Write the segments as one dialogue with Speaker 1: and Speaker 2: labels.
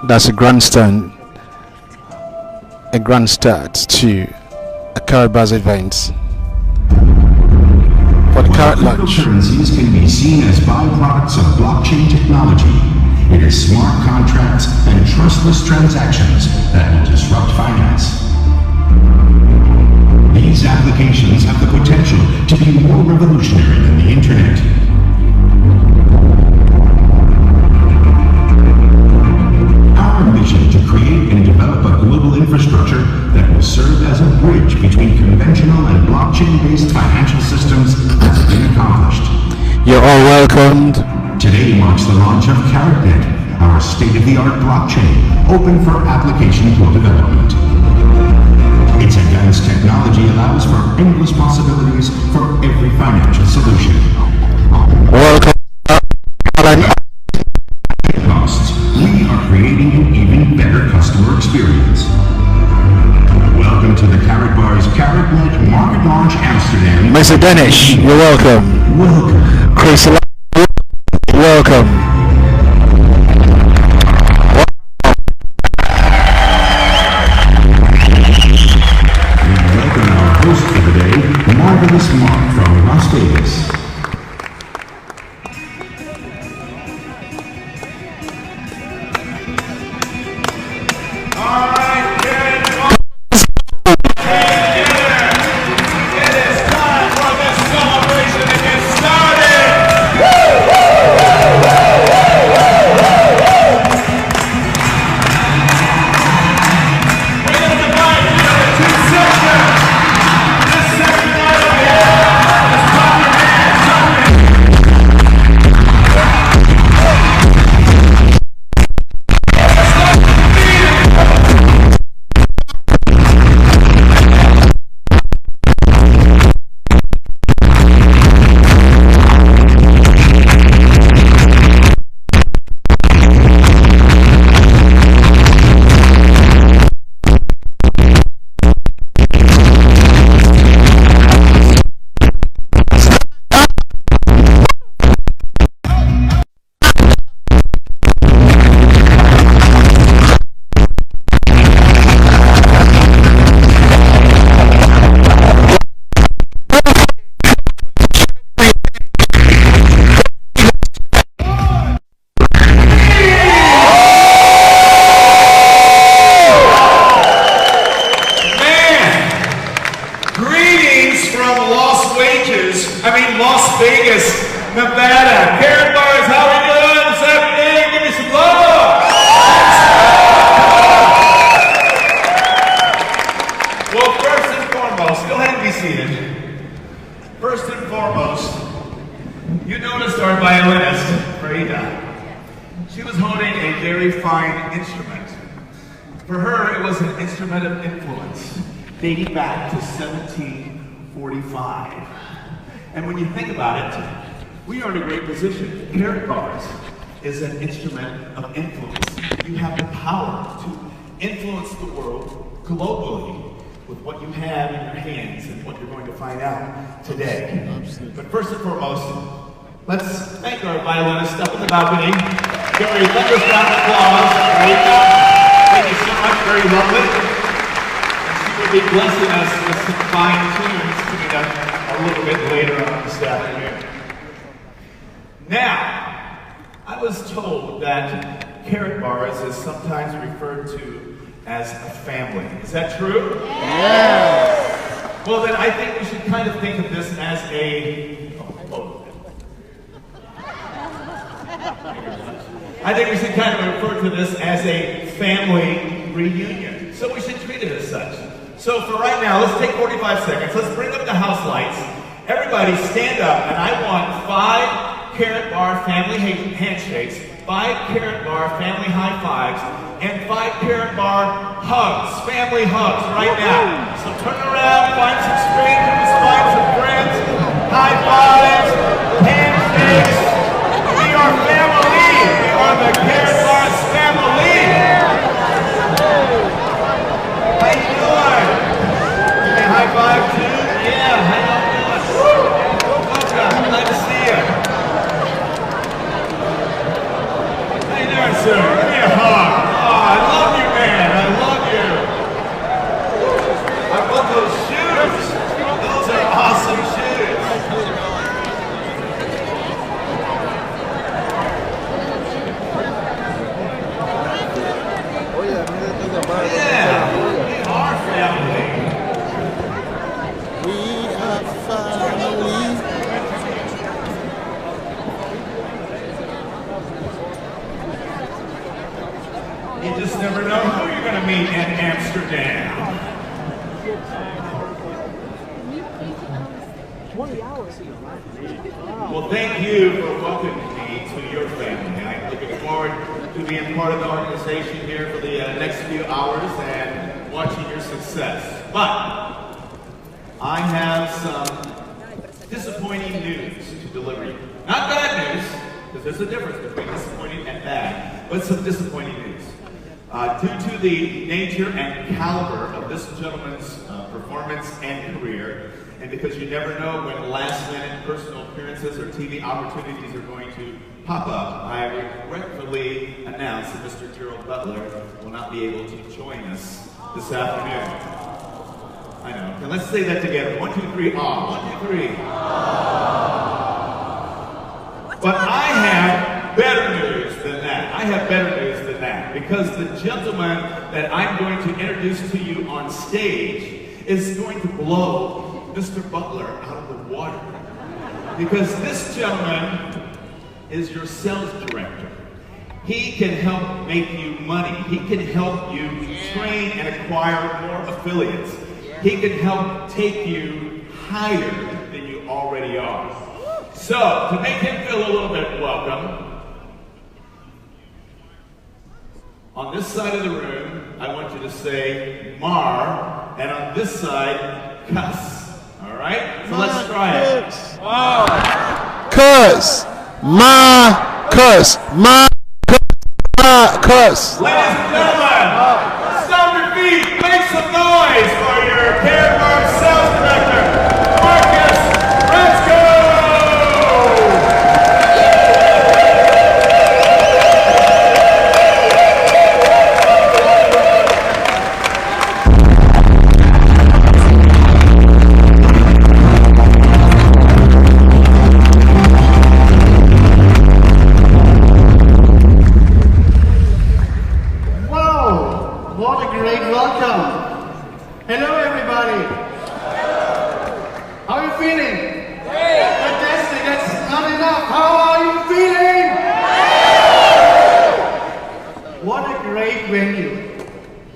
Speaker 1: That's a grand start to a KaratBars event for the Karat Launch.
Speaker 2: Cryptocurrencies can be seen as byproducts of blockchain technology. It is smart contracts and trustless transactions that will disrupt finance. These applications have the potential to be more revolutionary than the internet. Our mission to create and develop a global infrastructure that will serve as a bridge between conventional and blockchain-based financial systems has been accomplished.
Speaker 1: You're all welcomed.
Speaker 2: Today marks the launch of Karatnet, our state-of-the-art blockchain, open for application for development. Its advanced technology allows for endless possibilities for every financial solution.
Speaker 1: Welcome.
Speaker 2: We are creating an even better customer experience. Welcome to the KaratBars Karatnet Market Launch Amsterdam.
Speaker 1: Mr. Danish, you're welcome.
Speaker 2: Welcome.
Speaker 1: Chris, welcome.
Speaker 2: Welcome our host for the day, Marvelous Mark from Las Vegas.
Speaker 3: Las Vegas, Nevada. KaratBars, how we doing this afternoon? Give me some love. Well, first and foremost, go ahead and be seated. First and foremost, you noticed our violinist, Frida. She was holding a very fine instrument. For her, it was an instrument of influence, dating back to 1745. And when you think about it, we are in a great position. KaratBars is an instrument of influence. You have the power to influence the world globally with what you have in your hands and what you're going to find out today. But first and foremost, let's thank our violinist up in the balcony. Gary, let us round of applause. Thank you so much, very lovely. And she will be blessing us with some fine tunes coming up a little bit later on this afternoon. Now, I was told that KaratBars is sometimes referred to as a family. Is that true?
Speaker 1: Yes.
Speaker 3: Well, then I think we should kind of think of this as I think we should kind of refer to this as a family reunion. So we should treat it as such. So for right now, let's take 45 seconds. Let's bring up the house lights. Everybody stand up, and I want 5 KaratBar family handshakes, 5 KaratBar family high fives, and 5 KaratBar hugs, family hugs right now. So turn around, find some strangers, find some friends, high fives, handshakes. We are family. We are the KaratBars family. How you doing? Hey, high five too? Yeah, how y'all doing? Welcome, glad to see you. never know who you're going to meet in Amsterdam.
Speaker 4: 20 hours here, right?
Speaker 3: Well, thank you for welcoming me to your family. I'm looking forward to being part of the organization here for the next few hours and watching your success. But I have some disappointing news to deliver you. Not bad news, because there's a difference between disappointing and bad, but some disappointing news. Due to the nature and caliber of this gentleman's performance and career, and because you never know when last-minute personal appearances or TV opportunities are going to pop up, I regretfully announce that Mr. Gerald Butler will not be able to join us this afternoon. I know. Okay, let's say that together. 1, 2, 3, ah. 1, 2, 3. But I have better news than that. I have better news than that. Because the gentleman that I'm going to introduce to you on stage is going to blow Mr. Butler out of the water. Because this gentleman is your sales director. He can help make you money. He can help you train and acquire more affiliates. He can help take you higher than you already are. So, to make him feel a little bit welcome, on this side of the room, I want you to say Mar, and on this side, cuss. All right? So let's try it.
Speaker 1: Cuss. Ma. Cuss. Ma. Cuss.
Speaker 3: Ladies and gentlemen, stomp your feet, make some noise for your KaratBars sales director, Marcus. Let's go!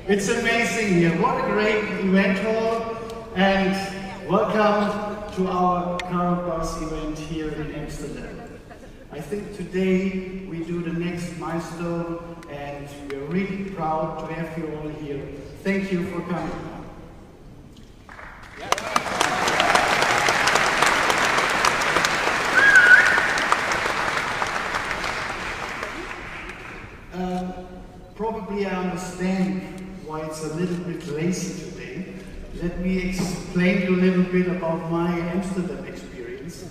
Speaker 4: It's amazing here. What a great event hall, and welcome to our KaratBars event here in Amsterdam. I think today we do the next milestone, and we're really proud to have you all here. Thank you for coming. Probably I understand why it's a little bit lazy today. Let me explain to you a little bit about my Amsterdam experience.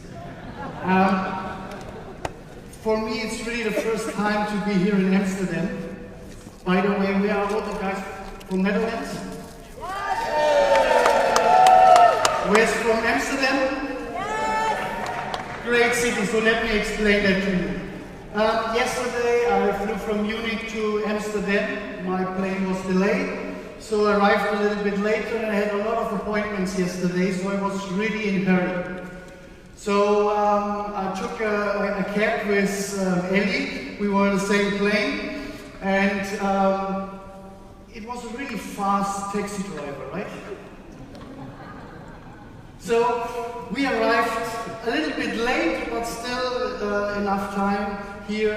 Speaker 4: For me, it's really the first time to be here in Amsterdam. By the way, we are all the guys from Netherlands. Where's from Amsterdam? Great city, so let me explain that to you. Yesterday I flew from Munich to Amsterdam. My plane was delayed, so I arrived a little bit later, and I had a lot of appointments yesterday, so I was really in a hurry. So I took a cab with Ellie. We were on the same plane, and it was a really fast taxi driver, right? So we arrived a little bit late, but still enough time here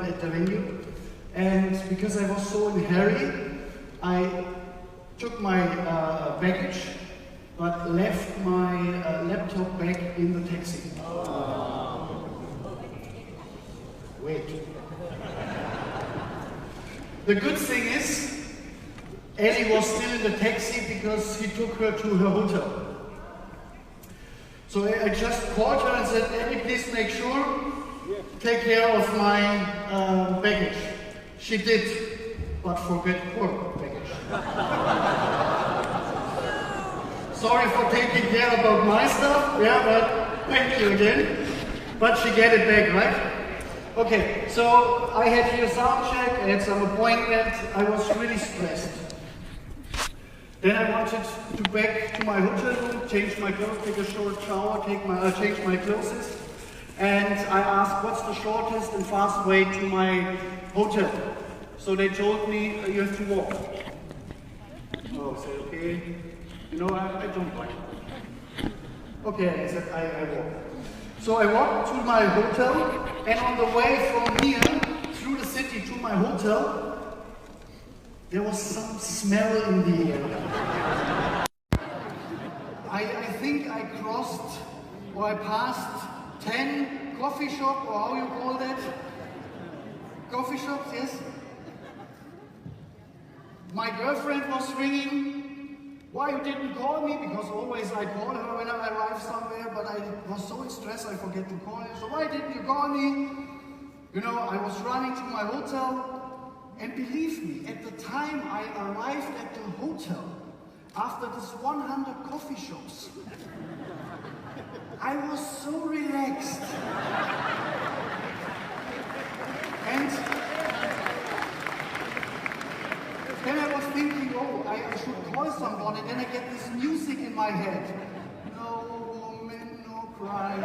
Speaker 4: at the venue. And because I was so in a hurry, I took my baggage, but left my laptop back in the taxi. Wait. The good thing is, Ellie was still in the taxi because he took her to her hotel. So I just called her and said, Ellie, please make sure, take care of my baggage. She did, but forget her baggage. Sorry for taking care about my stuff, yeah, but thank you again. But she get it back, right? Okay, so I had here sound check, I had some appointment, I was really stressed. Then I wanted to back to my hotel room, change my clothes, take a short shower, change my clothes, and I asked what's the shortest and fast way to my hotel. So they told me, you have to walk. Oh, I said, okay. You know, I don't like it. Okay, I said, I walk. So I walked to my hotel, and on the way from here, through the city to my hotel, there was some smell in the air. I think I crossed, or I passed 10 coffee shops, or how you call that? Coffee shops, yes? My girlfriend was ringing. Why you didn't call me? Because always I call her when I arrive somewhere, but I was so in stress I forget to call her. So why didn't you call me? You know, I was running to my hotel, and believe me, at the time I arrived at the hotel, after this 100 coffee shops, I was so relaxed. And then I was thinking, oh, I should call someone, and then I get this music in my head. No woman, no cry.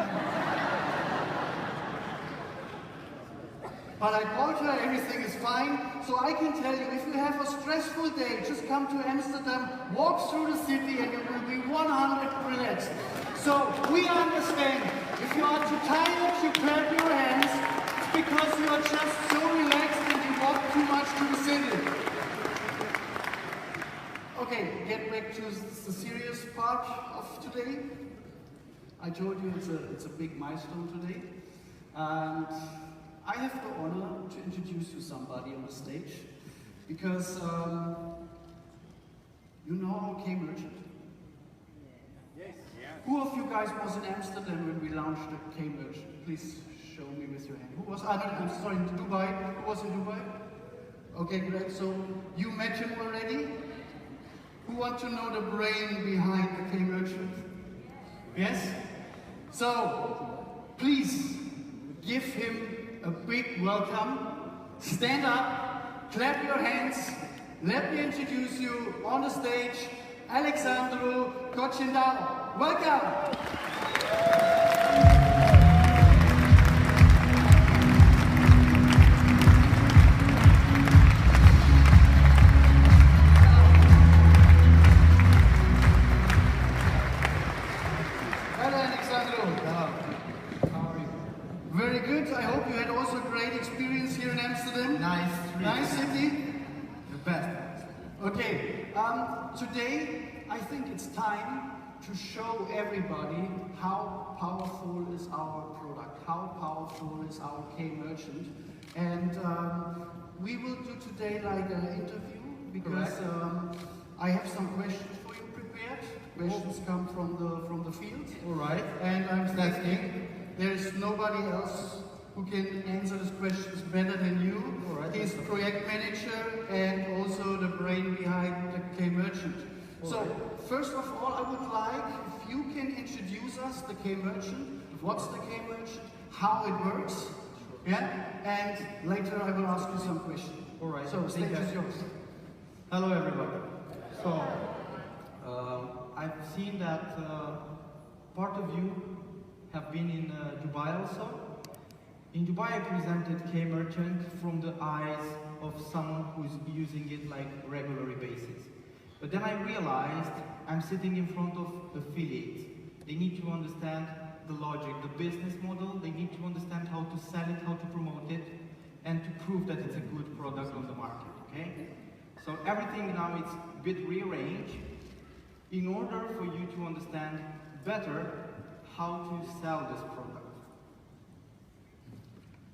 Speaker 4: But I called her, everything is fine. So I can tell you, if you have a stressful day, just come to Amsterdam, walk through the city, and you will be 100% relaxed. So we understand, if you are too tired, you clap your hands, it's because you are just so relaxed and you walk too much to the city. Okay, get back to the serious part of today. I told you it's a big milestone today. And I have the honor to introduce you somebody on the stage, because you know K-Merchant? Yes. Yeah. Who of you guys was in Amsterdam when we launched the K-Merchant? Please show me with your hand. Who was, I'm sorry, in Dubai? Who was in Dubai? Okay, great. So you met him already? Who want to know the brain behind the K-Merchant? Yes? So, please give him a big welcome. Stand up, clap your hands. Let me introduce you on the stage, Alexandru Kocindau. Welcome. Hello, Alexandru. How are you? Very good. I hope you had also a great experience here in Amsterdam.
Speaker 5: Nice.
Speaker 4: Nice city.
Speaker 5: The best.
Speaker 4: Okay. Today I think it's time to show everybody how powerful is our product, how powerful is our K-Merchant, and we will do today like an interview because I have some questions for you prepared. Questions come from the field.
Speaker 5: All right.
Speaker 4: And I'm thinking there is nobody else who can answer these questions better than you.
Speaker 5: All right.
Speaker 4: He's project manager and also the brain behind the K-Merchant. So, first of all, I would like if you can introduce us the K-Merchant. What's the K-Merchant? How it works? Yeah? And later I will ask you some questions.
Speaker 5: All right.
Speaker 4: So, stage is yours.
Speaker 5: Hello, everybody. So, I've seen that part of you have been in Dubai also. In Dubai, I presented K-Merchant from the eyes of someone who's using it like regular basis. But then I realized I'm sitting in front of affiliates. They need to understand the logic, the business model. They need to understand how to sell it, how to promote it, and to prove that it's a good product on the market, okay? So everything now is a bit rearranged in order for you to understand better how to sell this product.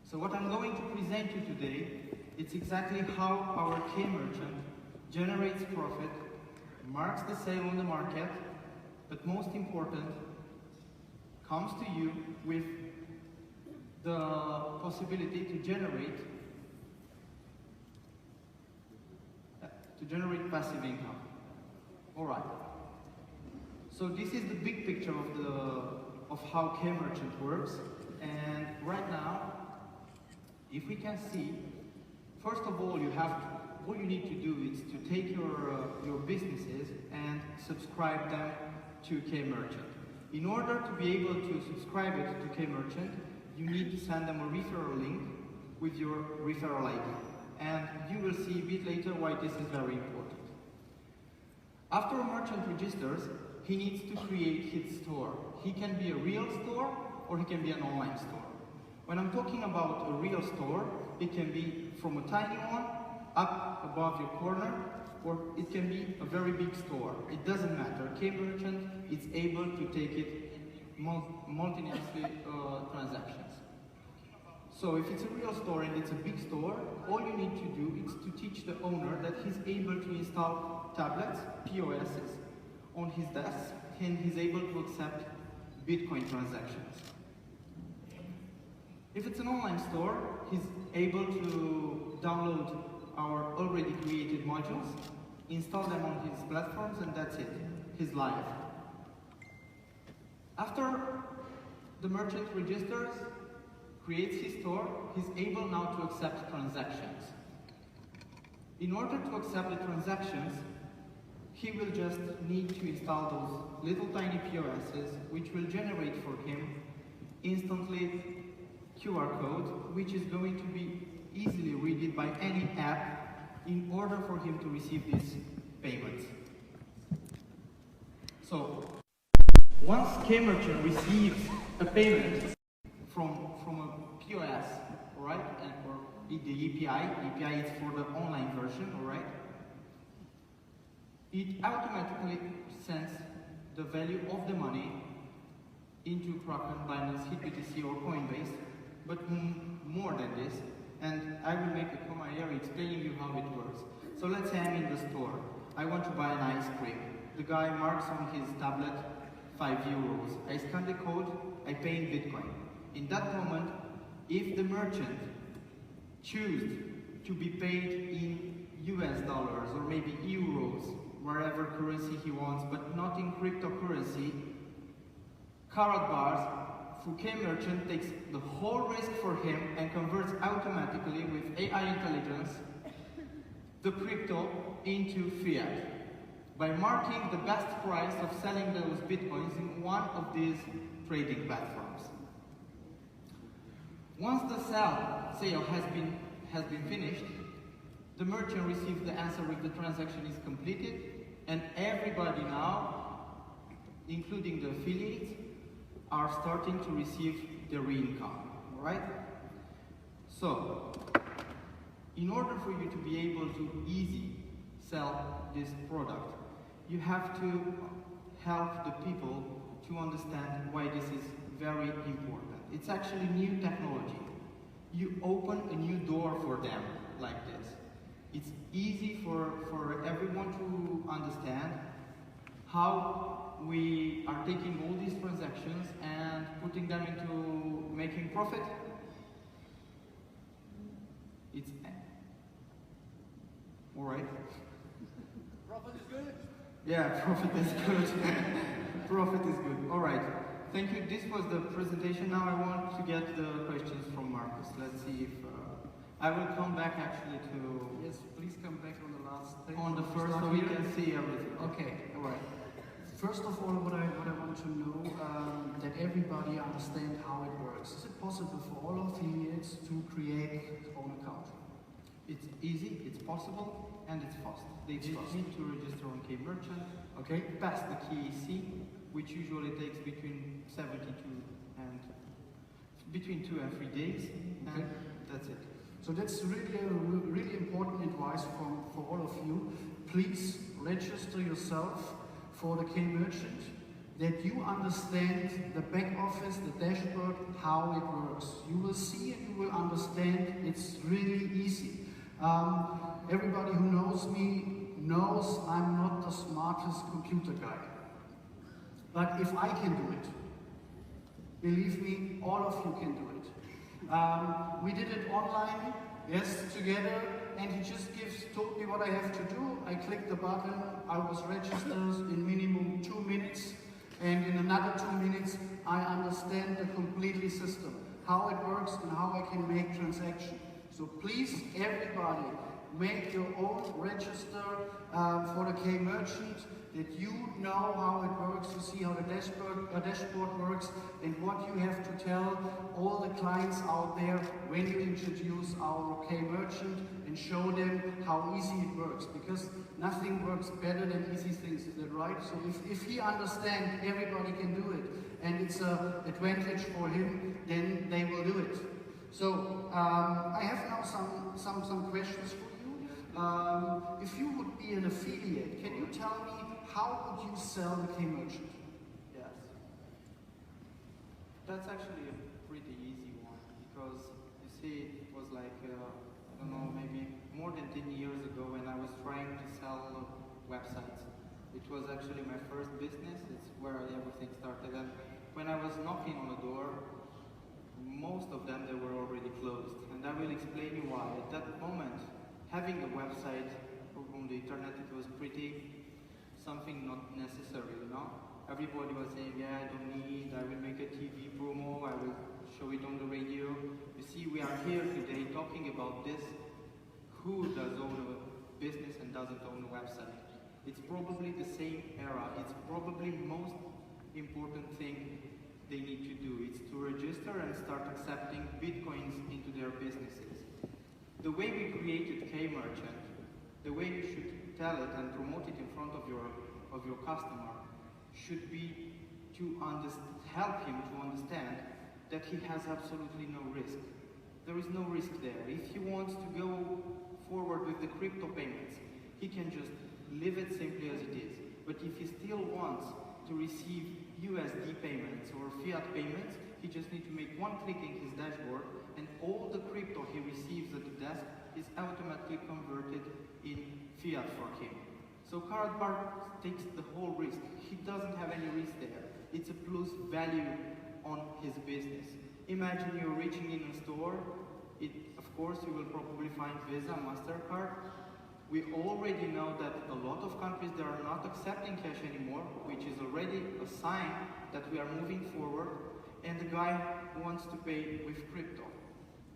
Speaker 5: So what I'm going to present you today, it's exactly how our K-Merchant generates profit, marks the sale on the market, but most important, comes to you with the possibility to generate passive income. All right. So this is the big picture of how K-Merchant works, and right now, if we can see, first of all, what you need to do is to take your businesses and subscribe them to K-Merchant. In order to be able to subscribe it to K-Merchant, you need to send them a referral link with your referral ID. and you will see a bit later why this is very important. After a merchant registers, he needs to create his store. He can be a real store or he can be an online store. When I'm talking about a real store, it can be from a tiny one up above your corner, or it can be a very big store. It doesn't matter. K-Merchant is able to take it multinomously transactions. So if it's a real store and it's a big store, all you need to do is to teach the owner that he's able to install tablets, POSs, on his desk, and he's able to accept Bitcoin transactions. If it's an online store, he's able to download our already created modules, install them on his platforms, and that's it. He's live. After the merchant registers, creates his store, he's able now to accept transactions. In order to accept the transactions, he will just need to install those little tiny POSs, which will generate for him instantly QR code, which is going to be easily read by any app in order for him to receive these payments. So, once K-Merchant receives a payment from a POS, all right, and or the API is for the online version, all right, it automatically sends the value of the money into Kraken, Binance, HitBTC, or Coinbase, but more than this, and I will make a comma here explaining you how it works. So let's say I'm in the store. I want to buy an ice cream. The guy marks on his tablet 5 euros. I scan the code, I pay in Bitcoin. In that moment, if the merchant chooses to be paid in US dollars or maybe euros, wherever currency he wants, but not in cryptocurrency, KaratBars through K-Merchant takes the whole risk for him and converts automatically with AI intelligence the crypto into fiat by marking the best price of selling those bitcoins in one of these trading platforms. Once the sale has been finished, the merchant receives the answer if the transaction is completed, and everybody now, including the affiliates, are starting to receive their income, all right? So, in order for you to be able to easily sell this product, you have to help the people to understand why this is very important. It's actually new technology. You open a new door for them like this. It's easy for everyone to understand how we are taking all these transactions and putting them into making profit. It's all right.
Speaker 4: Profit is good?
Speaker 5: Yeah, profit is good. Profit is good. All right. Thank you. This was the presentation. Now I want to get the questions from Marcus. Let's see if I will come back actually to.
Speaker 6: Yes, please come back on the last thing.
Speaker 5: On the first, so we can see everything.
Speaker 6: Okay, all right. First of all, what I want to know, that everybody understand how it works. Is it possible for all affiliates to create their own account?
Speaker 5: It's easy, it's possible, and it's fast. They just need to register on K-Merchant.
Speaker 6: Okay.
Speaker 5: Pass the KEC, which usually takes between 72 and between 2 and 3 days, and that's it.
Speaker 6: So that's really important advice for all of you. Please register yourself for the K-Merchant, that you understand the back office, the dashboard, how it works. You will see and you will understand it's really easy. Everybody who knows me knows I'm not the smartest computer guy. But if I can do it, believe me, all of you can do it. We did it online, yes, together, and he just told me what I have to do. I clicked the button, I was registered in minimum 2 minutes, and in another 2 minutes, I understand the completely system, how it works and how I can make transactions. So please, everybody, make your own register for the K-Merchant, that you know how it works, you see how the dashboard works, and what you have to tell all the clients out there when you introduce our K-Merchant and show them how easy it works, because nothing works better than easy things, is that right? So if he understands everybody can do it, and it's an advantage for him, then they will do it. So I have now some questions for you. If you would be an affiliate, can you tell me how would you sell the K-Merchant?
Speaker 5: Yes. That's actually a pretty easy one, because you see, it was like, I don't know, maybe more than 10 years ago when I was trying to sell websites. It was actually my first business, it's where everything started. And when I was knocking on the door, most of them, they were already closed. And I will explain you why. At that moment, having a website on the internet, it was pretty something not necessary, you know? Everybody was saying, yeah, I don't need, I will make a TV promo, I will show it on the radio. You see, we are here today talking about this. Who does own a business and doesn't own a website? It's probably the same era. It's probably most important thing they need to do. It's to register and start accepting Bitcoins into their businesses. The way we created K-Merchant, the way you should tell it and promote it in front of your customer should be to help him to understand that he has absolutely no risk. There is no risk there. If he wants to go forward with the crypto payments, he can just leave it simply as it is. But if he still wants to receive USD payments or fiat payments, he just needs to make one click in his dashboard, and all the crypto he receives at the desk is automatically converted in fiat for him. So KaratBars takes the whole risk. He doesn't have any risk there. It's a plus value on his business. Imagine you're reaching in a store. Of course, you will probably find Visa, MasterCard. We already know that a lot of countries, they are not accepting cash anymore, which is already a sign that we are moving forward, and the guy wants to pay with crypto.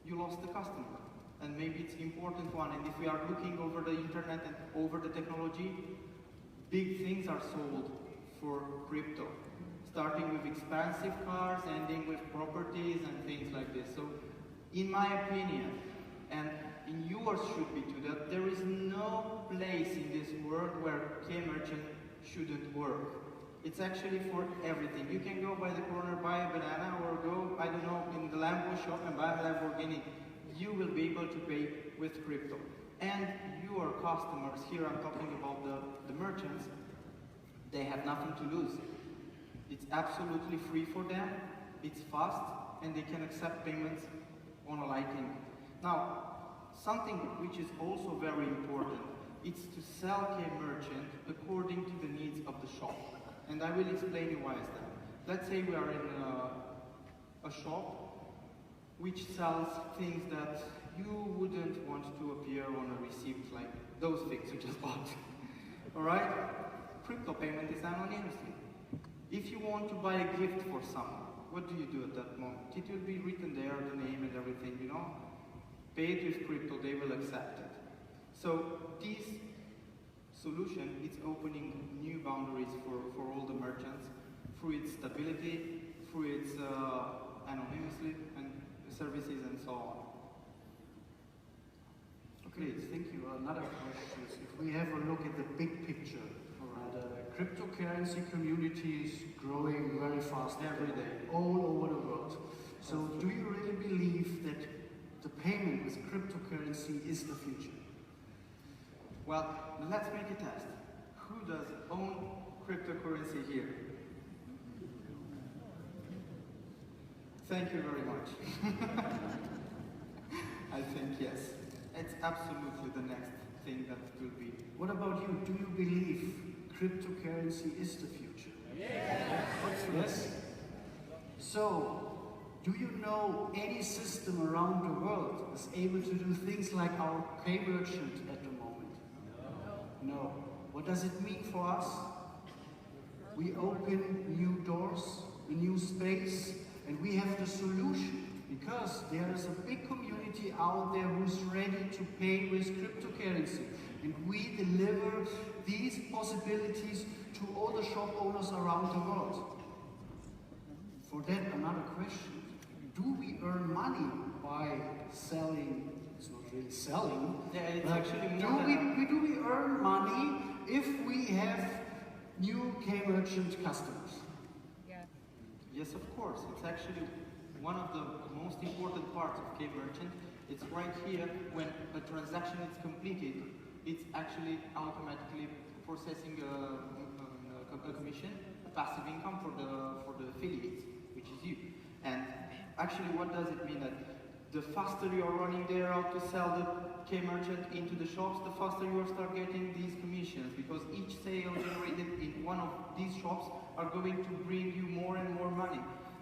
Speaker 5: You lost the customer, and maybe it's an important one, and if we are looking over the internet and over the technology, big things are sold for crypto, starting with expensive cars, ending with properties and things like this. So, in my opinion, and in yours should be too, that there is no place in this world where K-Merchant shouldn't work. It's actually for everything. You can go by the corner, buy a banana, or go, I don't know, in the Lambo shop and buy a Lamborghini. You will be able to pay with crypto. And your customers, here I'm talking about the merchants, they have nothing to lose. It's absolutely free for them, it's fast, and they can accept payments on a Lightning. Now, something which is also very important, it's to sell K-Merchant according to the needs of the shop. And I will explain you why is that. Let's say we are in a shop which sells things that you wouldn't want to appear on a receipt, like those things you just bought. Alright? Crypto payment is anonymously. If you want to buy a gift for someone, what do you do at that moment? It will be written there, the name and everything, you know? Pay it with crypto, they will accept it. So this solution is opening new boundaries for all the merchants through its stability, through its anonymity and services and so on.
Speaker 6: Okay, thank you. Another question is, if we have a look at the big picture, the cryptocurrency community is growing very fast every day, all over the world. So do you really believe that the payment with cryptocurrency is the future?
Speaker 5: Well, let's make a test. Who does own cryptocurrency here? Thank you very much. I think yes. It's absolutely the next thing that will be.
Speaker 6: What about you? Do you believe cryptocurrency is the future? Yes. So, do you know any system around the world is able to do things like our K-Merchant at the moment? No. What does it mean for us? We open new doors, a new space, and we have the solution because there is a big community out there who's ready to pay with cryptocurrency. And we deliver these possibilities to all the shop owners around the world. For that, another question. Do we earn money by selling? It's not really selling.
Speaker 5: Yeah, it's actually
Speaker 6: do we earn money if we have new K-Merchant customers?
Speaker 5: Yes, of course. It's actually one of the most important parts of K-Merchant. It's right here. When a transaction is completed, it's actually automatically processing a commission, a passive income for the affiliates, which is you. And actually, what does it mean? That the faster you are running there out to sell the K-Merchant into the shops, the faster you will start getting these commissions, because each sale generated in one of these shops are going to bring you more and more money.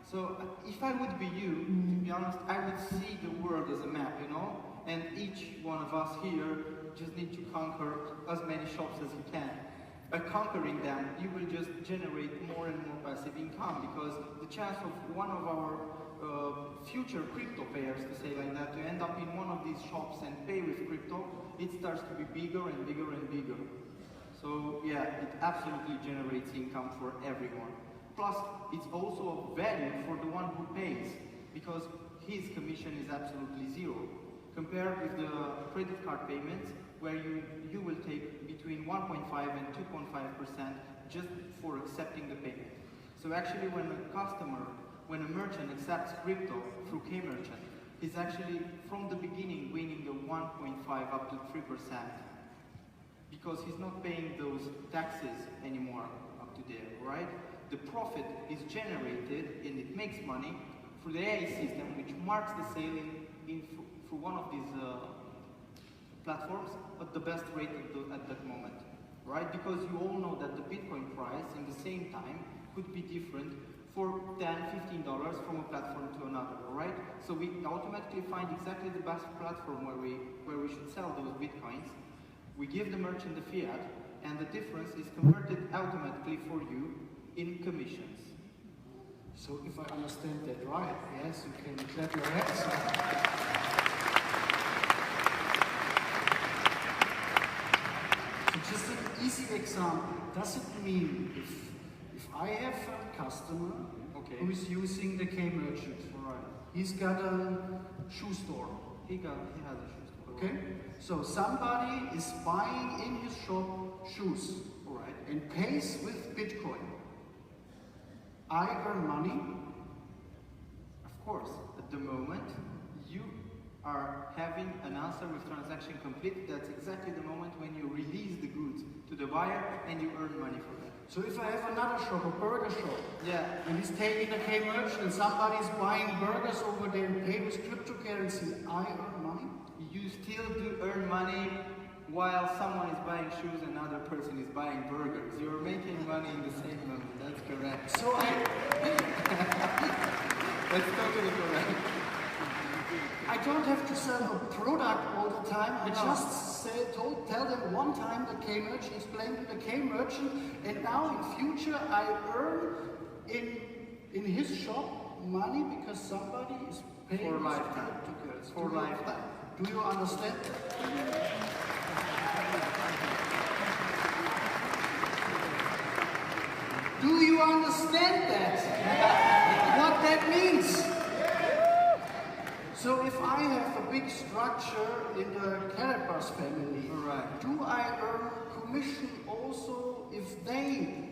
Speaker 5: So if I would be you, to be honest, I would see the world as a map, you know? And each one of us here just need to conquer as many shops as you can. By conquering them, you will just generate more and more passive income, because the chance of one of our future crypto payers, to say like that, to end up in one of these shops and pay with crypto, it starts to be bigger and bigger and bigger. So yeah, it absolutely generates income for everyone. Plus, it's also a value for the one who pays, because his commission is absolutely zero. Compared with the credit card payments, where you will take between 1.5 and 2.5% just for accepting the payment. So actually, when a merchant accepts crypto through K-Merchant, he's actually from the beginning winning the 1.5 up to 3%, because he's not paying those taxes anymore up to there, right? The profit is generated and it makes money through the AI system, which marks the sale for one of these platforms at the best rate at that moment, right? Because you all know that the Bitcoin price in the same time could be different for $10, $15 from a platform to another, right? So we automatically find exactly the best platform where we should sell those Bitcoins. We give the merchant the fiat, and the difference is converted automatically for you in commissions.
Speaker 6: So if I understand that right, yes, you can clap your hands. So just an easy example. Does it mean if I have a customer who is using the K-Merchant, right? He's got a shoe store.
Speaker 5: He has a shoe store.
Speaker 6: Okay? So somebody is buying in his shop shoes, right, and pays with Bitcoin. I earn money.
Speaker 5: Of course, at the moment you are having an answer with transaction complete. That's exactly the moment when you release the goods to the buyer and you earn money for that.
Speaker 6: So if I have another shop, a burger shop,
Speaker 5: yeah,
Speaker 6: and he's taking the K-Merchant and somebody's buying burgers over there and pay with cryptocurrency, I earn money?
Speaker 5: You still do earn money while someone is buying shoes and another person is buying burgers. You're making money in the same moment. That's correct.
Speaker 6: So
Speaker 5: that's totally correct.
Speaker 6: I don't have to sell a product all the time. I just tell them one time the K-Merchant, explain to the K-Merchant, and now in future I earn in his shop money because somebody is paying
Speaker 5: for lifetime. For lifetime.
Speaker 6: Do you understand that? Do you understand that? What that means? So if I have a big structure in the KaratBars family, do I earn commission also if they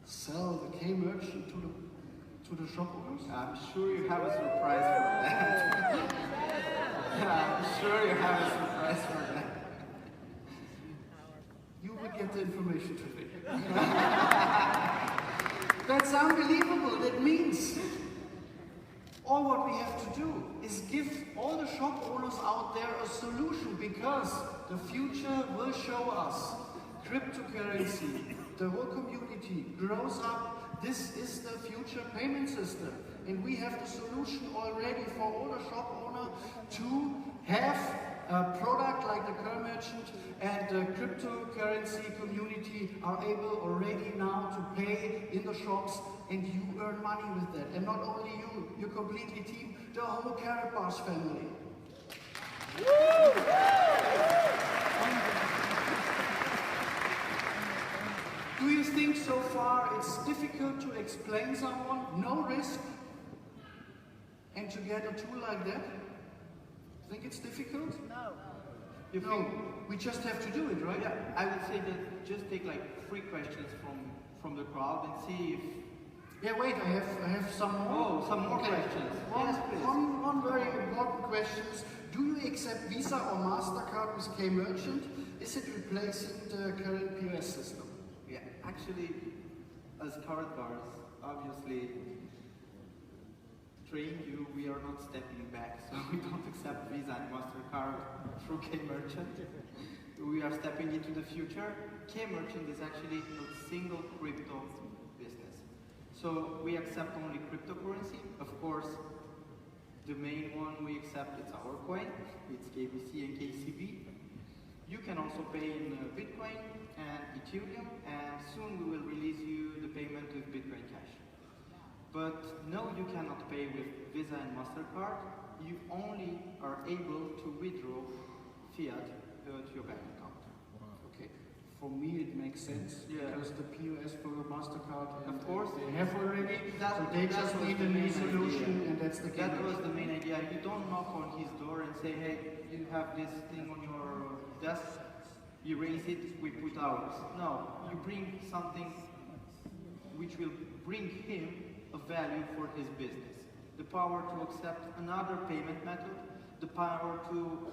Speaker 6: sell the K-Merchant to the shop owners?
Speaker 5: I'm sure you have a surprise for that. I'm sure you have a surprise for that.
Speaker 6: You will get the information today. That's unbelievable. That means all what we have to do is give all the shop owners out there a solution, because the future will show us cryptocurrency, the whole community grows up. This is the future payment system, and we have the solution already for all the shop owner to have a product like the K-Merchant and the cryptocurrency community are able already now to pay in the shops, and you earn money with that. And not only you, your completely team, the whole KaratBars family. Do you think so far it's difficult to explain someone, no risk, and to get a tool like that? Think it's difficult? No, we just have to do it, right?
Speaker 5: Yeah, I would say that just take like 3 questions from the crowd and see if...
Speaker 6: Yeah, wait, I have some more.
Speaker 5: Oh, some more questions. Yes, please.
Speaker 6: One very important question. Do you accept Visa or MasterCard with K-Merchant? Is it replacing the current POS system?
Speaker 5: Yeah, actually, as KaratBars, obviously, trained you, we are not stepping back, so we don't accept Visa and MasterCard through K-Merchant. We are stepping into the future. K-Merchant is actually a single crypto business. So we accept only cryptocurrency. Of course, the main one we accept is our coin. It's KBC and KCB. You can also pay in Bitcoin and Ethereum, and soon we will release you the payment with Bitcoin Cash. But no, you cannot pay with Visa and MasterCard. You only are able to withdraw fiat to your bank account.
Speaker 6: Okay. For me, it makes sense because the POS for the MasterCard,
Speaker 5: of course,
Speaker 6: they have already. So they just need a new solution, and that's the key.
Speaker 5: That was the main idea. You don't knock on his door and say, "Hey, you have this thing on your desk. You raise it, we put ours." No, you bring something which will bring him a value for his business. The power to accept another payment method, the power to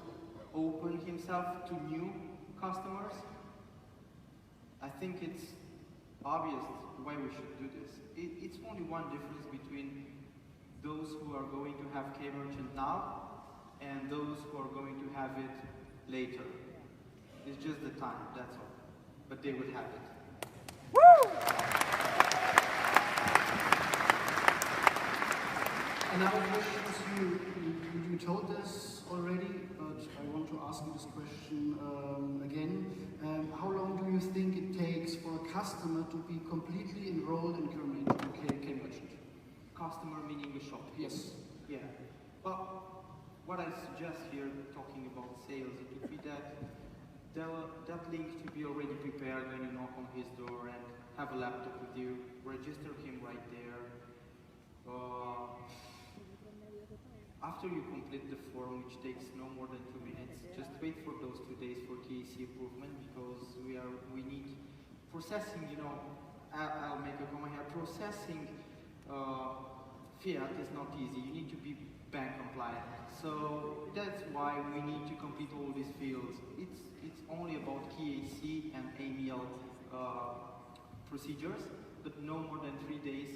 Speaker 5: open himself to new customers. I think it's obvious why we should do this. It's only one difference between those who are going to have K-Merchant now and those who are going to have it later. It's just the time, that's all. But they will have it.
Speaker 6: Woo! Another question, you told this already, but I want to ask you this question again. How long do you think it takes for a customer to be completely enrolled in K-Merchant?
Speaker 5: Customer meaning the shop?
Speaker 6: Yes.
Speaker 5: Yeah. Well, what I suggest here, talking about sales, it would be that link to be already prepared when you knock on his door and have a laptop with you, register him right there. After you complete the form, which takes no more than 2 minutes, just wait for those 2 days for KEC improvement because we need processing, you know, I'll make a comment here, processing fiat is not easy, you need to be bank compliant. So that's why we need to complete all these fields. It's only about KEC and AML procedures, but no more than 3 days.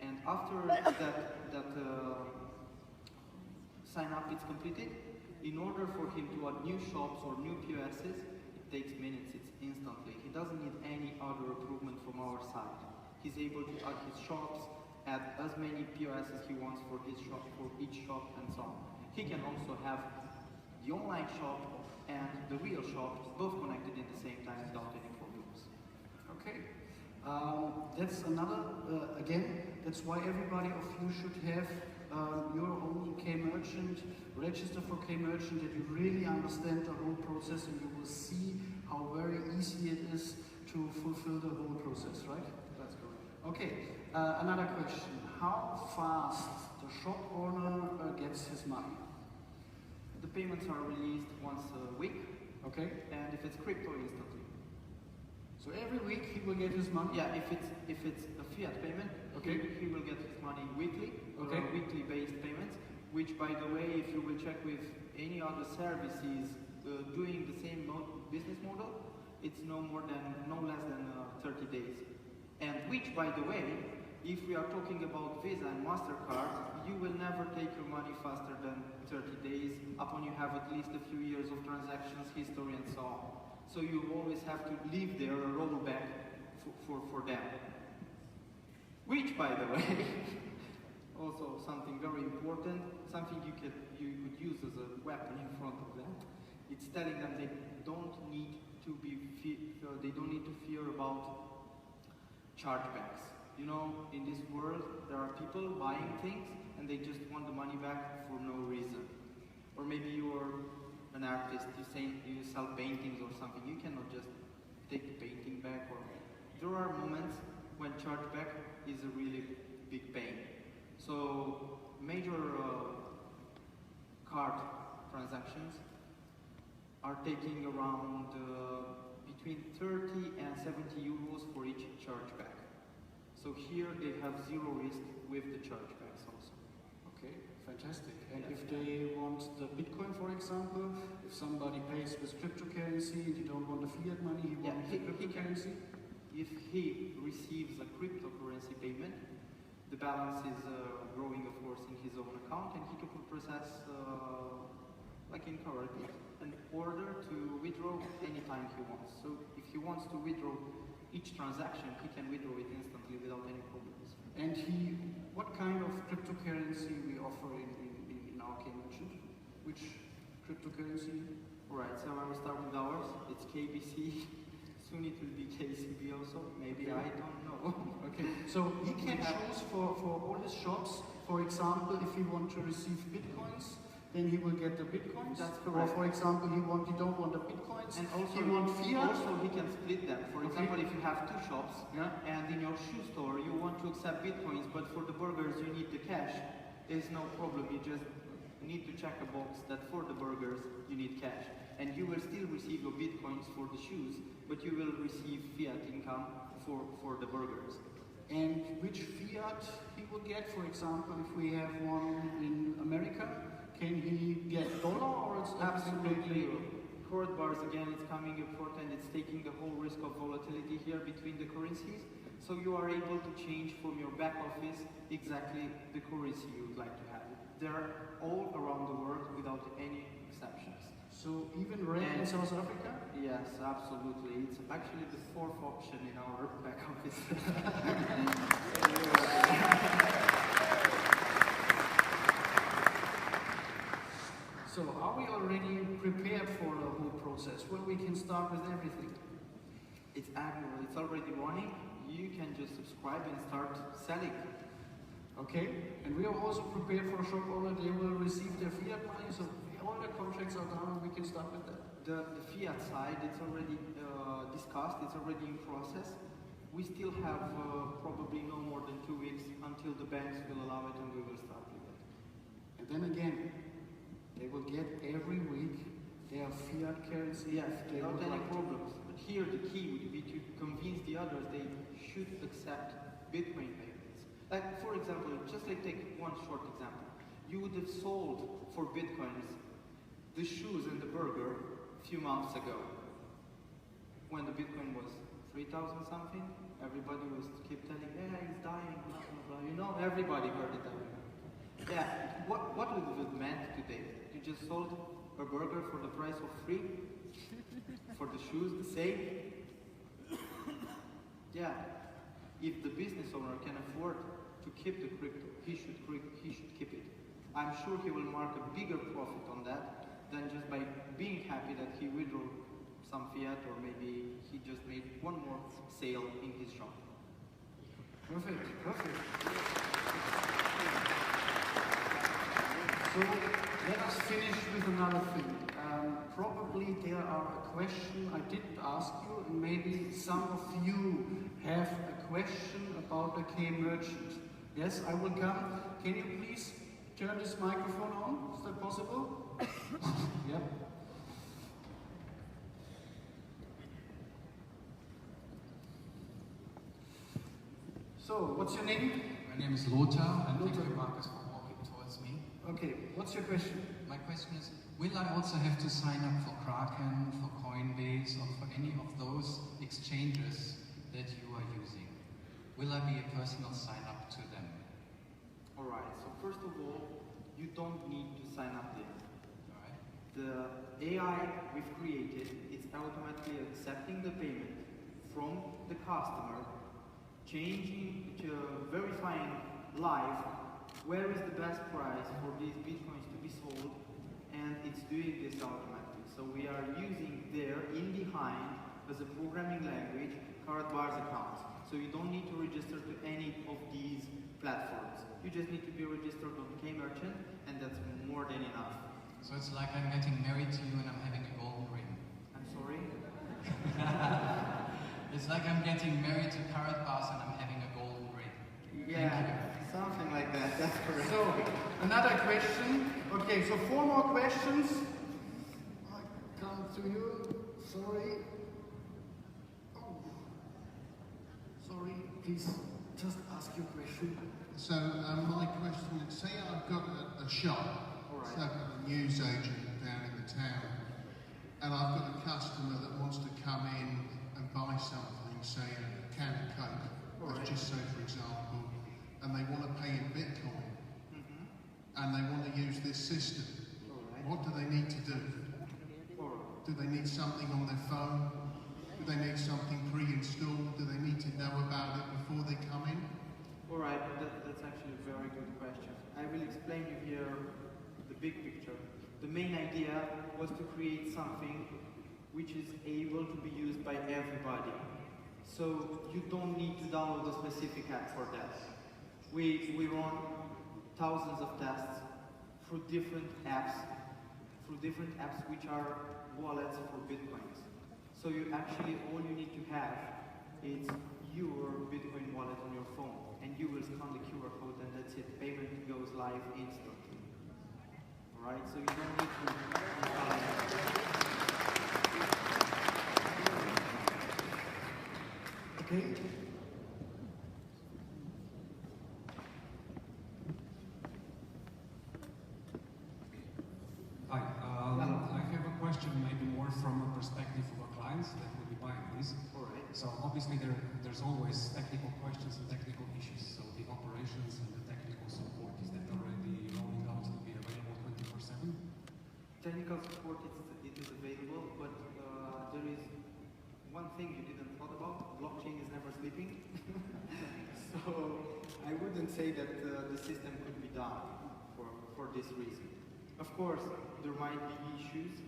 Speaker 5: And after that sign up is completed, in order for him to add new shops or new POSs, it takes minutes, it's instantly. He doesn't need any other improvement from our side. He's able to add his shops, add as many POS as he wants for his shop, for each shop, and so on. He can also have the online shop and the real shop both connected at the same time without any problems.
Speaker 6: Okay. That's another, again, that's why everybody of you should have your own K-Merchant, register for K-Merchant, that you really understand the whole process and you will see how very easy it is to fulfill the whole process, right?
Speaker 5: That's correct.
Speaker 6: Okay, another question. How fast the shop owner gets his money?
Speaker 5: The payments are released once a week.
Speaker 6: Okay.
Speaker 5: And if it's crypto, instantly.
Speaker 6: So every week he will get his money?
Speaker 5: Yeah, if it's a fiat payment,
Speaker 6: okay,
Speaker 5: he will get his money weekly,
Speaker 6: okay,
Speaker 5: weekly based payments, which by the way, if you will check with any other services doing the same business model, it's no less than 30 days. And which by the way, if we are talking about Visa and MasterCard, you will never take your money faster than 30 days upon you have at least a few years of transactions history and so on. So you always have to leave there a rollback for them. Which, by the way, also something very important, something you could use as a weapon in front of them. It's telling them they don't need to they don't need to fear about chargebacks. You know, in this world, there are people buying things and they just want the money back for no reason. Or maybe you're an artist, you sell paintings or something. You cannot just take the painting back. Or there are moments when chargeback is a really big pain. So major card transactions are taking around between 30 and 70 euros for each chargeback. So here they have zero risk with the chargebacks also.
Speaker 6: Okay, fantastic. And if they want the Bitcoin, for example, if somebody pays with cryptocurrency and you don't want the fiat money, you want the cryptocurrency?
Speaker 5: If he receives a cryptocurrency payment, the balance is growing, of course, in his own account, and he can process, like in KaratBars, an order to withdraw anytime he wants. So if he wants to withdraw each transaction, he can withdraw it instantly without any problems.
Speaker 6: And what kind of cryptocurrency we offer in our K-Merchant? Which cryptocurrency?
Speaker 5: Right, so I will start with ours. It's KBC. Soon it will be KCB also. Maybe, I don't know.
Speaker 6: Okay, so he can choose for all his shops. For example, if he wants to receive Bitcoins, then he will get the Bitcoins.
Speaker 5: That's correct.
Speaker 6: Or for example, he don't want the Bitcoins,
Speaker 5: and also
Speaker 6: he wants fiat.
Speaker 5: Also he can split them. For example, if you have two shops, and in your shoe store you want to accept Bitcoins, but for the burgers you need the cash, there's no problem. You just need to check a box that for the burgers you need cash. And you will still receive your Bitcoins for the shoes, but you will receive fiat income for the burgers.
Speaker 6: And which fiat he will get? For example, if we have one in America, can he get dollar or it's
Speaker 5: absolutely KaratBars again, it's coming important. It's taking the whole risk of volatility here between the currencies. So you are able to change from your back office exactly the currency you would like to have. They're all around the world without any exceptions.
Speaker 6: So even rand in South Africa?
Speaker 5: Yes, absolutely. It's actually the fourth option in our back office.
Speaker 6: So are we already prepared for the whole process? Well, we can start with everything.
Speaker 5: It's actually, it's already running. You can just subscribe and start selling.
Speaker 6: Okay, and we are also prepared for a shop owner. They will receive their fiat money, so all the contracts are done and we can start with that.
Speaker 5: The fiat side, it's already discussed, it's already in process. We still have probably no more than 2 weeks until the banks will allow it and we will start with it.
Speaker 6: And then again, they will get every week their fiat currency.
Speaker 5: Yes, without any problems. But here the key would be to convince the others they should accept Bitcoin payments. Like, for example, just like take one short example. You would have sold for Bitcoins the shoes and the burger a few months ago. When the Bitcoin was 3,000 something, everybody was keep telling, yeah, he's dying, blah, blah, blah. You know, everybody heard it. Yeah, what would it have meant today? You just sold a burger for the price of 3? For the shoes, the same? Yeah, if the business owner can afford to keep the crypto, he should keep it. I'm sure he will mark a bigger profit on that than just by being happy that he withdrew some fiat or maybe he just made one more sale in his shop.
Speaker 6: Perfect, perfect. So let us finish with another thing. Probably there are a question I didn't ask you, and maybe some of you have a question about the K-Merchant. Yes, I will come. Can you please turn this microphone on? Is that possible? Yep. So, what's your name?
Speaker 7: My name is Lothar, and thank you, Marcus, for walking towards me.
Speaker 6: Okay, what's your question?
Speaker 7: My question is, will I also have to sign up for Kraken, for Coinbase, or for any of those exchanges that you are using? Will I be a personal sign up to them?
Speaker 5: Alright, so first of all, you don't need to sign up there.
Speaker 7: Alright.
Speaker 5: The AI we've created is automatically accepting the payment from the customer, changing to verifying live where is the best price for these bitcoins to be sold, and it's doing this automatically. So we are using there in behind as a programming language KaratBars account. So you don't need to register to any of these platforms. You just need to be registered on KMerchant, and that's more than enough.
Speaker 7: So it's like I'm getting married to you and I'm having a golden ring.
Speaker 5: I'm sorry?
Speaker 7: It's like I'm getting married to KaratBars and I'm having a golden ring.
Speaker 5: Yeah, something like that, that's correct.
Speaker 6: So, another question. Okay, so 4 more questions. I come to you. Sorry. Oh. Sorry, please just ask your question.
Speaker 8: So my question is, say I've got a shop,
Speaker 5: Right.
Speaker 8: so I've got a news agent down in the town, and I've got a customer that wants to come in and buy something, say a can of Coke, let's just say for example, and they want to pay in Bitcoin, and they want to use this system. What do they need to do? Do they need something on their phone? Do they need something pre-installed? Do they need to know about it before they come in?
Speaker 5: Alright, that's actually a very good question. I will explain you here the big picture. The main idea was to create something which is able to be used by everybody. So you don't need to download a specific app for that. We run thousands of tests through different apps which are wallets for Bitcoins. So you actually, all you need to have is your Bitcoin wallet on your phone, and you will scan the QR code and that's it. Payment goes live instantly. Alright, so you don't need to
Speaker 6: Okay.
Speaker 9: Hi, I have a question maybe more from a perspective of a client that will be buying this.
Speaker 5: Alright.
Speaker 9: So obviously there's always technical questions and technical issues. So the operations and the technical support, is that already rolling out to be available 24/7?
Speaker 5: Technical support it is available, but there is one thing you didn't thought about. Blockchain is never sleeping. So I wouldn't say that the system could be done for this reason. Of course, there might be issues.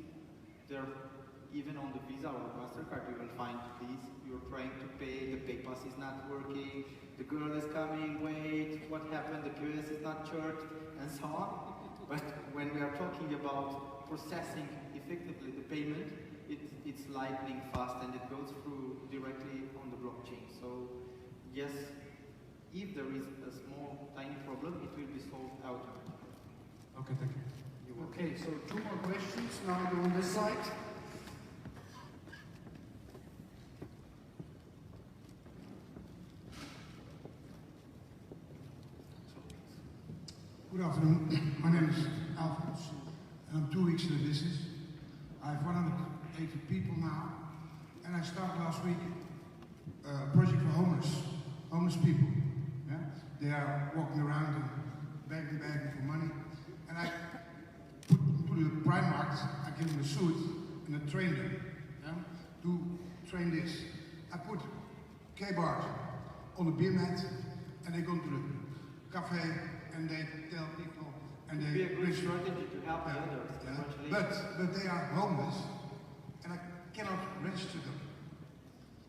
Speaker 5: Even on the Visa or MasterCard, you will find these. You're trying to pay, the PayPass is not working, the girl is coming, wait, what happened, the POS is not charged, and so on. But when we are talking about processing effectively the payment, it's lightning fast and it goes through directly on the blockchain. So yes, if there is a small, tiny problem, it will be solved automatically.
Speaker 9: Okay, thank you.
Speaker 6: Okay, so 2 more questions. Now I go on this side.
Speaker 10: Good afternoon. My name is Alfons, and I'm 2 weeks in the business. I have 180 people now, and I started last week a project for homeless people. Yeah? They are walking around and begging for money, and I put to the Primark, I give them a suit and I train them. Yeah? To train this, I put KaratBars on the beer mat, and they go to the cafe and they tell people, and they
Speaker 5: be a good strategy to help the others.
Speaker 10: Yeah. But they are homeless, and I cannot register them.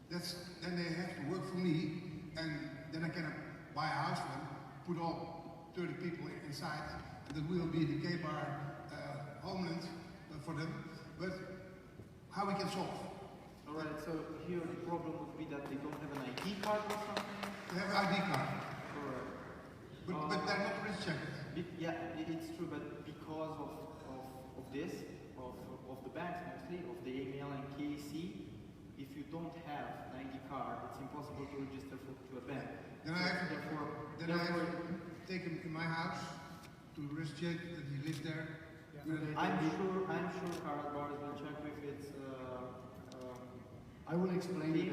Speaker 10: Then they have to work for me, and then I cannot buy a house for them, put all 30 people inside, and that will be the KaratBars homeland for them. But how we can solve?
Speaker 5: Alright, so here the problem would be that they don't have an ID card or something?
Speaker 10: They have an ID card.
Speaker 5: Correct.
Speaker 10: But they're not registered.
Speaker 5: Yeah, it's true, but because of this, of the banks mostly, of the AML and KAC, if you don't have an ID card, it's impossible to register to a bank.
Speaker 10: Then I have to take him in my house to register that he lives there.
Speaker 5: I'm sure KaratBars will check if it's
Speaker 6: I will explain it.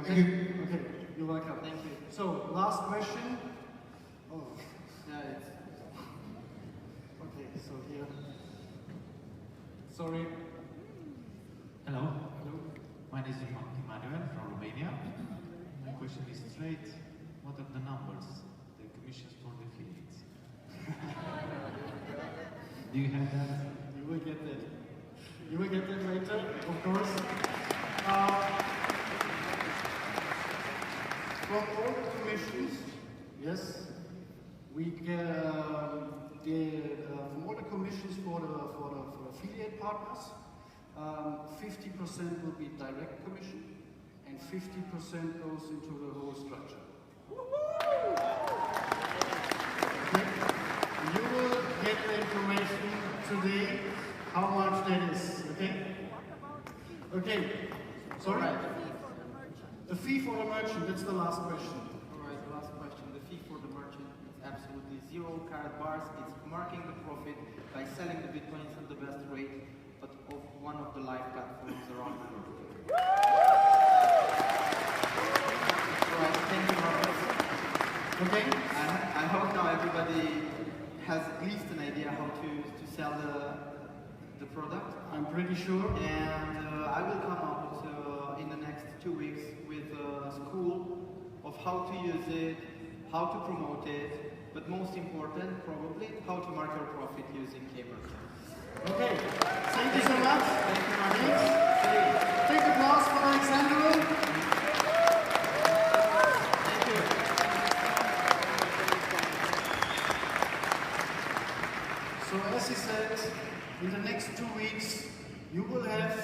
Speaker 5: Okay,
Speaker 6: you're welcome.
Speaker 5: Thank you.
Speaker 6: So, last question. Oh.
Speaker 5: Yeah, it's okay. So here.
Speaker 6: Sorry.
Speaker 11: Hello.
Speaker 6: Hello.
Speaker 11: My name is Emmanuel from Romania. My question is straight. What are the numbers, the commissions for the affiliates? Do you have that?
Speaker 5: You will get that.
Speaker 4: You will get that later, of course. From all the commissions, yes, we get from all the commissions for the affiliate partners, 50% will be direct commission, and 50% goes into the whole structure. Okay. You will get the information today how much that is. Okay. Okay. Sorry. The fee for the merchant, that's the last question.
Speaker 5: Alright, the last question. The fee for the merchant is absolutely zero. KaratBars is marking the profit by selling the bitcoins at the best rate, but of one of the live platforms around the world. Alright, thank you, Marcus.
Speaker 4: Okay.
Speaker 5: I hope now everybody has at least an idea how to sell the product.
Speaker 4: I'm pretty sure.
Speaker 5: And I will come up in the next 2 weeks with a school of how to use it, how to promote it, but most important, probably, how to mark your profit using KaratBars.
Speaker 4: Okay, thank you so much.
Speaker 5: Thank you, Marcus.
Speaker 4: Big applause for Alexander.
Speaker 5: Thank you.
Speaker 4: So as he said, in the next 2 weeks, you will have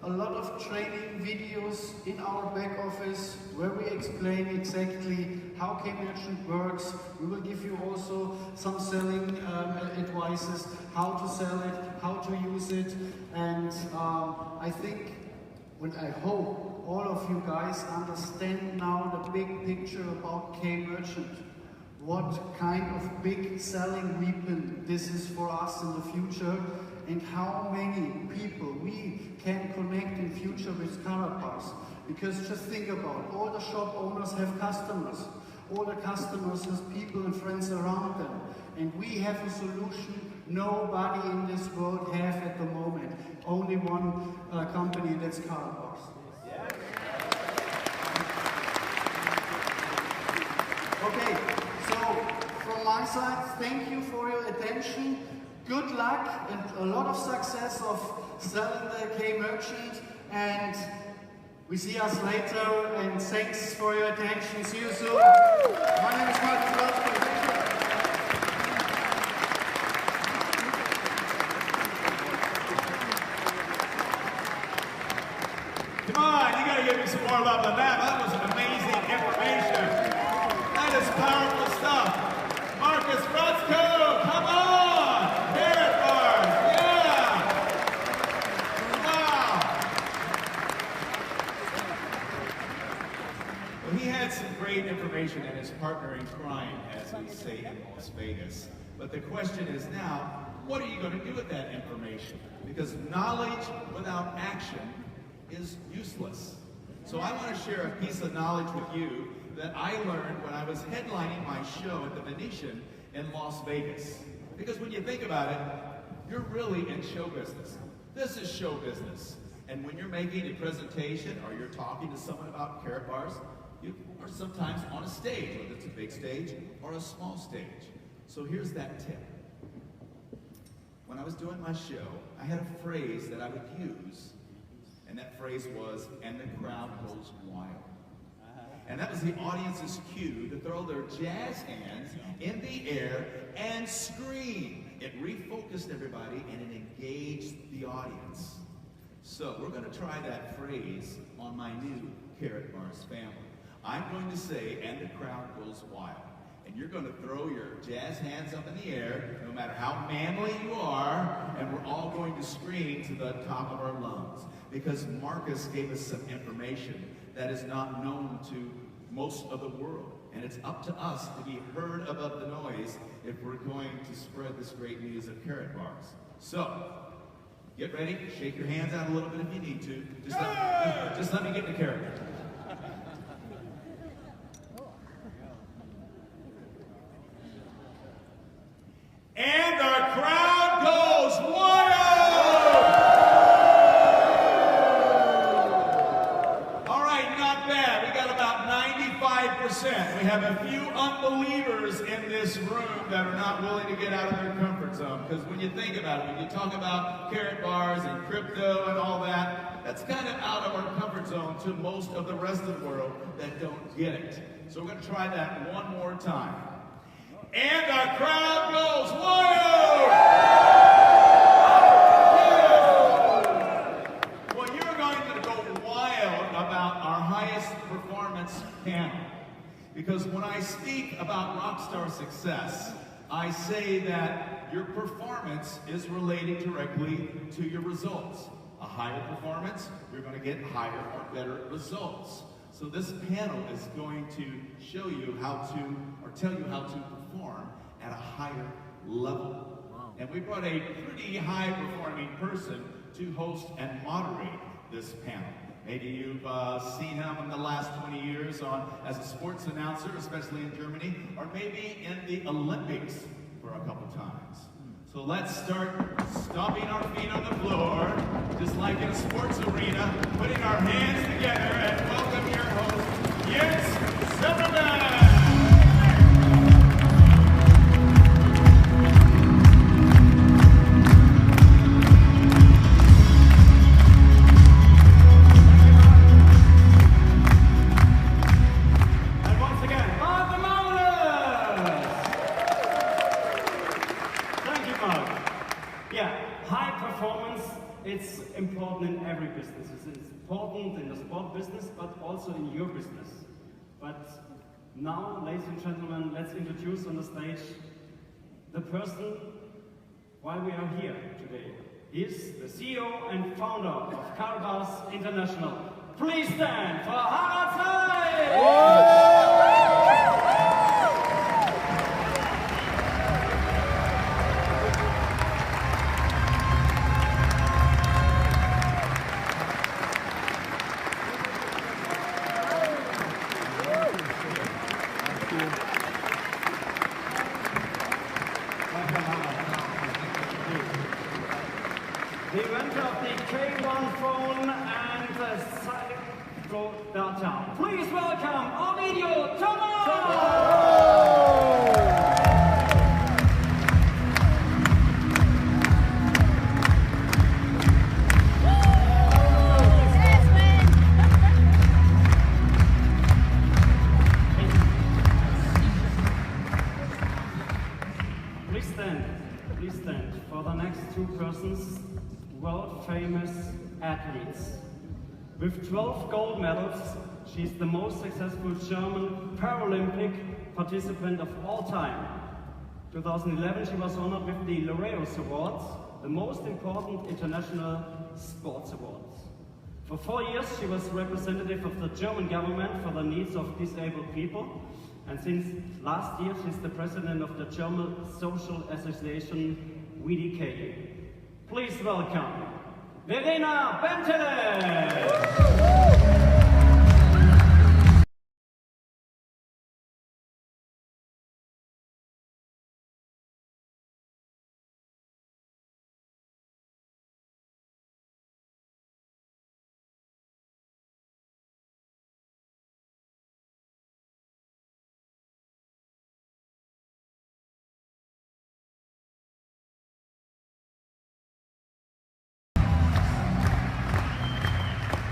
Speaker 4: a lot of training videos in our back office where we explain exactly how KMerchant works. We will give you also some selling advices, how to sell it, how to use it, and I think, and I hope, all of you guys understand now the big picture about KMerchant. What kind of big selling weapon this is for us in the future, and how many people we can connect in future with KaratBars. Because just think about it, all the shop owners have customers. All the customers have people and friends around them. And we have a solution nobody in this world have at the moment. Only one company, that's KaratBars. Okay, so from my side, thank you for your attention. Good luck and a lot of success of selling the KMerchant, and we see us later, and thanks for your attention. See you soon. My name is Brian-Joyce.
Speaker 3: Come on, you gotta give me some more love on that. That was amazing information. That is powerful stuff. Marcus Rutzko, come on! KaratBars, yeah! Wow! Well, he had some great information, and his partner in crime, as we say in Las Vegas. But the question is now, what are you going to do with that information? Because knowledge without action is useless. So I want to share a piece of knowledge with you that I learned when I was headlining my show at the Venetian in Las Vegas. Because when you think about it, you're really in show business. This is show business. And when you're making a presentation or you're talking to someone about KaratBars, you are sometimes on a stage, whether it's a big stage or a small stage. So here's that tip. When I was doing my show, I had a phrase that I would use, and that phrase was, "and the crowd goes wild." And that was the audience's cue to throw their jazz hands in the air and scream. It refocused everybody and it engaged the audience. So we're going to try that phrase on my new KaratBars family. I'm going to say, "and the crowd goes wild." And you're going to throw your jazz hands up in the air, no matter how manly you are, and we're all going to scream to the top of our lungs. Because Marcus gave us some information that is not known to most of the world. And it's up to us to be heard above the noise if we're going to spread this great news of KaratBars. So, get ready, shake your hands out a little bit if you need to. Just let me get into character. And our crowd goes wild! All right, not bad. We got about 95%. We have a few unbelievers in this room that are not willing to get out of their comfort comfort zone, because when you think about it, when you talk about KaratBars and crypto and all that, that's kind of out of our comfort zone to most of the rest of the world that don't get it. So we're going to try that one more time. And our crowd goes wild! Well, you're going to go wild about our highest performance panel. Because when I speak about rockstar success, I say that your performance is related directly to your results. A higher performance, you're going to get higher or better results. So this panel is going to show you how to, or tell you how to perform at a higher level. Wow. And we brought a pretty high performing person to host and moderate this panel. Maybe you've seen him in the last 20 years as a sports announcer, especially in Germany, or maybe in the Olympics for a couple times. So let's start stomping our feet on the floor, just like in a sports arena, putting our hands together and welcome your host, Jens Zimmerman!
Speaker 12: It's important in every business. It's important in the sport business, but also in your business. But now, ladies and gentlemen, let's introduce on the stage the person why we are here today. He is the CEO and founder of KaratBars International. Please stand for Karatnet! The inventor of the K1 phone and psycho data. Please welcome Ovidio Thomas! Please stand for the next two persons. World-famous athletes. With 12 gold medals, she's the most successful German Paralympic participant of all time. 2011, she was honored with the Laureus Awards, the most important international sports awards. For 4 years, she was representative of the German government for the needs of disabled people, and since last year, she's the president of the German Social Association, WDK. Please welcome Verena Bentele!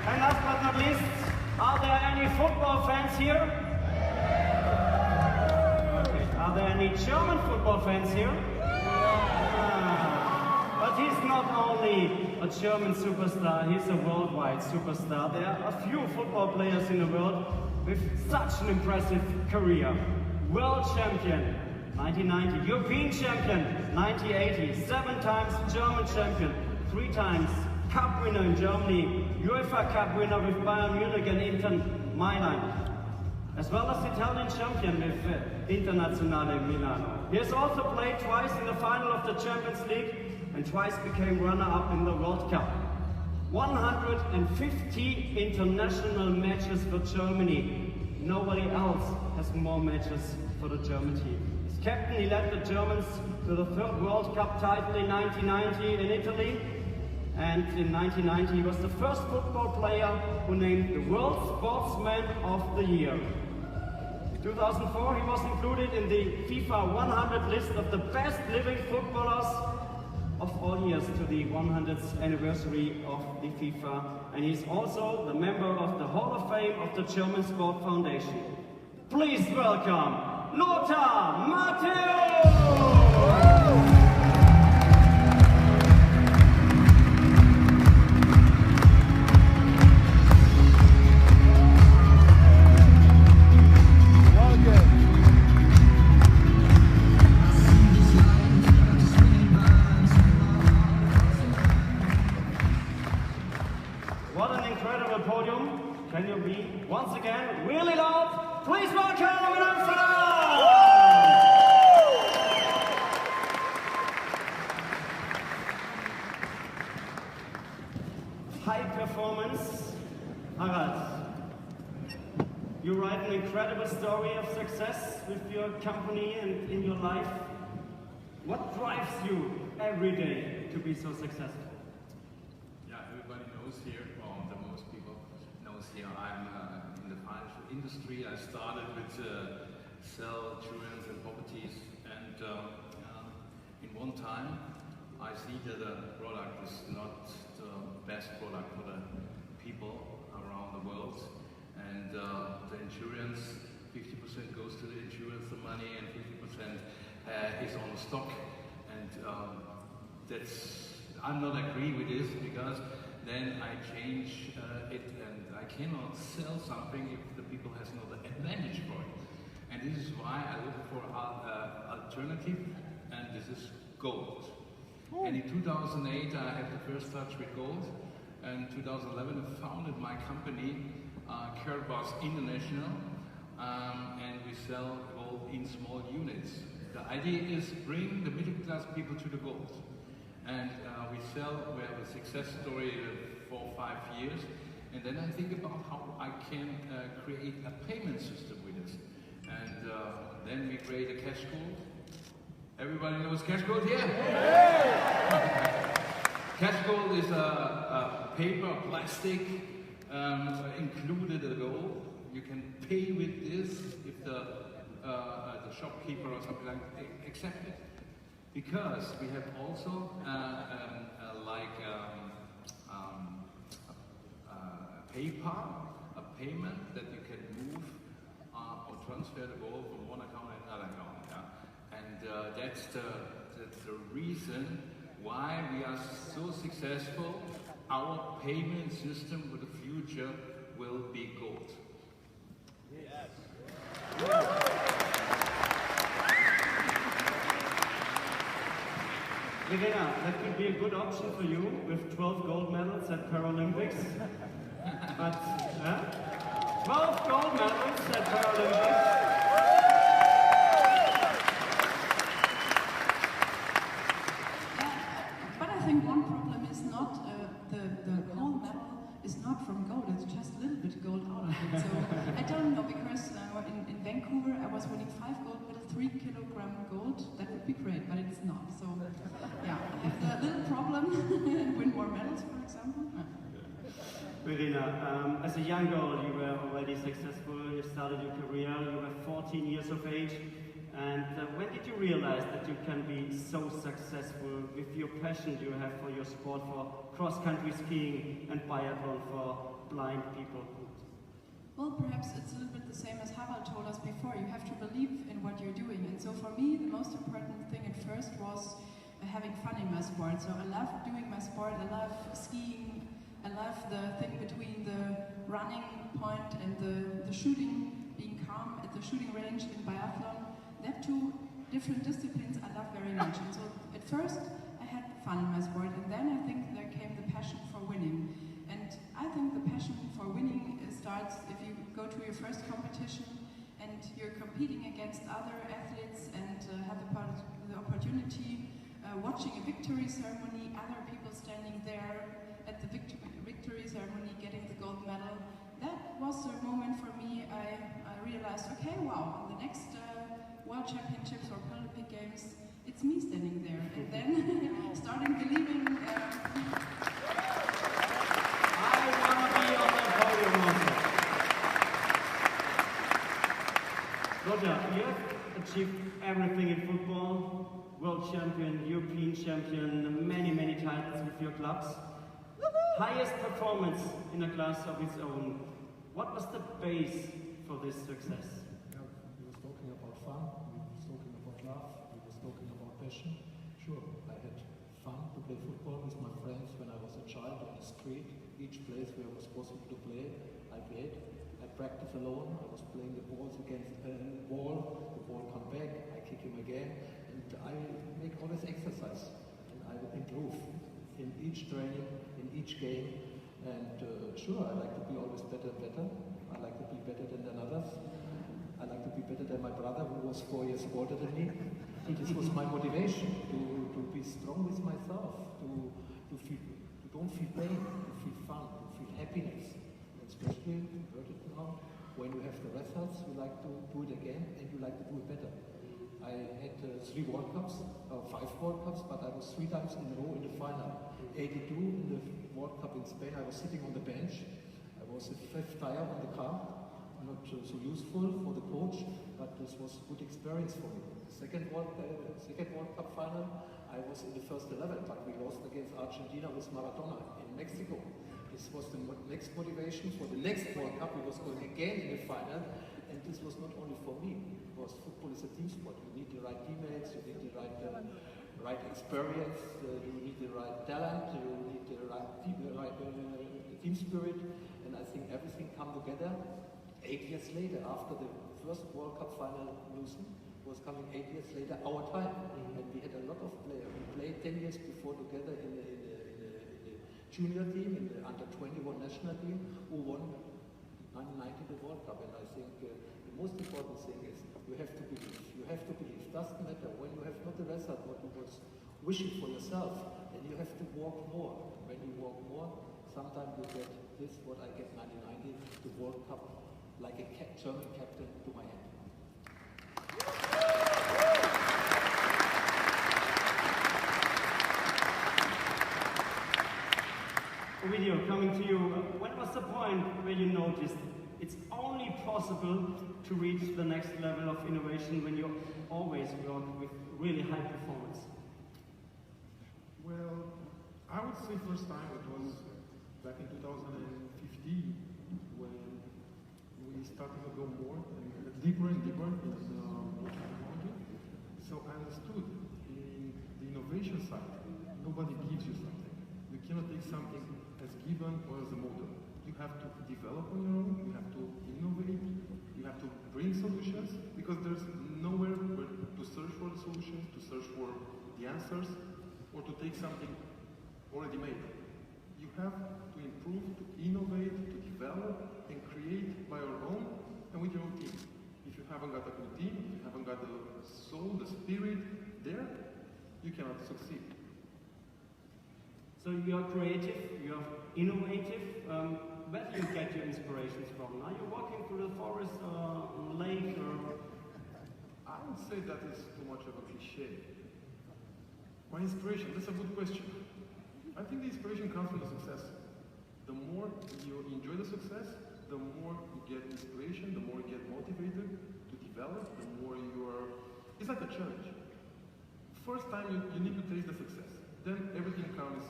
Speaker 12: And last but not least, are there any football fans here? Okay. Are there any German football fans here? But he's not only a German superstar, he's a worldwide superstar. There are a few football players in the world with such an impressive career. World champion, 1990, European champion, 1980, 7 times German champion, 3 times Cup winner in Germany, UEFA Cup winner with Bayern Munich and Inter Milan, as well as Italian champion with Internazionale Milano. He has also played twice in the final of the Champions League and twice became runner-up in the World Cup. 150 international matches for Germany. Nobody else has more matches for the German team. As captain, he led the Germans to the 3rd World Cup title in 1990 in Italy. And in 1990, he was the first football player who named the World Sportsman of the Year. 2004, he was included in the FIFA 100 list of the best living footballers of all years to the 100th anniversary of the FIFA. And he's also the member of the Hall of Fame of the German Sport Foundation. Please welcome Lothar Matthäus! Can you be, once again, really loud? Please welcome in Amsterdam! High performance. Harald, you write an incredible story of success with your company and in your life. What drives you every day to be so successful?
Speaker 13: Yeah, everybody knows here, or the most people knows here, I'm in the financial industry. I started with sell insurance and properties, and in one time I see that a product is not the best product for the people around the world, and the insurance, 50% goes to the insurance, the money, and 50% is on the stock, and I'm not agree with this, because then I change it, and I cannot sell something if the people has no advantage for it. And this is why I look for alternative, and this is gold. And in 2008 I had the first touch with gold, and in 2011 I founded my company, KaratBars International, and we sell gold in small units. The idea is bring the middle class people to the gold. And we have a success story for 5 years, and then I think about how I can create a payment system with this. And then we create a cash gold. Everybody knows cash gold here? Yeah. Cash gold is a paper, plastic, included a gold. You can pay with this if the shopkeeper or something like that accept it. Because we have also PayPal, a payment that you can move or transfer the gold from one account to another account. Yeah? And that's the reason why we are so successful. Our payment system for the future will be gold. Yes.
Speaker 12: Verena, that could be a good option for you with 12 gold medals at Paralympics. But 12 gold medals at Paralympics.
Speaker 14: But I think one problem is not the gold medal is not from gold, it's just a little bit gold out of it. So I don't know, because in Vancouver I was winning 5 gold medals, 3 kilogram gold. That would be great, but it's not. So yeah, I have the little problem and win more medals, for example.
Speaker 12: Verena, as a young girl you were already successful, you started your career, you were 14 years of age. And when did you realize that you can be so successful with your passion you have for your sport, for cross-country skiing and biathlon for blind people?
Speaker 14: Well, perhaps it's a little bit the same as Harald told us before. You have to believe in what you're doing. And so for me, the most important thing at first was having fun in my sport. So I love doing my sport, I love skiing, I love the thing between the running point and the shooting, being calm at the shooting range in biathlon. That two different disciplines I love very much. And so at first I had fun in my sport, and then I think there came the passion for winning. And I think the passion for winning starts if you go to your first competition and you're competing against other athletes and have the opportunity watching a victory ceremony, other people standing there at the victory ceremony getting the gold medal. That was a moment for me. I realized, okay, wow, on the next World Championships or Paralympic Games, it's me standing there. And then starting believing.
Speaker 12: I want to be on the podium also. achieved everything in football, world champion, European champion, many titles with your clubs. Highest performance in a class of its own. What was the base for this success?
Speaker 15: Yeah, we was talking about fun, we was talking about love, we was talking about passion. Sure, I had fun to play football with my friends when I was a child on the street. Each place where it was possible to play, I played. I practiced alone, I was playing the balls against the wall, the ball come back, I kick him again, and I make always exercise, and I improve in each training, in each game, and sure, I like to be always better and better. I like to be better than others. I like to be better than my brother, who was 4 years older than me. And this was my motivation, to be strong with myself, to don't feel pain, to feel fun, to feel happiness. And especially, you heard it now, when you have the results, you like to do it again, and you like to do it better. I had 3 World Cups, 5 World Cups, but I was 3 times in a row in the final. 82 in the World Cup in Spain, I was sitting on the bench. I was the 5th tire on the car. Not so useful for the coach, but this was a good experience for me. Second World Cup final, I was in the first 11, but we lost against Argentina with Maradona in Mexico. This was the next motivation for the next World Cup. We was going again in the final, and this was not only for me, because football is a team sport. You need the right teammates, you need the right experience, you need the right talent, you need the right team spirit, and I think everything come together. 8 years later, after the first World Cup final losing, was coming 8 years later, our time. And we had a lot of players. We played 10 years before together in the junior team, in the under-21 national team, who won 1990 the World Cup. And I think the most important thing is you have to believe. You have to believe. Doesn't matter when you have not the result what you was wishing for yourself, and you have to work more. When you work more, sometimes you get this, what I get 1990, the World Cup, like a German captain to my hand.
Speaker 12: Ovidio, coming to you, when was the point where you noticed it's only possible to reach the next level of innovation when you always work with really high performance?
Speaker 16: Well, I would say first time it was back in 2015 when we started to go more and deeper in technology. So I understood in the innovation side, nobody gives you something. You cannot take something as given or as a model. You have to develop on your own, you have to innovate, you have to bring solutions, because there's nowhere where to search for the solutions, to search for the answers, or to take something already made. You have to improve, to innovate, to develop, and create by your own and with your own team. If you haven't got a good team, if you haven't got the soul, the spirit there, you cannot succeed.
Speaker 12: So you're creative, you're innovative. Where do you get your inspirations from? Are you walking through the forest or lake? Or?
Speaker 16: I would say that is too much of a cliche. My inspiration, that's a good question. I think the inspiration comes from the success. The more you enjoy the success, the more you get inspiration, the more you get motivated to develop, the more you are... It's like a challenge. First time you need to taste the success. Then everything comes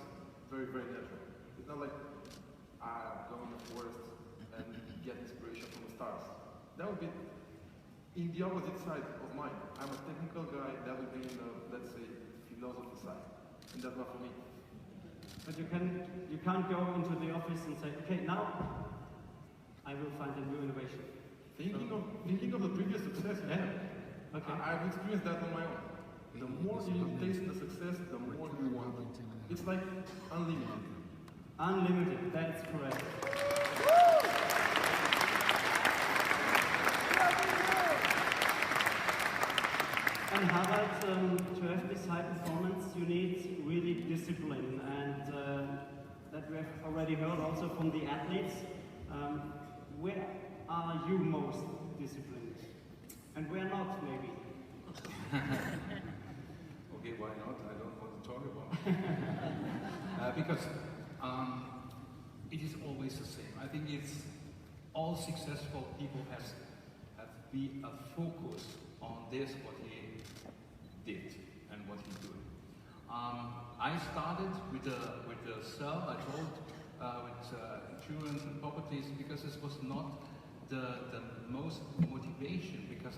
Speaker 16: very, very natural. It's not like I go in the forest and get inspiration from the stars. That would be in the opposite side of mine. I'm a technical guy, that would be in the, let's say, philosophy side. And that's not for me.
Speaker 12: But you can't go into the office and say, okay, now I will find a new innovation.
Speaker 16: Thinking of the previous success, yeah. Okay. I've experienced that on my own. The more you taste the success, the more you want it. It's like unlimited.
Speaker 12: Unlimited, that's correct. And Harald, to have this high performance, you need really discipline, and that we have already heard also from the athletes. Where are you most disciplined? And where not, maybe?
Speaker 13: Okay, why not? I don't want to talk about it. Because it is always the same. I think it's all successful people have be a focus on this, what he did and what he's doing. I started with a cell, I told, with insurance and properties, because this was not the most motivation, because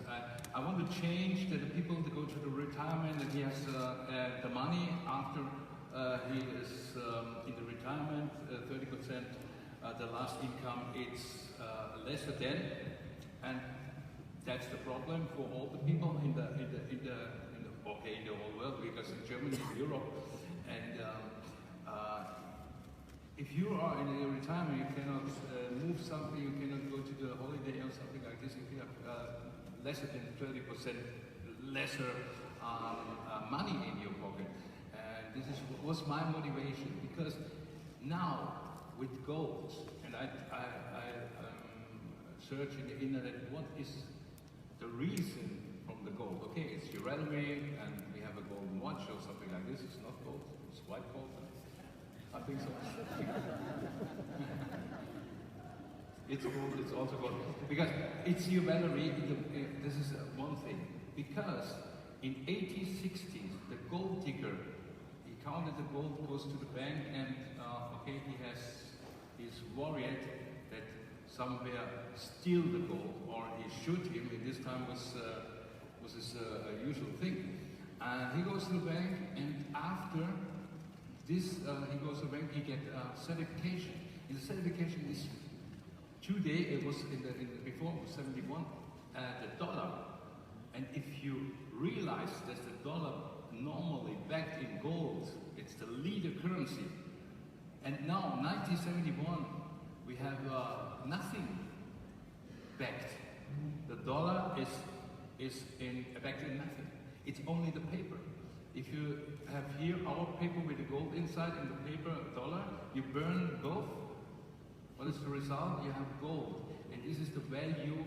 Speaker 13: I want to change that the people that go to the retirement, and he has the money after he is in the retirement, 30%, the last income, it's lesser than, and that's the problem for all the people in the whole world, because in Germany, in Europe, and if you are in a retirement, you cannot move something, you cannot go to the holiday or something like this. If you have lesser than 30% lesser money in your pocket, and this was my motivation, because now with gold, and I search in the internet, what is the reason from the gold? Okay, it's jewelry, and we have a golden watch or something like this. It's not gold, it's white gold. I think so. It's gold, it's also gold. Because it's jewelry, this is one thing. Because in 1860s, the gold digger, he counted the gold, goes to the bank, and okay, he's worried that somewhere steal the gold, or he shoot him. In this time was his usual thing. And he goes to the bank, and after this, he goes to the bank, he get certification. And the certification is today, it was before it was 71, the dollar. And if you realize that the dollar normally backed in gold, it's the leader currency. And now, 1971, we have nothing backed. The dollar is backed in nothing. It's only the paper. If you have here our paper with the gold inside and the paper dollar, you burn both. What is the result? You have gold. And this is the value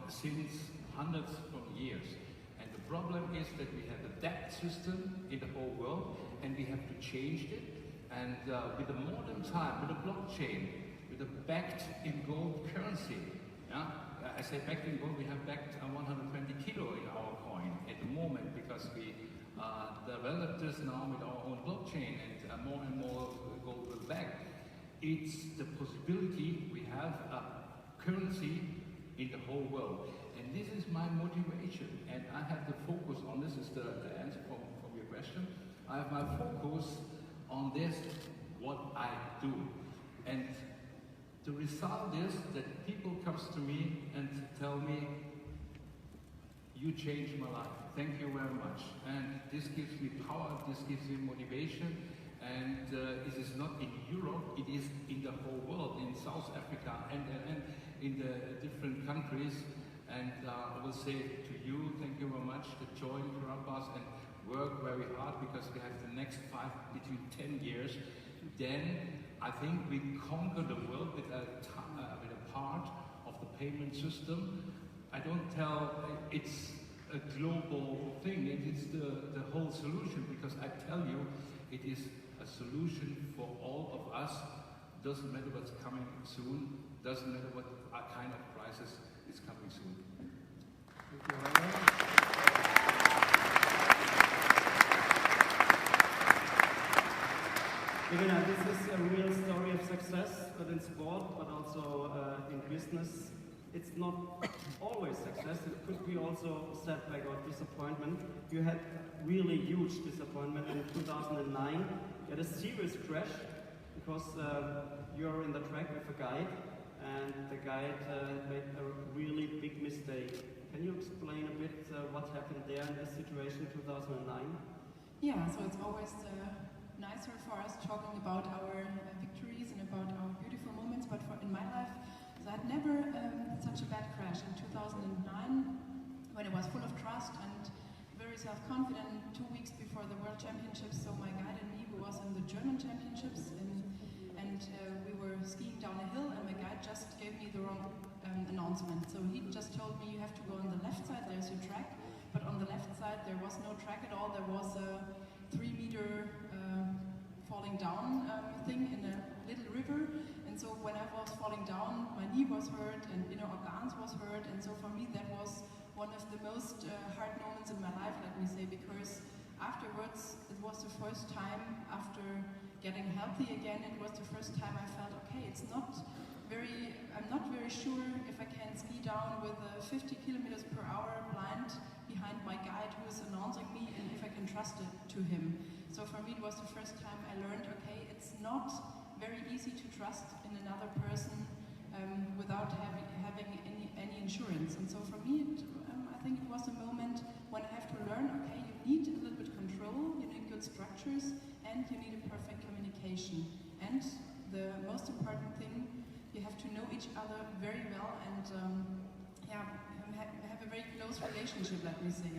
Speaker 13: since hundreds of years. And the problem is that we have a debt system in the whole world, and we have to change it. And with the modern time, with the blockchain, with the backed in gold currency, yeah? I say backed in gold, we have backed 120 kilo in our coin at the moment, because we developed this now with our own blockchain, and more gold will back. It's the possibility we have a currency in the whole world. And this is my motivation, and I have the focus on this, is the answer from your question. I have my focus on this, what I do. And the result is that people comes to me and tell me, you changed my life. Thank you very much. And this gives me power, this gives me motivation. And it is not in Europe, it is in the whole world, in South Africa and in the different countries. And I will say to you, thank you very much to join KaratBars and work very hard, because we have the next between 10 years. Then I think we conquer the world with a part of the payment system. I don't tell it's a global thing, it is the whole solution, because I tell you, it is a solution for all of us. Doesn't matter what's coming soon, doesn't matter what kind of crisis is coming soon.
Speaker 12: Irina, this is a real story of success, but in sport, but also in business. It's not always success, it could be also setback or disappointment. You had really huge disappointment in 2009. You had a serious crash, because you're in the track with a guide, and the guide made a really big mistake. Can you explain a bit what happened there in this situation in 2009?
Speaker 14: Yeah, so it's always nicer for us talking about our victories and about our beautiful moments, but in my life, I had never such a bad crash. In 2009, when I was full of trust and very self-confident, 2 weeks before the World Championships, so my guide and me, we was in the German Championships, and we were skiing down a hill, and my guide just gave me the wrong announcement. So he just told me, you have to go on the left side, there's your track, but on the left side there was no track at all, there was a 3-meter falling down thing in a little river. And so when I was falling down, my knee was hurt and inner organs was hurt. And so for me, that was one of the most hard moments in my life, let me say, because afterwards it was the first time after getting healthy again, it was the first time I felt, okay, I'm not very sure if I can ski down with 50 kilometers per hour blind behind my guide who is announcing me, and if I can trust it to him. So for me it was the first time I learned, okay, it's not very easy to trust in another person without having any insurance. And so for me, I think it was a moment when I have to learn, okay, you need a little bit control, you need good structures, and you need a perfect communication. And the most important thing, you have to know each other very well and have a very close relationship, let me say,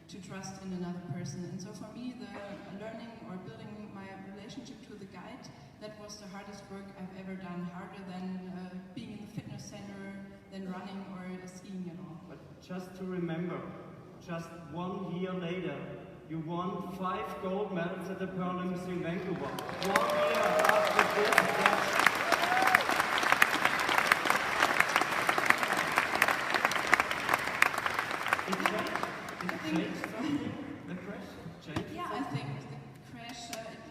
Speaker 14: to trust in another person. And so for me, the learning or building my relationship to the guide, that was the hardest work I've ever done, harder than being in the fitness center, than running or skiing at all.
Speaker 12: But just to remember, just 1 year later, you won 5 gold medals at the Paralympics in Vancouver. 1 year after this match. It changed something? The crash changed?
Speaker 14: Yeah, I think the crash,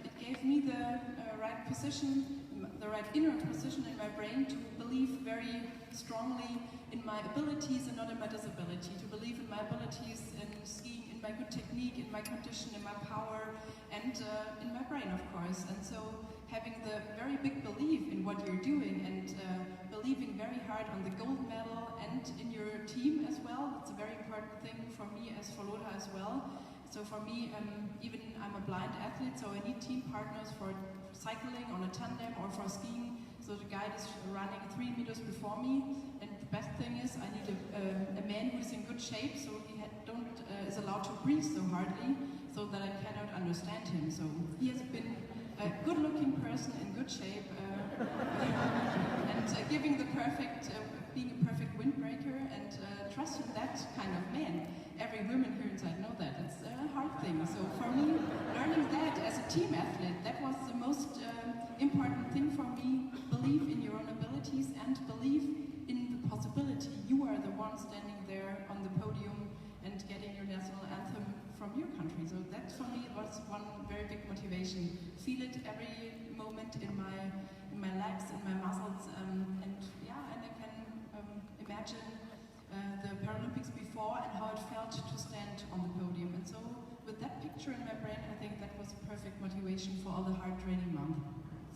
Speaker 14: it gave me the right position, the right inner position in my brain to believe very strongly in my abilities and not in my disability, to believe in my abilities in skiing, in my good technique, in my condition, in my power, and in my brain, of course. And so having the very big belief in what you're doing and believing very hard on the gold medal and in your team as well, that's a very important thing for me as for Lothar as well. So for me, even I'm a blind athlete, so I need team partners for cycling on a tandem or for skiing. So the guide is running 3 meters before me, and the best thing is I need a man who is in good shape, so he is allowed to breathe so hardly, so that I cannot understand him. So he has been a good-looking person in good shape, and giving the perfect, being a perfect windbreaker, and trusting that kind of man. Every woman here inside know that. It's a hard thing. So for me, learning that as a team athlete, that was the most important thing for me. Believe in your own abilities and believe in the possibility. You are the one standing there on the podium and getting your national anthem from your country. So that for me was one very big motivation. Feel it every moment in my legs, in my muscles, and I can imagine the Paralympics before and how it felt to stand on the podium. And so with that picture in my brain, I think that was perfect motivation for all the hard training month.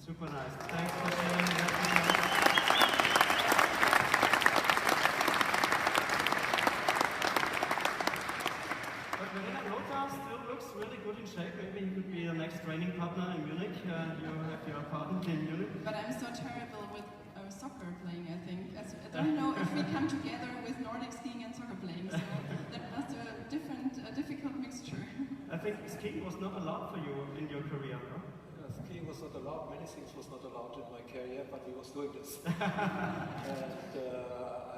Speaker 12: Super nice. Thanks for sharing that. Lothar still looks really good in shape. Maybe he could be the next training partner in Munich. You have your partner in Munich.
Speaker 14: But I'm so terrible with soccer playing, I think. I don't know if we come together with Nordic skiing and soccer playing, so that was a difficult mixture.
Speaker 12: I think skiing was not allowed for you in your career, no?
Speaker 15: Skiing was not allowed, many things was not allowed in my career, but we was doing this. And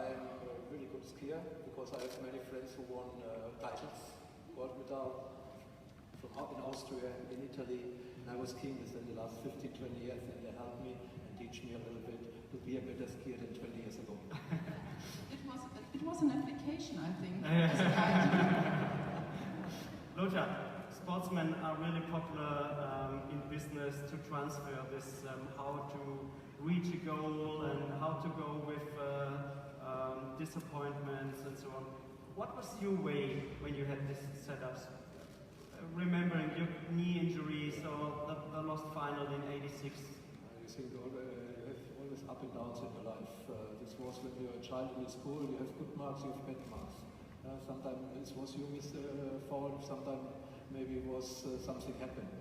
Speaker 15: I'm a really good skier because I have many friends who won titles, gold medal in Austria, in Italy, and I was skiing this in the last 15, 20 years, and they helped me and teach me a little bit to be a better skier than 20 years ago.
Speaker 14: It was an application, I think.
Speaker 12: Lothar, sportsmen are really popular in business to transfer this, how to reach a goal and how to go with disappointments and so on. What was your way when you had these setups? Remembering your knee injury, so the lost final in '86.
Speaker 15: You think you have always up and downs in your life. This was when you're a child in school, you have good marks, you have bad marks. Sometimes it was you miss a foul, sometimes maybe it was something happened.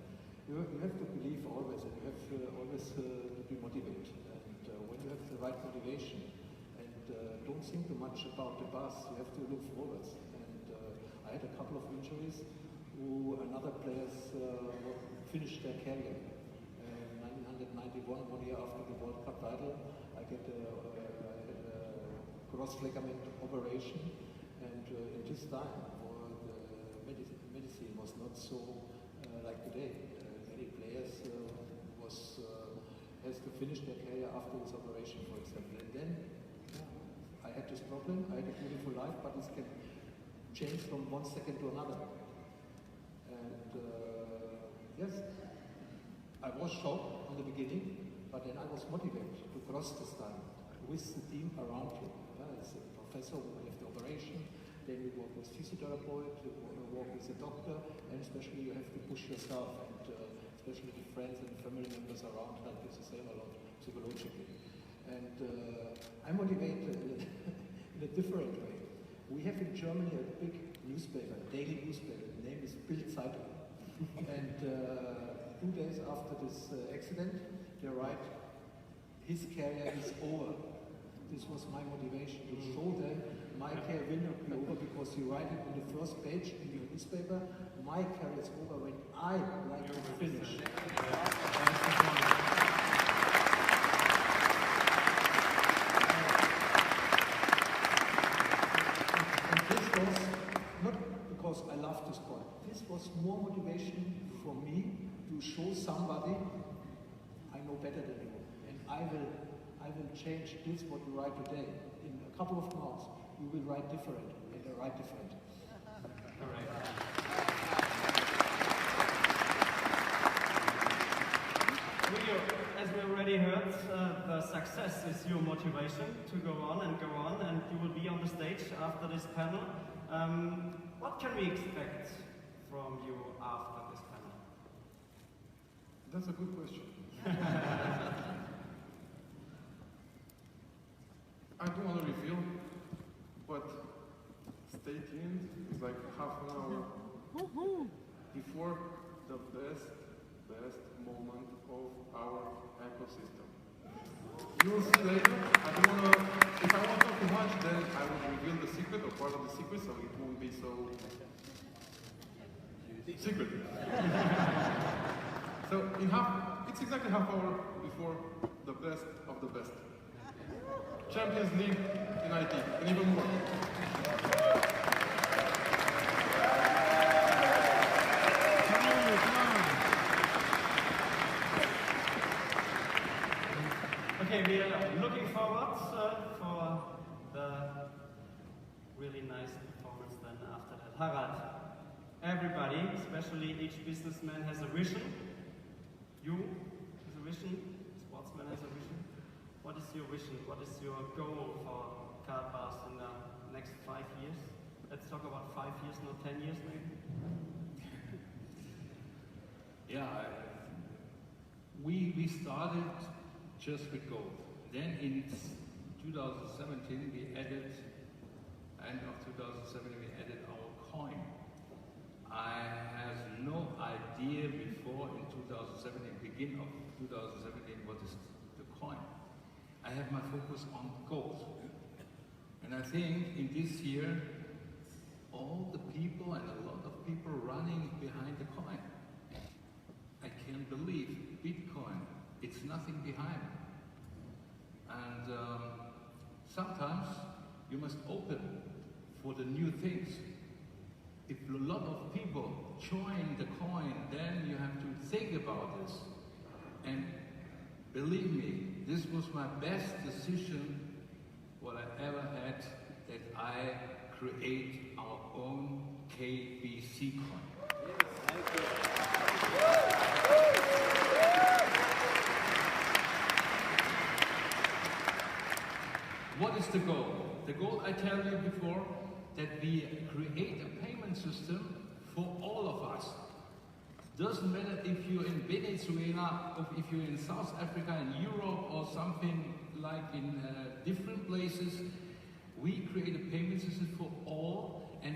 Speaker 15: You have to believe always, and you have always to be motivated. And when you have the right motivation, and don't think too much about the past, you have to look forwards. And I had a couple of injuries who another players finished their career. 1991, 1 year after the World Cup title, I had a cross ligament operation, and in this time, the medicine was not so like today. Many players has to finish their career after this operation, for example. And then I had this problem. I had a beautiful life, but this can change from 1 second to another. And yes, I was shocked in the beginning, but then I was motivated to cross this time with the team around you. As a professor, we have the operation, then we work with physiotherapist, we work with the doctor, and especially you have to push yourself, and especially the friends and family members around help you the same a lot psychologically. And I'm motivated in a different way. We have in Germany a big newspaper, a daily newspaper. The name is Bild-Zeitung. And 2 days after this accident, they write, his career is over. This was my motivation to show them my career will not be over because you write it on the first page in your newspaper. My career is over when I like to finish. I love this sport. This was more motivation for me to show somebody I know better than you, and I will change this what you write today. In a couple of months, you will write different, and I write different.
Speaker 12: As we already heard, the success is your motivation to go on, and you will be on the stage after this panel. What can we expect from you after this panel?
Speaker 16: That's a good question. I don't want to reveal, but stay tuned. It's like half an hour before the best moment of our ecosystem. You will see later. I don't want to. If I won't talk too much, then I will reveal the secret or part of the secret, so it won't be so secret. So it's exactly half hour before the best of the best. Champions League in IT, and even more.
Speaker 12: Okay, we are looking forward for the really nice performance then after that. Harald, everybody, especially each businessman has a vision. You has a vision, sportsman has a vision. What is your vision? What is your goal for KaratBars in the next 5 years? Let's talk about 5 years, not 10 years maybe.
Speaker 13: Yeah, we started just with gold. Then in 2017 we added, end of 2017 we added our coin. I had no idea before in 2017, beginning of 2017, what is the coin. I have my focus on gold. And I think in this year, all the people and a lot of people running behind the coin. I can't believe Bitcoin, it's nothing behind. And sometimes you must open for the new things. If a lot of people join the coin, then you have to think about this. And believe me, this was my best decision what I ever had, that I create our own KBC coin. Thank you. What is the goal? The goal, I tell you before, that we create a payment system for all of us. Doesn't matter if you're in Venezuela, or if you're in South Africa, in Europe, or something like in different places. We create a payment system for all, and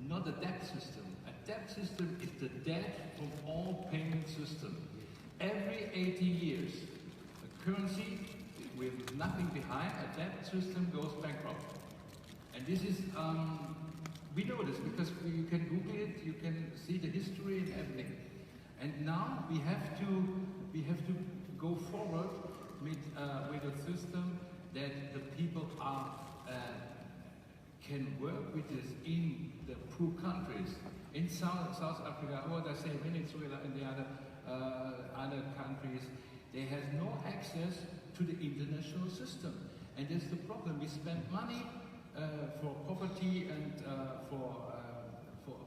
Speaker 13: not a debt system. A debt system is the debt from all payment systems. Every 80 years, a currency with nothing behind, a debt system goes bankrupt. And this is, we know this because you can Google it, you can see the history and everything. And now we have to go forward with a system that the people can work with this in the poor countries. In South Africa, or I say Venezuela and the other countries, they have no access to the international system. And that's the problem. We spend money for property and for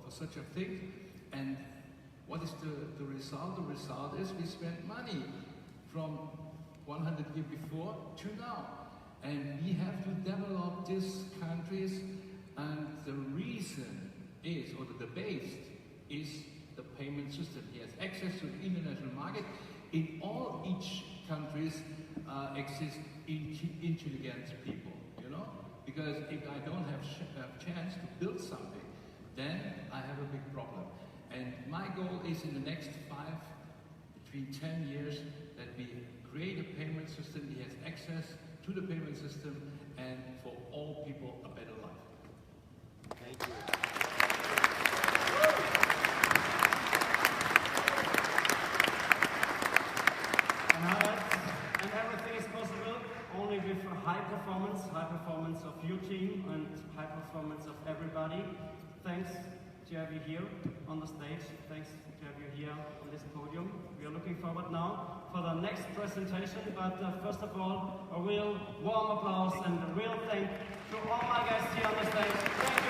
Speaker 13: such a thing. And what is the result? The result is we spend money from 100 years before to now. And we have to develop these countries, and the reason is, or the base is the payment system. He has access to the international market. In all each countries exist intelligent people, you know? Because if I don't have a chance to build something, then I have a big problem. And my goal is in the next between 10 years, that we create a payment system. He has access to the payment system, and for all people a better life.
Speaker 3: Thank you.
Speaker 12: And everything is possible only with high performance of your team and high performance of everybody. Thanks to have you here on the stage. Thanks to have you here on this podium. We are looking forward now for the next presentation, but first of all, a real warm applause and a real thank to all my guests here on the stage. Thank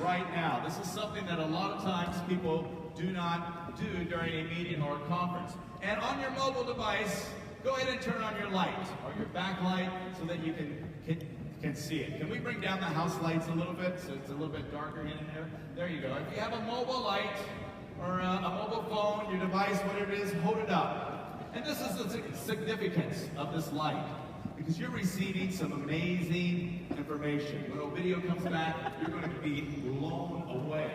Speaker 3: right now. This is something that a lot of times people do not do during a meeting or a conference. And on your mobile device, go ahead and turn on your light or your backlight so that you can see it. Can we bring down the house lights a little bit so it's a little bit darker in there? There you go. If you have a mobile light or a mobile phone, your device, whatever it is, hold it up. And this is the significance of this light, because you're receiving some amazing information. When a video comes back, you're going to be blown away,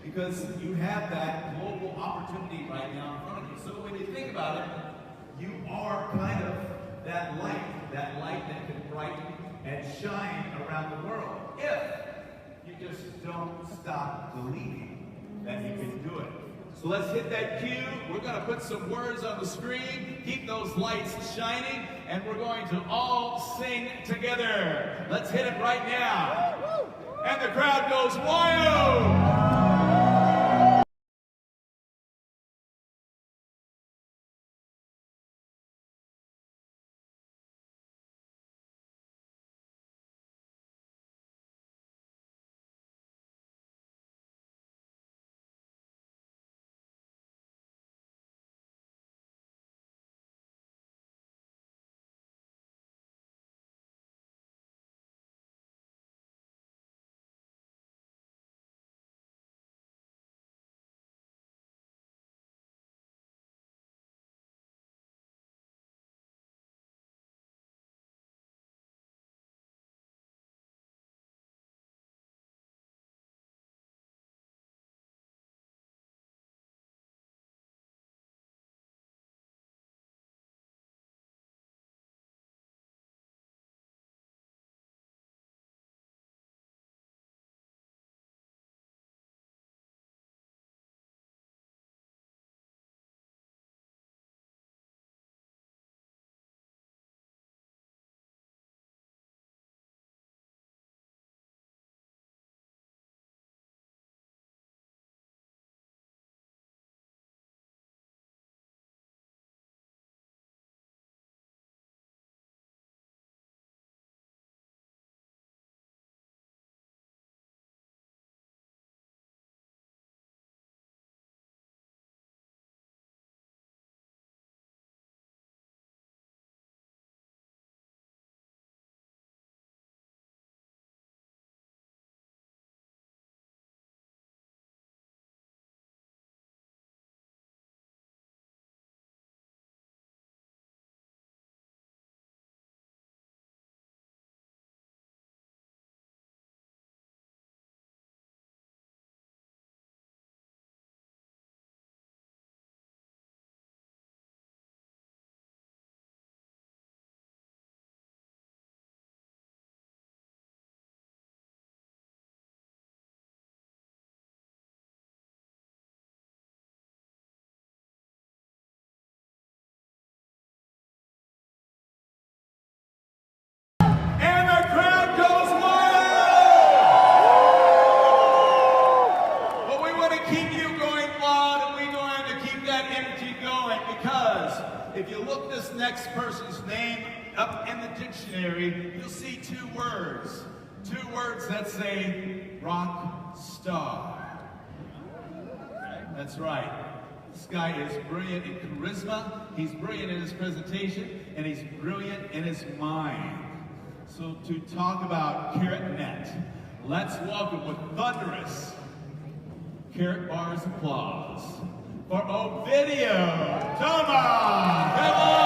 Speaker 3: because you have that global opportunity right now in front of you. So when you think about it, you are kind of that light that can brighten and shine around the world, if you just don't stop believing that you can do it. So let's hit that cue. We're going to put some words on the screen, keep those lights shining, and we're going to all sing together. Let's hit it right now. And the crowd goes wild. if you look this next person's name up in the dictionary, you'll see two words. Two words that say rock star. That's right. This guy is brilliant in charisma, he's brilliant in his presentation, and he's brilliant in his mind. So to talk about KaratNet, let's welcome with thunderous KaratBars applause for Ovidio. Come on! Come on!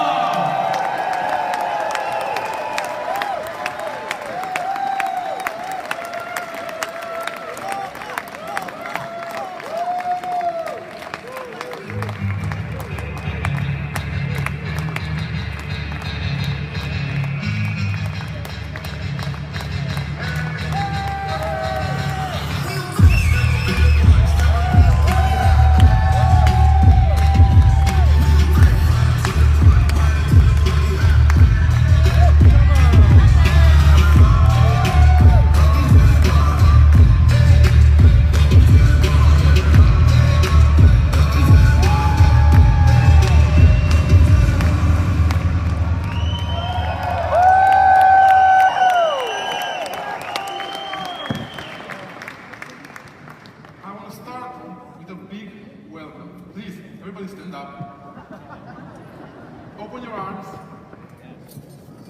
Speaker 16: Open your arms.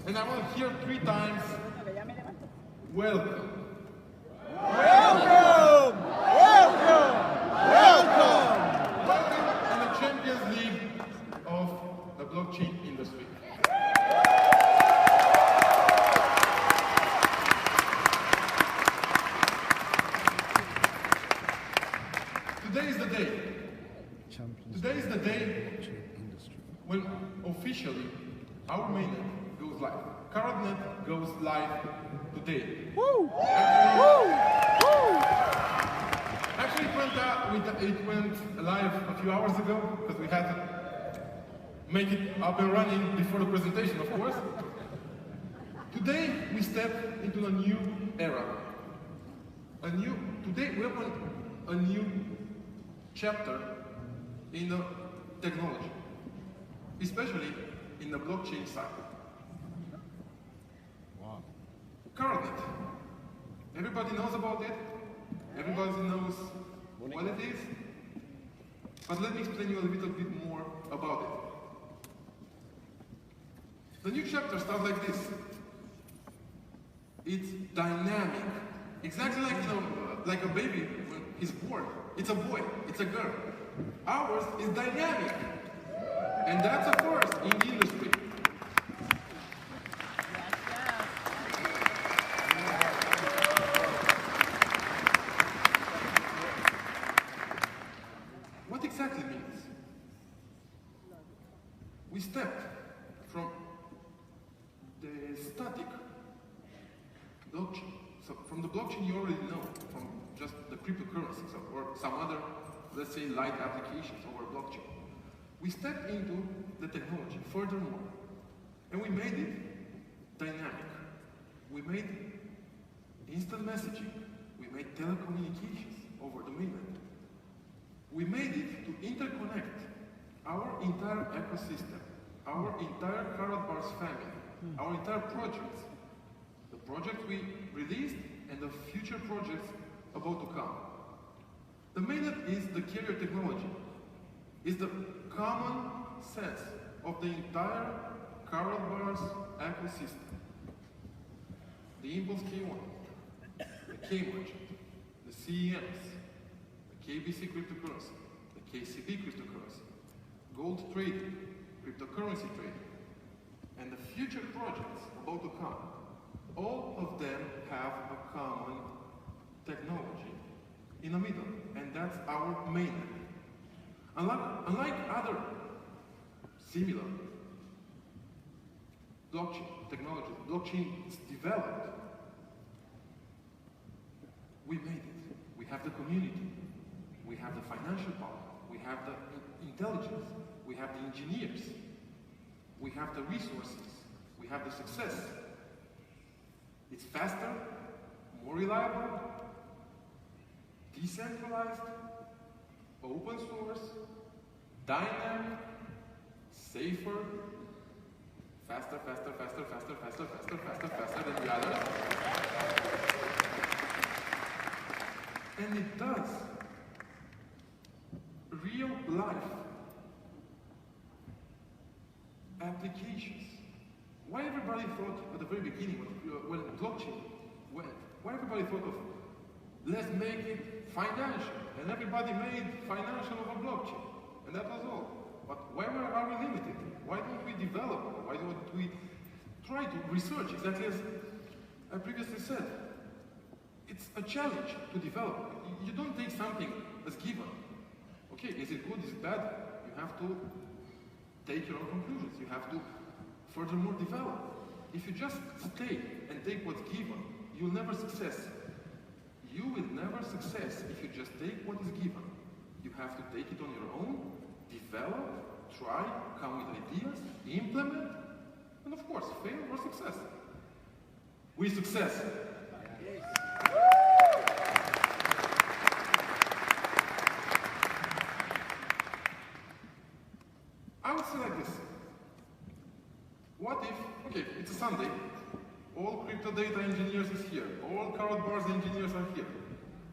Speaker 16: And I want to hear 3 times, welcome. Welcome! Welcome! Welcome! Welcome in the Champions League of the blockchain industry. Today is the day. Today is the day when officially our mainnet goes live. KaratNet goes live today. Woo! Actually, it went live a few hours ago because we had to make it up and running before the presentation, of course. Today we step into a new era. Today we open a new chapter in the technology, especially in the blockchain side. Wow. KaratNet. Everybody knows about it. Everybody knows what it is. But let me explain you a little bit more about it. The new chapter starts like this. It's dynamic. Exactly like, like a baby when he's born. It's a boy, it's a girl. Ours is dynamic. And that's a first in the industry. What exactly means? We stepped from the static blockchain. So from the blockchain you already know, from just the cryptocurrencies or some other, let's say, light applications over blockchain. We stepped into the technology furthermore, and we made it dynamic. We made instant messaging. We made telecommunications over the mainnet. We made it to interconnect our entire ecosystem, our entire KaratBars family, our entire projects, the projects we released and the future projects about to come. The mainnet is the carrier technology. It's the common sense of the entire KaratBars ecosystem. The Impulse K1, the K-Merchant, the CEMs, the KBC cryptocurrency, the KCB cryptocurrency, gold trading, cryptocurrency trading, and the future projects about to come. All of them have a common technology in the middle, and that's our mainnet. Unlike other similar blockchain technologies, blockchain is developed. We made it. We have the community. We have the financial power. We have the intelligence. We have the engineers. We have the resources. We have the success. It's faster, more reliable, decentralized, open source, dynamic,
Speaker 17: safer, faster than the others. And it does. Real life applications. Why everybody thought at the very beginning when blockchain went, why everybody thought of let's make it financial, and everybody made financial over blockchain, and that was all. But why are we limited? Why don't we develop? Why don't we try to research? Exactly as I previously said, it's a challenge to develop. You don't take something as given. Okay, is it good? Is it bad? You have to take your own conclusions. You have to furthermore develop. If you just stay and take what's given, you'll never success. You will never success if you just take what is given. You have to take it on your own, develop, try, come with ideas, implement, and of course, fail or success. We success. I would say like this. What if, okay, it's a Sunday, all crypto data engineers is here, all KaratBars engineers are here.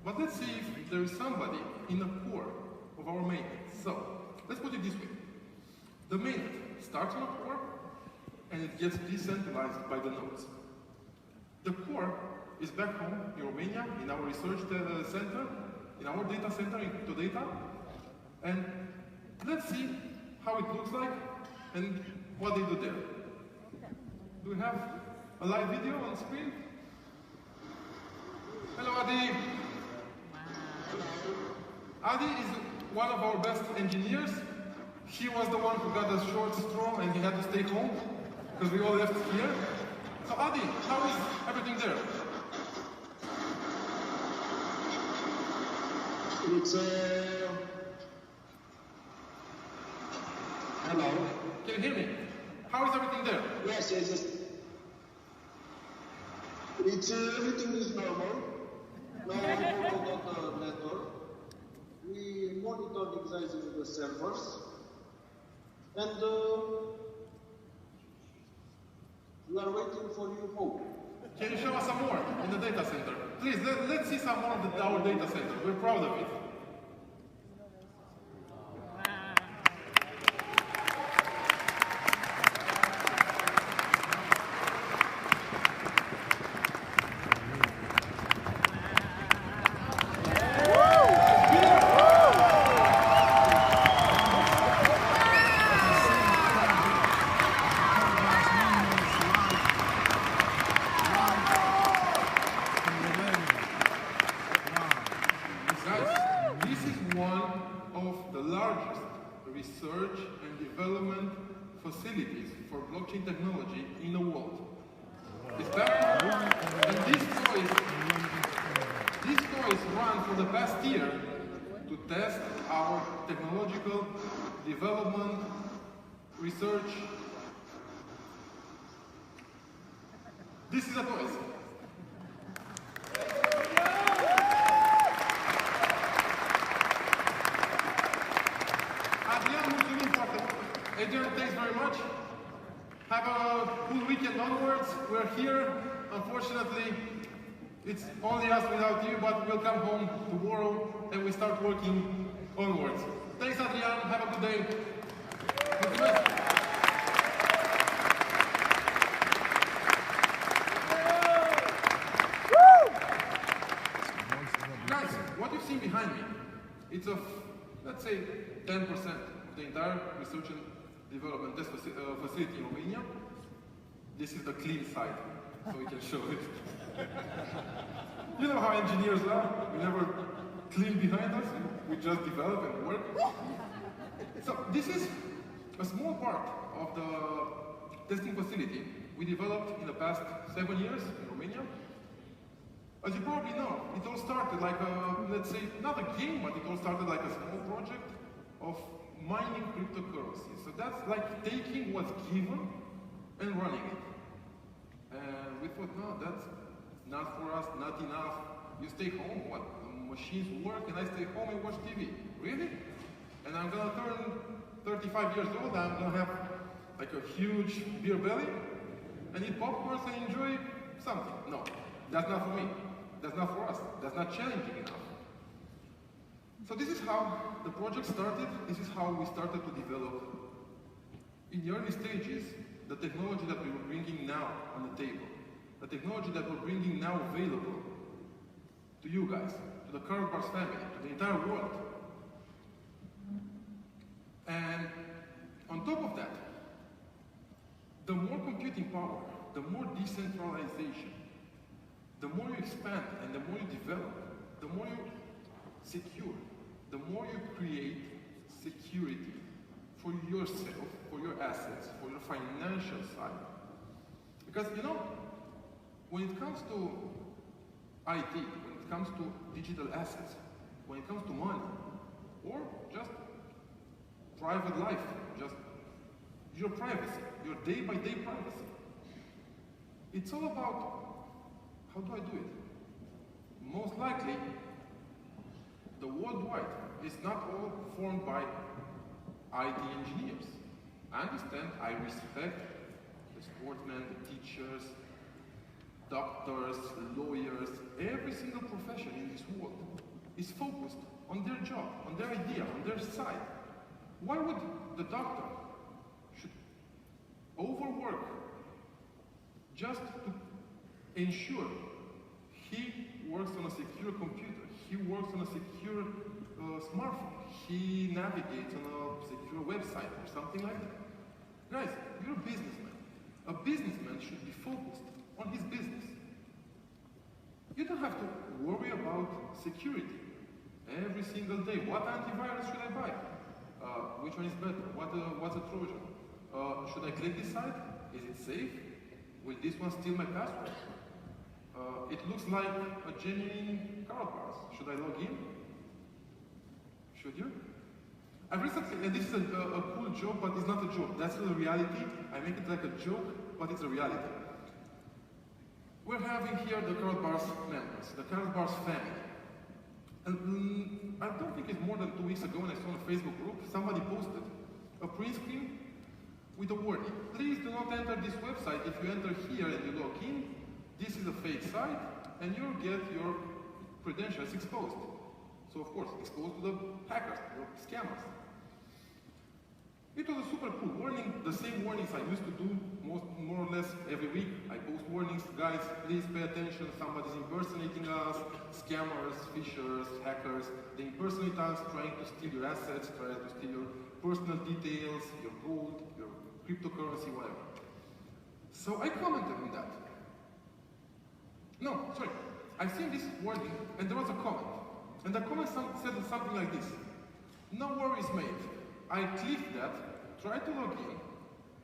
Speaker 17: But let's see if there is somebody in the core of our mainnet. So, let's put it this way. The mainnet starts on a core, and it gets decentralized by the nodes. The core is back home in Romania, in our research center, in our data center, in crypto data. And let's see how it looks like and what they do there. Do we have a live video on screen? Hello, Adi. Adi is one of our best engineers. He was the one who got the short straw and he had to stay home because we all left here. So Adi, how is everything there?
Speaker 18: It's hello.
Speaker 17: Can you hear me? How is everything there?
Speaker 18: Yes. It's everything is normal. No network. We monitor the sizing of the servers, and we are waiting for you home.
Speaker 17: Can you show us some more in the data center? Please, let's see some more of our data center. We're proud of it. Research and development facilities for blockchain technology in the world. Is that? And these toys run for the past year to test our technological development, research. This is a toy. Adrian, thanks very much. Have a cool weekend onwards. We're here. Unfortunately, it's only us without you, but we'll come home tomorrow and we start working onwards. Thanks, Adrian. Have a good day. Guys, what you've seen behind me, it's of, let's say, 10% of the entire research and development test facility in Romania. This is the clean side, so we can show it. You know how engineers are, we never clean behind us, we just develop and work. So this is a small part of the testing facility we developed in the past 7 years in Romania. As you probably know, it all started like a, let's say, not a game, but it all started like a small project of mining cryptocurrency. So that's like taking what's given and running it. And we thought, no, that's not for us, not enough. You stay home, what? Machines work and I stay home and watch TV. Really? And I'm gonna turn 35 years old, I'm gonna have like a huge beer belly, and eat popcorn and enjoy something. No, that's not for me. That's not for us. That's not challenging enough. So this is how the project started. This is how we started to develop. In the early stages, the technology that we were bringing now on the table, the technology that we're bringing now available to you guys, to the KaratBars family, to the entire world. And on top of that, the more computing power, the more decentralization, the more you expand and the more you develop, the more you secure, the more you create security for yourself, for your assets, for your financial side. Because, you know, when it comes to IT, when it comes to digital assets, when it comes to money, or just private life, just your privacy, your day-by-day privacy, it's all about, how do I do it? Most likely, the worldwide is not all formed by IT engineers. I understand, I respect the sportsmen, the teachers, doctors, lawyers, every single profession in this world is focused on their job, on their idea, on their side. Why would the doctor should overwork just to ensure he works on a secure computer, he works on a secure smartphone, he navigates on a secure website or something like that? Guys, you're a businessman. A businessman should be focused on his business. You don't have to worry about security every single day. What antivirus should I buy? Which one is better? What's a Trojan? Should I click this site? Is it safe? Will this one steal my password? It looks like a genuine KaratBars. Should I log in? Should you? I've recently, and this is a cool joke, but it's not a joke. That's the reality. I make it like a joke, but it's a reality. We're having here the KaratBars members, the KaratBars family. And I don't think it's more than 2 weeks ago when I saw on a Facebook group, somebody posted a print screen with a warning. Please do not enter this website. If you enter here and you log in, this is a fake site, and you'll get your credentials exposed. So of course, exposed to the hackers, the scammers. It was a super cool warning, the same warnings I used to do more or less every week. I post warnings, guys, please pay attention, somebody's impersonating us, scammers, phishers, hackers. They impersonate us, trying to steal your assets, trying to steal your personal details, your gold, your cryptocurrency, whatever. So I commented on that. No, sorry, I seen this warning and there was a comment. And the comment said something like this: no worries, mate. I clicked that, tried to log in,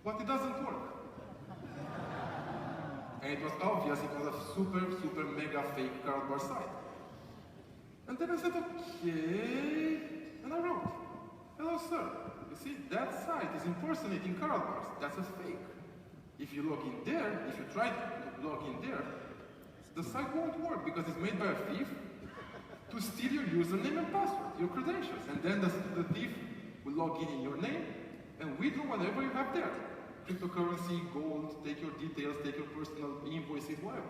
Speaker 17: but it doesn't work. And it was obvious it was a super mega fake KaratBars site. And then I said, okay, and I wrote, hello sir, you see, that site is impersonating KaratBars, that's a fake. If you log in there, if you try to log in there, the site won't work because it's made by a thief to steal your username and password, your credentials. And then the thief will log in your name and withdraw whatever you have there. Cryptocurrency, gold, take your details, take your personal invoices, whatever.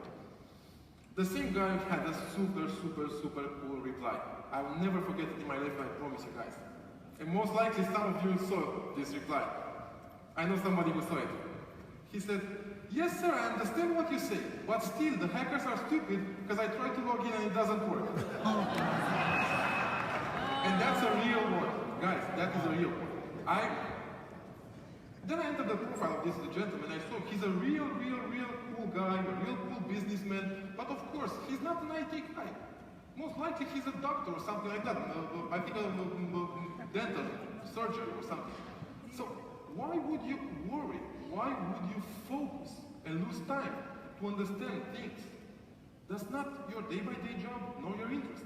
Speaker 17: The same guy had a super cool reply. I will never forget it in my life, I promise you guys. And most likely some of you saw this reply. I know somebody who saw it. He said, yes sir, I understand what you say, but still the hackers are stupid because I tried to log in and it doesn't work. And that's a real one. Guys, that is a real one. Then I entered the profile of this gentleman. I saw he's a real cool guy, a real cool businessman. But of course, he's not an IT guy. Most likely he's a doctor or something like that. I think a dental surgeon or something. So why would you worry? Why would you focus and lose time to understand things? That's not your day-by-day job, nor your interest.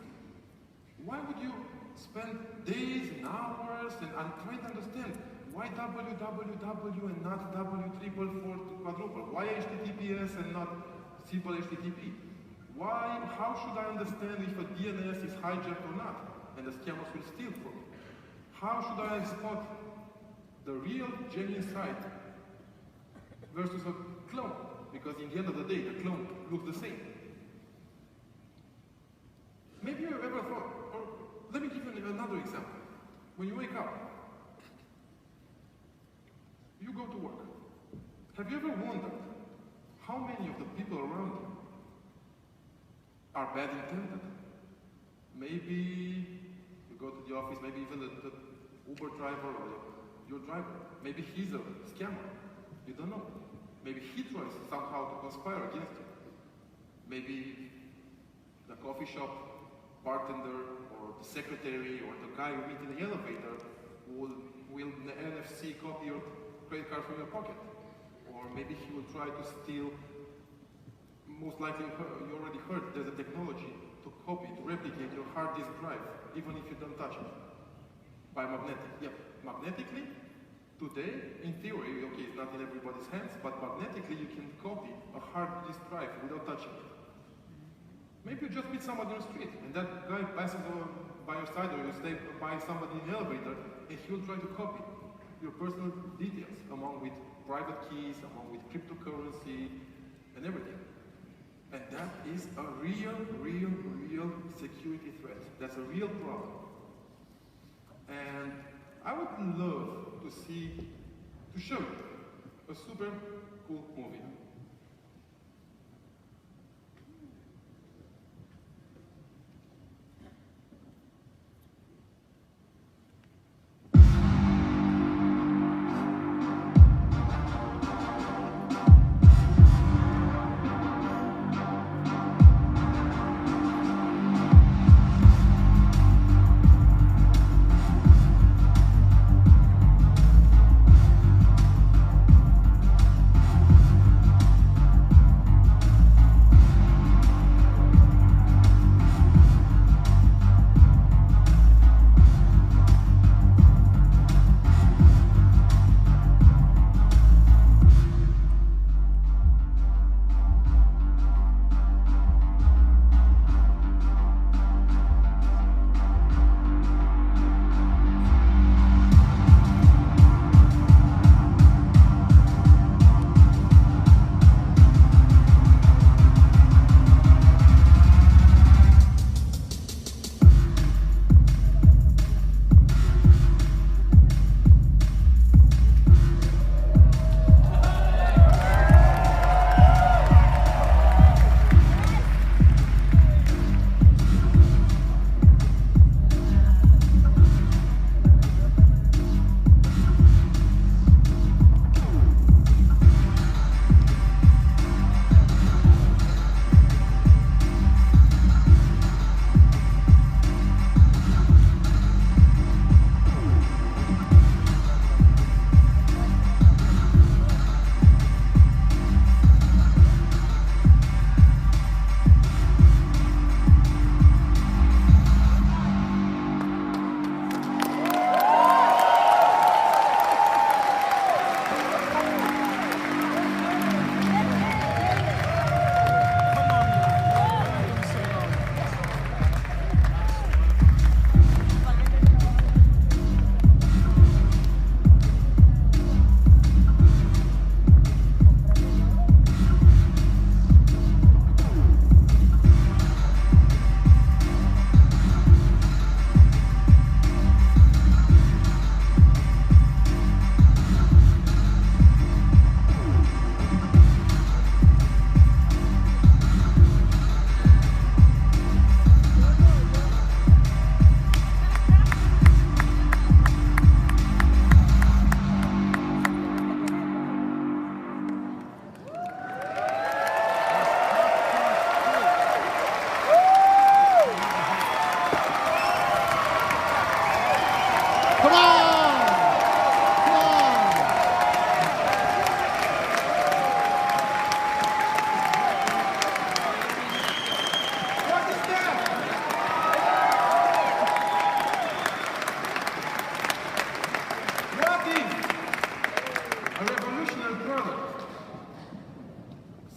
Speaker 17: Why would you spend days and hours and trying to understand why www and not w444 quadruple? Why HTTPS and not simple HTTP? Why? How should I understand if a DNS is hijacked or not, and the scammers will steal from me? How should I spot the real, genuine site versus a clone, because in the end of the day, the clone looks the same. Maybe you've ever thought, or let me give you another example. When you wake up, you go to work. Have you ever wondered how many of the people around you are bad intended? Maybe you go to the office, maybe even the Uber driver or your driver, maybe he's a scammer. You don't know. Maybe he tries somehow to conspire against you. Maybe the coffee shop bartender or the secretary or the guy you meet in the elevator will NFC copy your credit card from your pocket. Or maybe he will try to steal, most likely you already heard, there's a technology to copy, to replicate your hard disk drive, even if you don't touch it. By magnetic, yeah, magnetically, today, in theory, okay, it's not in everybody's hands, but magnetically you can copy a hard disk drive without touching it. Maybe you just meet somebody on the street, and that guy passes by your side, or you stay by somebody in the elevator, and he will try to copy your personal details, along with private keys, along with cryptocurrency, and everything. And that is a real security threat. That's a real problem. And I would love to show you a super cool movie.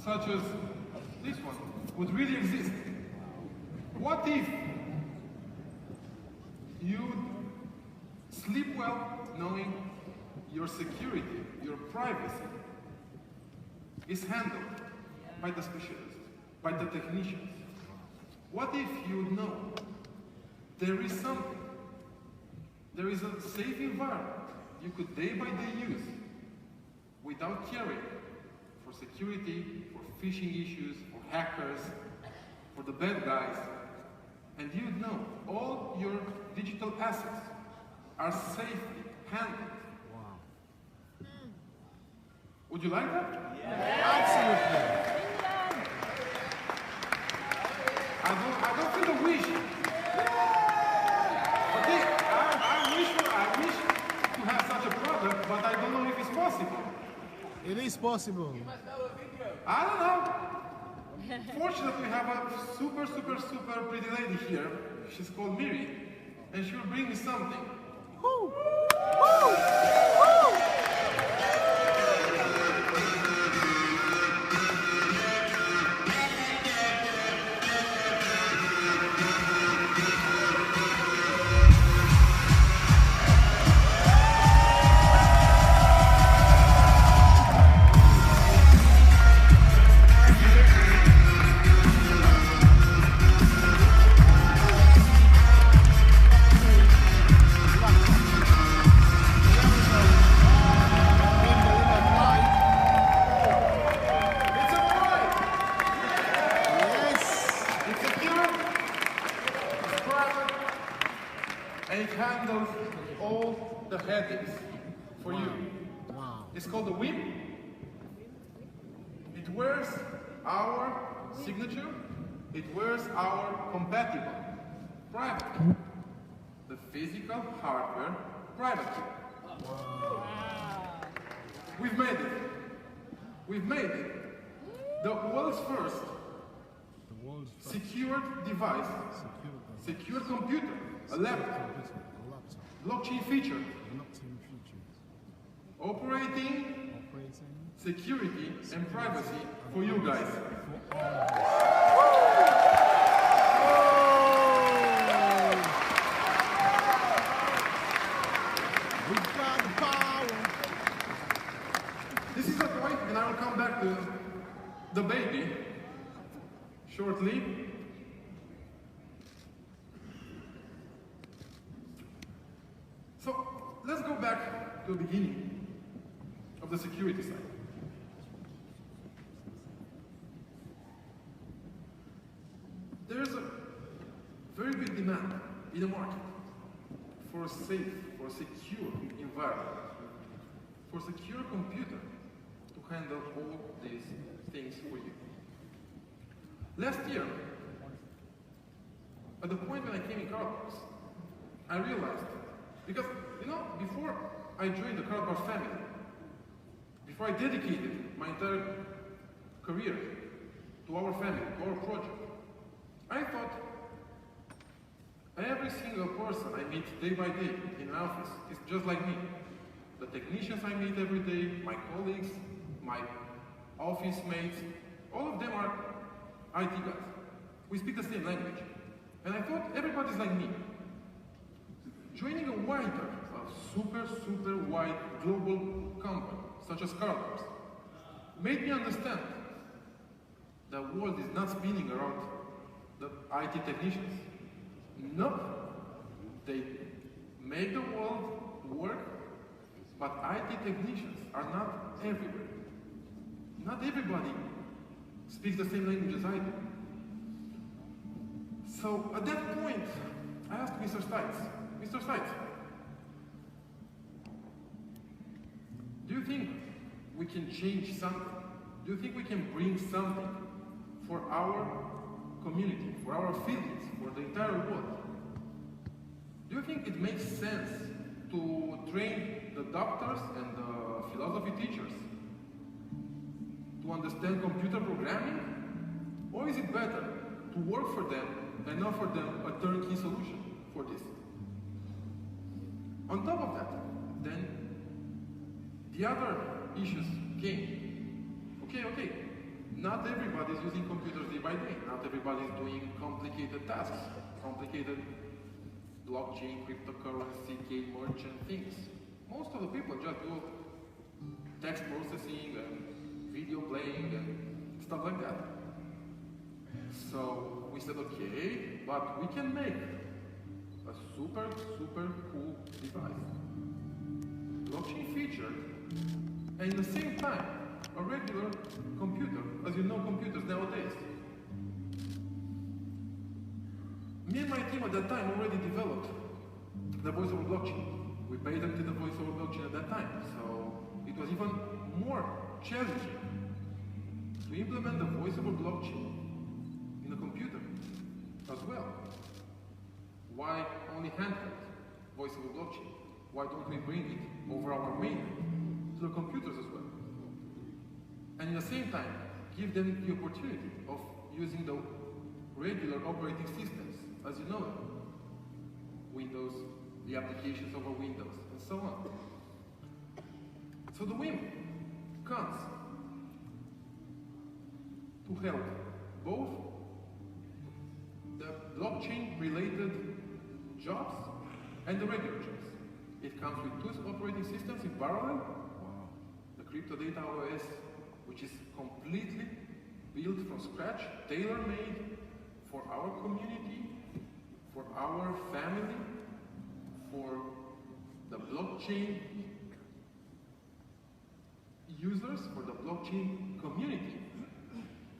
Speaker 17: such as this one would really exist. What if you sleep well knowing your security, your privacy is handled by the specialists, by the technicians? What if you know there is something, there is a safe environment you could day by day use without caring for security, for phishing issues, for hackers, for the bad guys, and you know all your digital assets are safely handled? Wow. Would you like that? Yeah. Absolutely. I don't feel the wish. But I wish to have such a product, but I don't know if it's possible.
Speaker 1: It is possible.
Speaker 17: I don't know. Fortunately, we have a super pretty lady here. She's called Miri, and she will bring me something. Woo! Woo! Woo! For you. Wow. It's called the whip. It wears our signature. It wears our compatible private key. The physical hardware private key. Wow. We've made it. We've made it. The world's first secured device, secure computer, a laptop, blockchain feature, operating, security, and privacy for you guys. We got the power. This is a toy, and I will come back to the baby shortly. So let's go back to the beginning of the security side. There's a very big demand in the market for a safe, for a secure environment, for a secure computer to handle all these things for you. Last year, at the point when I came in KaratBars, I realized, because, you know, before I joined the KaratBars family, before I dedicated my entire career to our family, to our project, I thought every single person I meet day by day in an office is just like me. The technicians I meet every day, my colleagues, my office mates, all of them are IT guys. We speak the same language. And I thought everybody's like me. Joining a wider, super wide global company, such as KaratBars, made me understand the world is not spinning around the IT technicians. No, they make the world work, but IT technicians are not everywhere. Not everybody speaks the same language as I do. So at that point, I asked Mr. Stites, Mr. Stites, do you think we can change something? Do you think we can bring something for our community, for our affiliates, for the entire world? Do you think it makes sense to train the doctors and the philosophy teachers to understand computer programming? Or is it better to work for them and offer them a turnkey solution for this? On top of that, then the other issues came. Okay, not everybody is using computers day by day. Not everybody is doing complicated tasks, complicated blockchain, cryptocurrency, game merchant things. Most of the people just do text processing and video playing and stuff like that. So we said, okay, but we can make a super cool device. Blockchain featured, and at the same time, a regular computer, as you know computers nowadays. Me and my team at that time already developed the voice over blockchain. We patented the voice over blockchain at that time, so it was even more challenging to implement the voice over blockchain in a computer as well. Why only handheld voice over blockchain? Why don't we bring it over our mainnet to the computers as well? And at the same time, give them the opportunity of using the regular operating systems, as you know, Windows, the applications over Windows, and so on. So the whim comes to help both the blockchain-related jobs and the regular jobs. It comes with 2 operating systems in parallel. The Crypto Data OS, which is completely built from scratch, tailor-made for our community, for our family, for the blockchain users, for the blockchain community,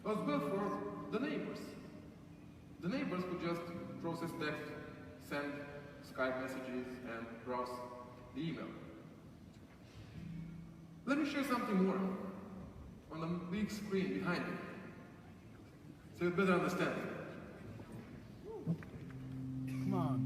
Speaker 17: as well for the neighbors. The neighbors who just process text, send Skype messages, and browse the email. Let me show you something more on the big screen behind me, so you better understand it.
Speaker 1: Come on.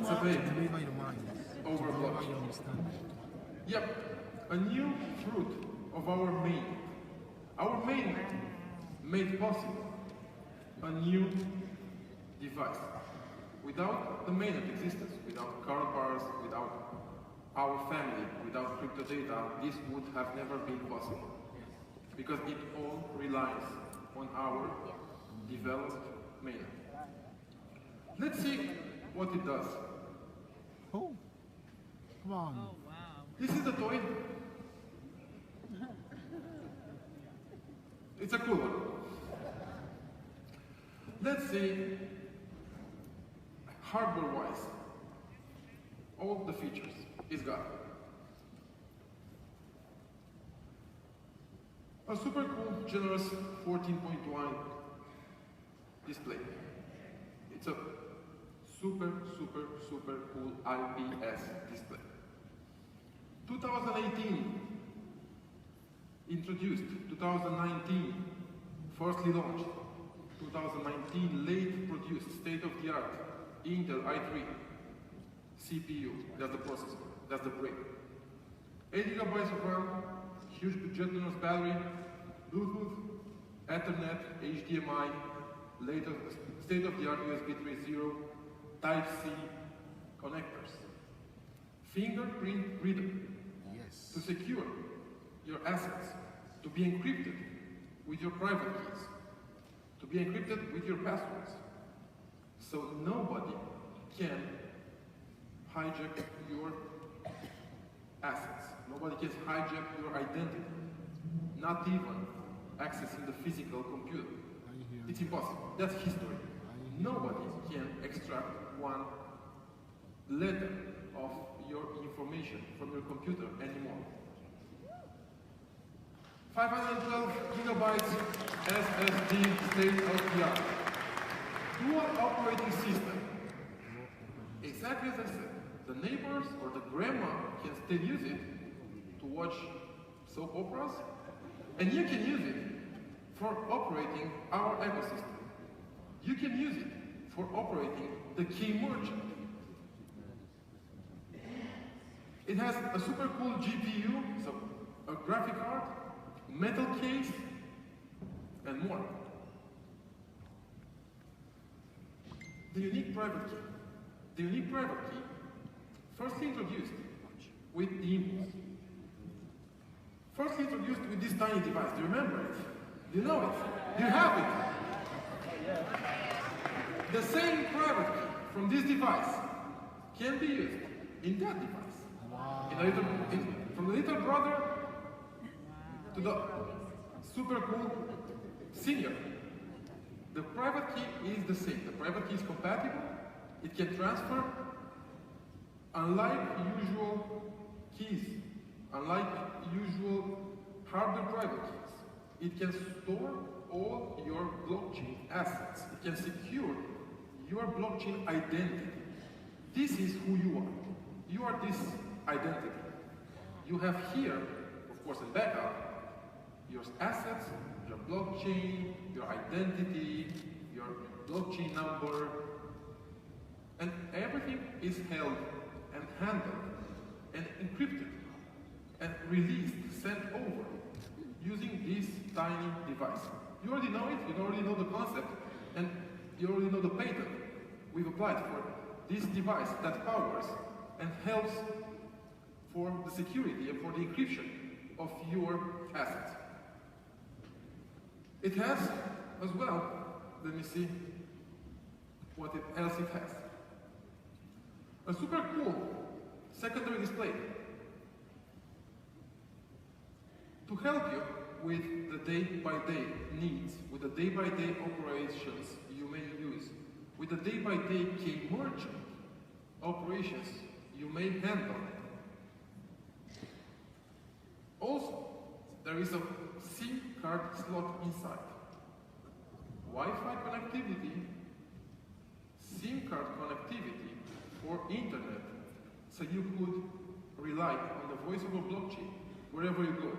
Speaker 17: It's a bit over blockchain. Yep, a new fruit of our main. Our main made possible a new device. Without the mainnet existence, without KaratBars, without our family, without crypto data, this would have never been possible. Because it all relies on our developed mainnet. Let's see what it does.
Speaker 1: Oh, come on.
Speaker 14: Oh, wow.
Speaker 17: This is the toy. It's a cool one. Let's see, hardware-wise, all the features it's got. A super cool, generous 14.1 display. It's a super cool IPS display. 2018 introduced, 2019 firstly launched, 2019 late produced, state-of-the-art Intel i3 CPU, that's the processor, that's the brain. 8 GB of RAM, huge generous battery, Bluetooth, Ethernet, HDMI, later state-of-the-art USB 3.0, Type-C connectors. Fingerprint reader to secure your assets, to be encrypted with your private keys, to be encrypted with your passwords, so nobody can hijack your assets. Nobody can hijack your identity, not even accessing the physical computer. It's impossible. That's history. Nobody can extract one letter of your information from your computer anymore. 512 gigabytes SSD state-of-the-art. Dual operating system. Exactly as I said. The neighbors or the grandma can still use it to watch soap operas, and you can use it for operating our ecosystem. You can use it for operating the key merchant. It has a super cool GPU, so a graphic card, metal case, and more. The unique private key. The unique private key, firstly introduced with the impulse. Firstly introduced with this tiny device. Do you remember it? Do you know it? Do you have it? The same private key from this device can be used in that device. From the little brother to the super cool senior. The private key is the same. The private key is compatible. It can transfer, unlike usual keys, unlike usual hardware private keys. It can store all your blockchain assets. It can secure your blockchain identity. This is who you are. You are this identity. You have here, of course, in backup, your assets, your blockchain, your identity, your blockchain number, and everything is held and handled and encrypted and released, sent over using this tiny device. You already know it, you already know the concept, and you already know the patent we've applied for this device that powers and helps for the security and for the encryption of your assets. It has as well, let me see what else it has. A super cool secondary display to help you with the day-by-day needs, with the day-by-day operations you may use, with the day-by-day key merchant operations you may handle. Also, there is a SIM card slot inside. Wi-Fi connectivity, SIM card connectivity for internet, so you could rely on the voice over blockchain wherever you go.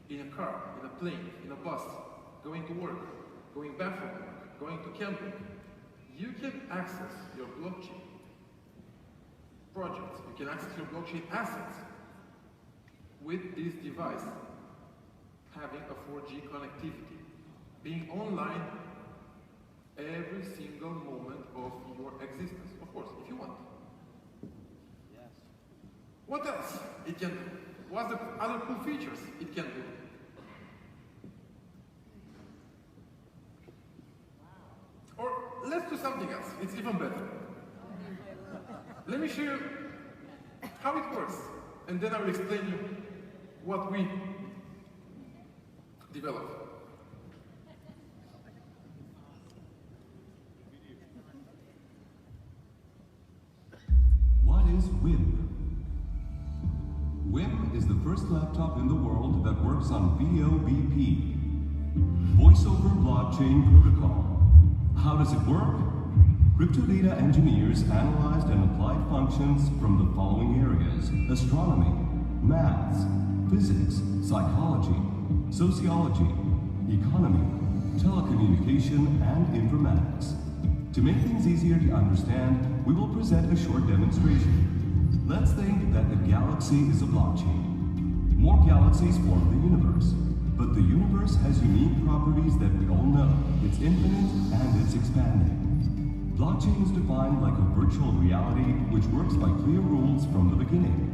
Speaker 17: In a car, in a plane, in a bus, going to work, going back from work, going to camping. You can access your blockchain projects, you can access your blockchain assets with this device having a 4G connectivity, being online every single moment of your existence, of course, if you want. Yes. What else it can do? What's the other cool features it can do? Or let's do something else, it's even better. Let me show you how it works, and then I will explain you what we developed.
Speaker 19: What is WIM? WIM is the first laptop in the world that works on VOBP, Voice over Blockchain Protocol. How does it work? Crypto data engineers analyzed and applied functions from the following areas: astronomy, maths, physics, psychology, sociology, economy, telecommunication, and informatics. To make things easier to understand, we will present a short demonstration. Let's think that a galaxy is a blockchain. More galaxies form the universe, but the universe has unique properties that we all know. It's infinite and it's expanding. Blockchain is defined like a virtual reality which works by clear rules from the beginning.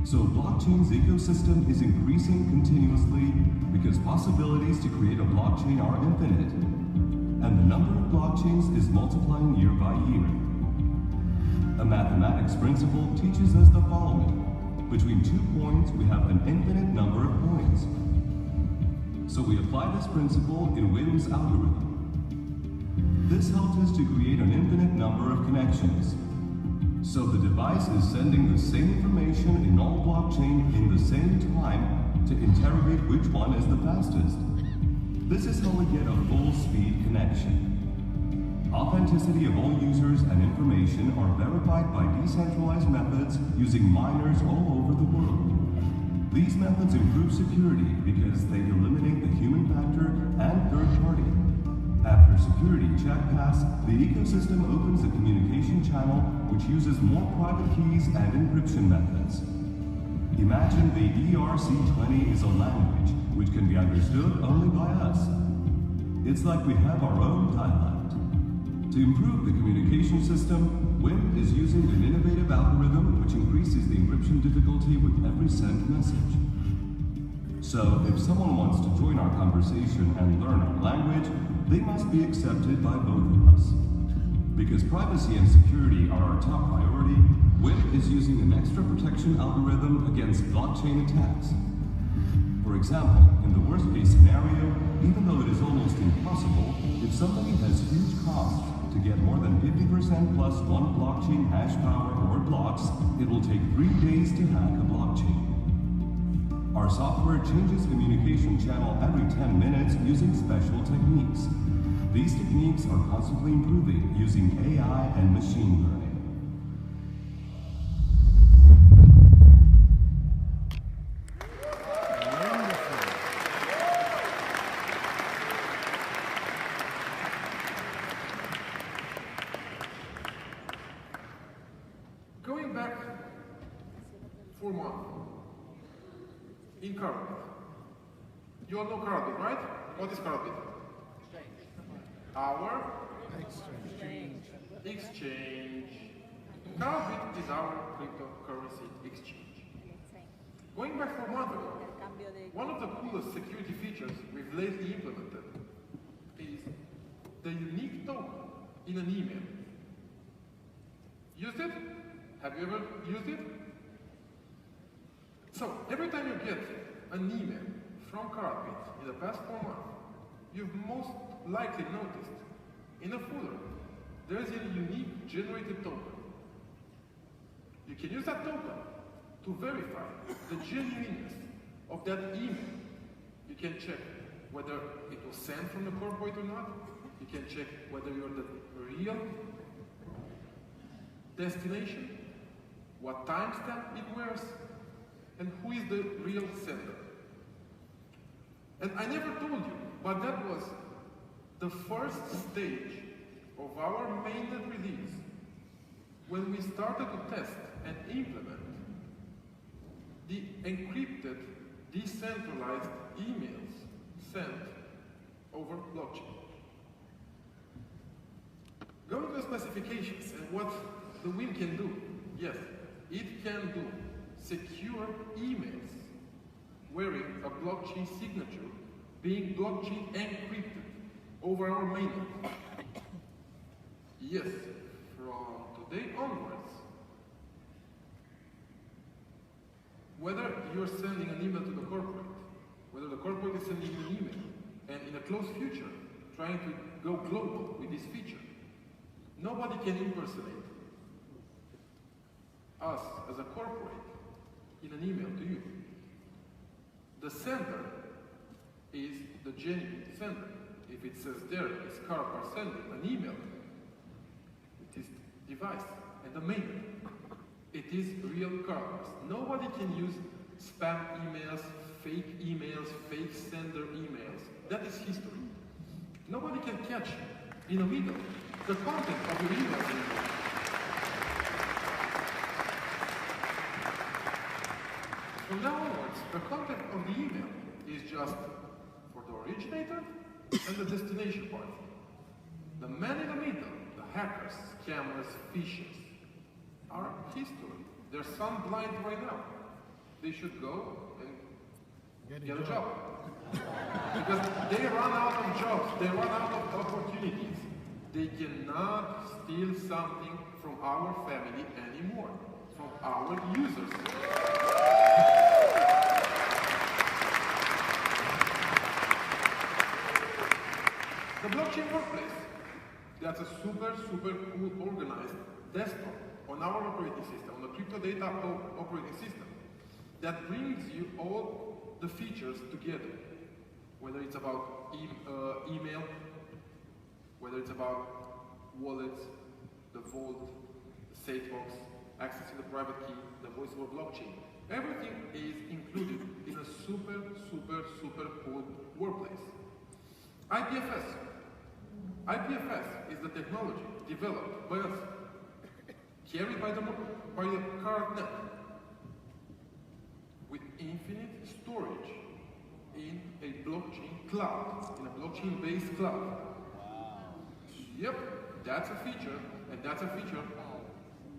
Speaker 19: So blockchain's ecosystem is increasing continuously because possibilities to create a blockchain are infinite, and the number of blockchains is multiplying year by year. A mathematics principle teaches us the following. Between 2 points, we have an infinite number of points. So we apply this principle in Wim's algorithm. This helped us to create an infinite number of connections. So the device is sending the same information in all blockchain in the same time to interrogate which one is the fastest. This is how we get a full speed connection. Authenticity of all users and information are verified by decentralized methods using miners all over the world. These methods improve security because they eliminate the human factor and third party. After security check pass, the ecosystem opens a communication channel which uses more private keys and encryption methods. Imagine the ERC20 is a language which can be understood only by us. It's like we have our own dialect. To improve the communication system, WIM is using an innovative algorithm which increases the encryption difficulty with every sent message. So if someone wants to join our conversation and learn our language, they must be accepted by both of us. Because privacy and security are our top priority, WIM is using an extra protection algorithm against blockchain attacks. For example, in the worst case scenario, even though it is almost impossible, if somebody has huge costs to get more than 50% plus one blockchain hash power or blocks, it will take 3 days to hack a blockchain. Our software changes communication channel every 10 minutes using special techniques. These techniques are constantly improving using AI and machine learning.
Speaker 17: Going back 4 months, in Karatnet. You all know Karatnet, right? What is Karatnet? Our exchange. Karatnet is our cryptocurrency exchange. Going back 4 months ago, one of the coolest security features we've lately implemented is the unique token in an email. Used it? Have you ever used it? So, every time you get an email from Karatnet in the past 4 months, you've most likely noticed in a footer there is a unique generated token. You can use that token to verify the genuineness of that email. You can check whether it was sent from the corporate or not. You can check whether you're the real destination, what timestamp it wears, and who is the real sender. And I never told you, but that was the first stage of our mainnet release when we started to test and implement the encrypted, decentralized emails sent over blockchain. Going to the specifications and what the WIM can do. Yes, it can do secure emails wearing a blockchain signature being blockchain encrypted over our mainnet. Yes, from today onwards, whether you're sending an email to the corporate, whether the corporate is sending you an email, and in a close future, trying to go global with this feature, nobody can impersonate us as a corporate in an email to you. The sender is the genuine sender. if it says there, it's KaratBars sending an email, it is device and the main. It is real KaratBars. Nobody can use spam emails, fake sender emails. That is history. Nobody can catch in a middle the content of your emails anymore. From now onwards, the content of the email is just for the originator and the destination party. The man in the middle, the hackers, scammers, phishers, are history. There's some blind right now. They should go and get a job. Because they run out of jobs, they run out of opportunities. They cannot steal something from our family anymore, from our users. The blockchain workplace, that's a super cool organized desktop on our operating system, on the crypto data operating system, that brings you all the features together. Whether it's about email, whether it's about wallets, the vault, the safe box, accessing the private key, the voice over blockchain. Everything is included in a super cool workplace. IPFS. IPFS is the technology developed by us, carried by the Karatnet, with infinite storage in a blockchain cloud, in a blockchain-based cloud. Yep, that's a feature, and that's a feature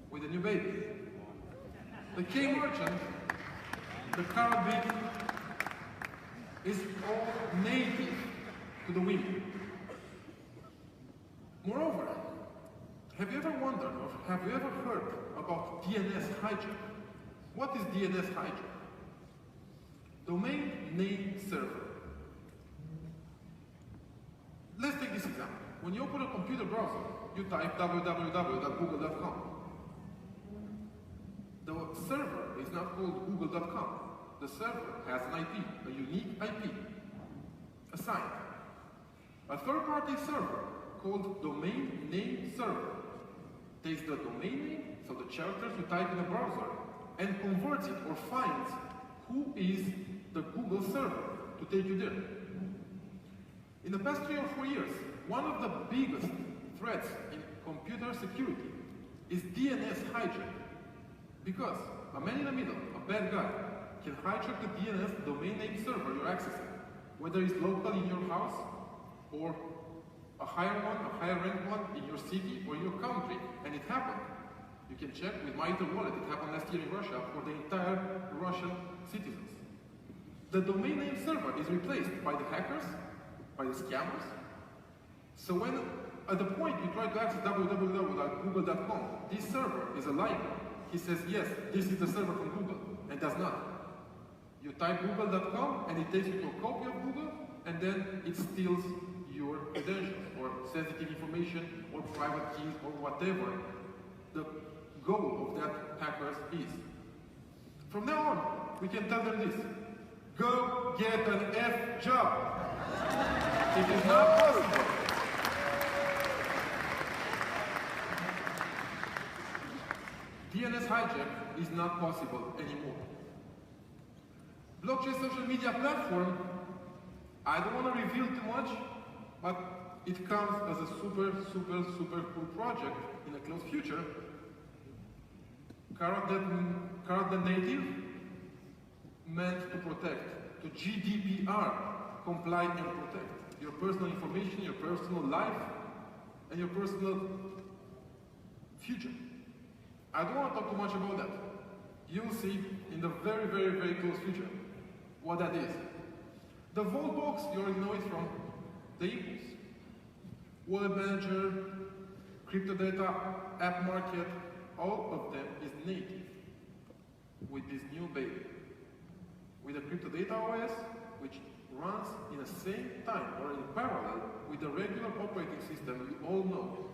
Speaker 17: with a new baby. The K merchant, the KaratBit, is all native to the women. Moreover, have you ever wondered, or have you ever heard about DNS hijack? What is DNS hijack? Domain name server. Let's take this example. When you open a computer browser, you type www.google.com. The server is not called google.com. The server has an IP, a unique IP, assigned. A third-party server called domain name server takes the domain name, so the characters you type in a browser, and converts it or finds who is the Google server to take you there. In the past 3 or 4 years, one of the biggest threats in computer security is DNS hijack. Because a man in the middle, a bad guy, can hijack the DNS domain name server you're accessing, whether it's local in your house or a higher ranked one in your city or your country, and it happened. You can check with my wallet, it happened last year in Russia for the entire Russian citizens. The domain name server is replaced by the hackers, by the scammers. So when, at the point you try to access www.google.com, this server is a liar. He says, yes, this is the server from Google, and does not. You type google.com, and it takes you to a copy of Google, and then it steals your credentials, or sensitive information, or private keys, or whatever the goal of that hackers is. From now on, we can tell them this: go get an F job. It is not possible. DNS hijack is not possible anymore. Blockchain social media platform, I don't want to reveal too much, but it comes as a super cool project in a close future. Karatnet native, meant to protect, to GDPR comply and protect your personal information, your personal life, and your personal future. I don't want to talk too much about that. You'll see in the very close future what that is. The vault box, you already know it from the impulse. Wallet manager, crypto data, app market, all of them is native with this new baby. With the crypto data OS, which runs in the same time or in parallel with the regular operating system you all know,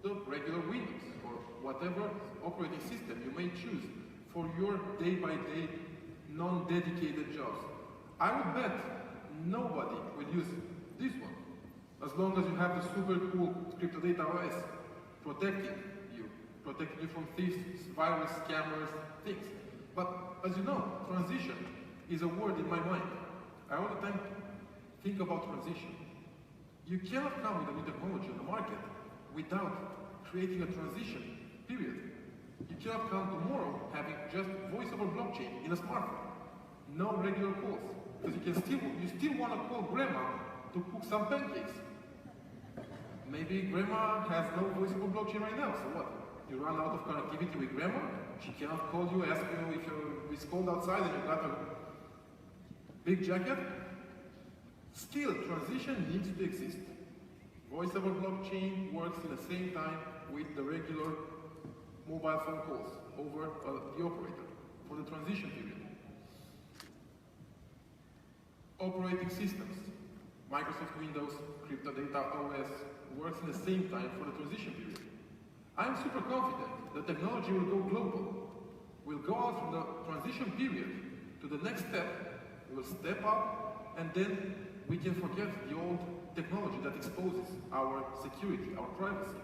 Speaker 17: the regular Windows or whatever operating system you may choose for your day-by-day non-dedicated jobs. I would bet nobody will use this one, as long as you have the super cool crypto data OS protecting you from thieves, virus, scammers, things. But as you know, transition is a word in my mind. I all the time think about transition. You cannot come with a new technology on the market without creating a transition period. You cannot come tomorrow having just voice over blockchain in a smartphone. No regular calls. Because you still want to call grandma to cook some pancakes. Maybe grandma has no voice over blockchain right now, so what? You run out of connectivity with grandma, she cannot call you, ask you if it's cold outside and you got a big jacket. Still, transition needs to exist. Voice over blockchain works in the same time with the regular mobile phone calls over the operator for the transition period. Operating systems, Microsoft Windows, Crypto Data OS, works in the same time for the transition period. I'm super confident the technology will go global. We'll go out from the transition period to the next step, we'll step up, and then we can forget the old technology that exposes our security, our privacy.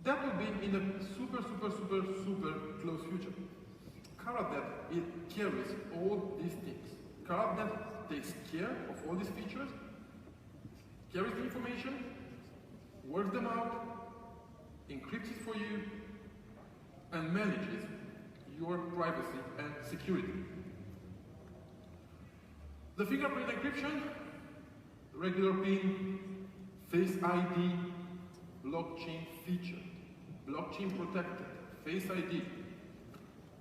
Speaker 17: That will be in a super close future. Karatnet, it carries all these things. Karatnet takes care of all these features, carries the information, works them out, encrypts it for you, and manages your privacy and security. The fingerprint encryption, regular PIN, Face ID, blockchain feature, blockchain protected, Face ID.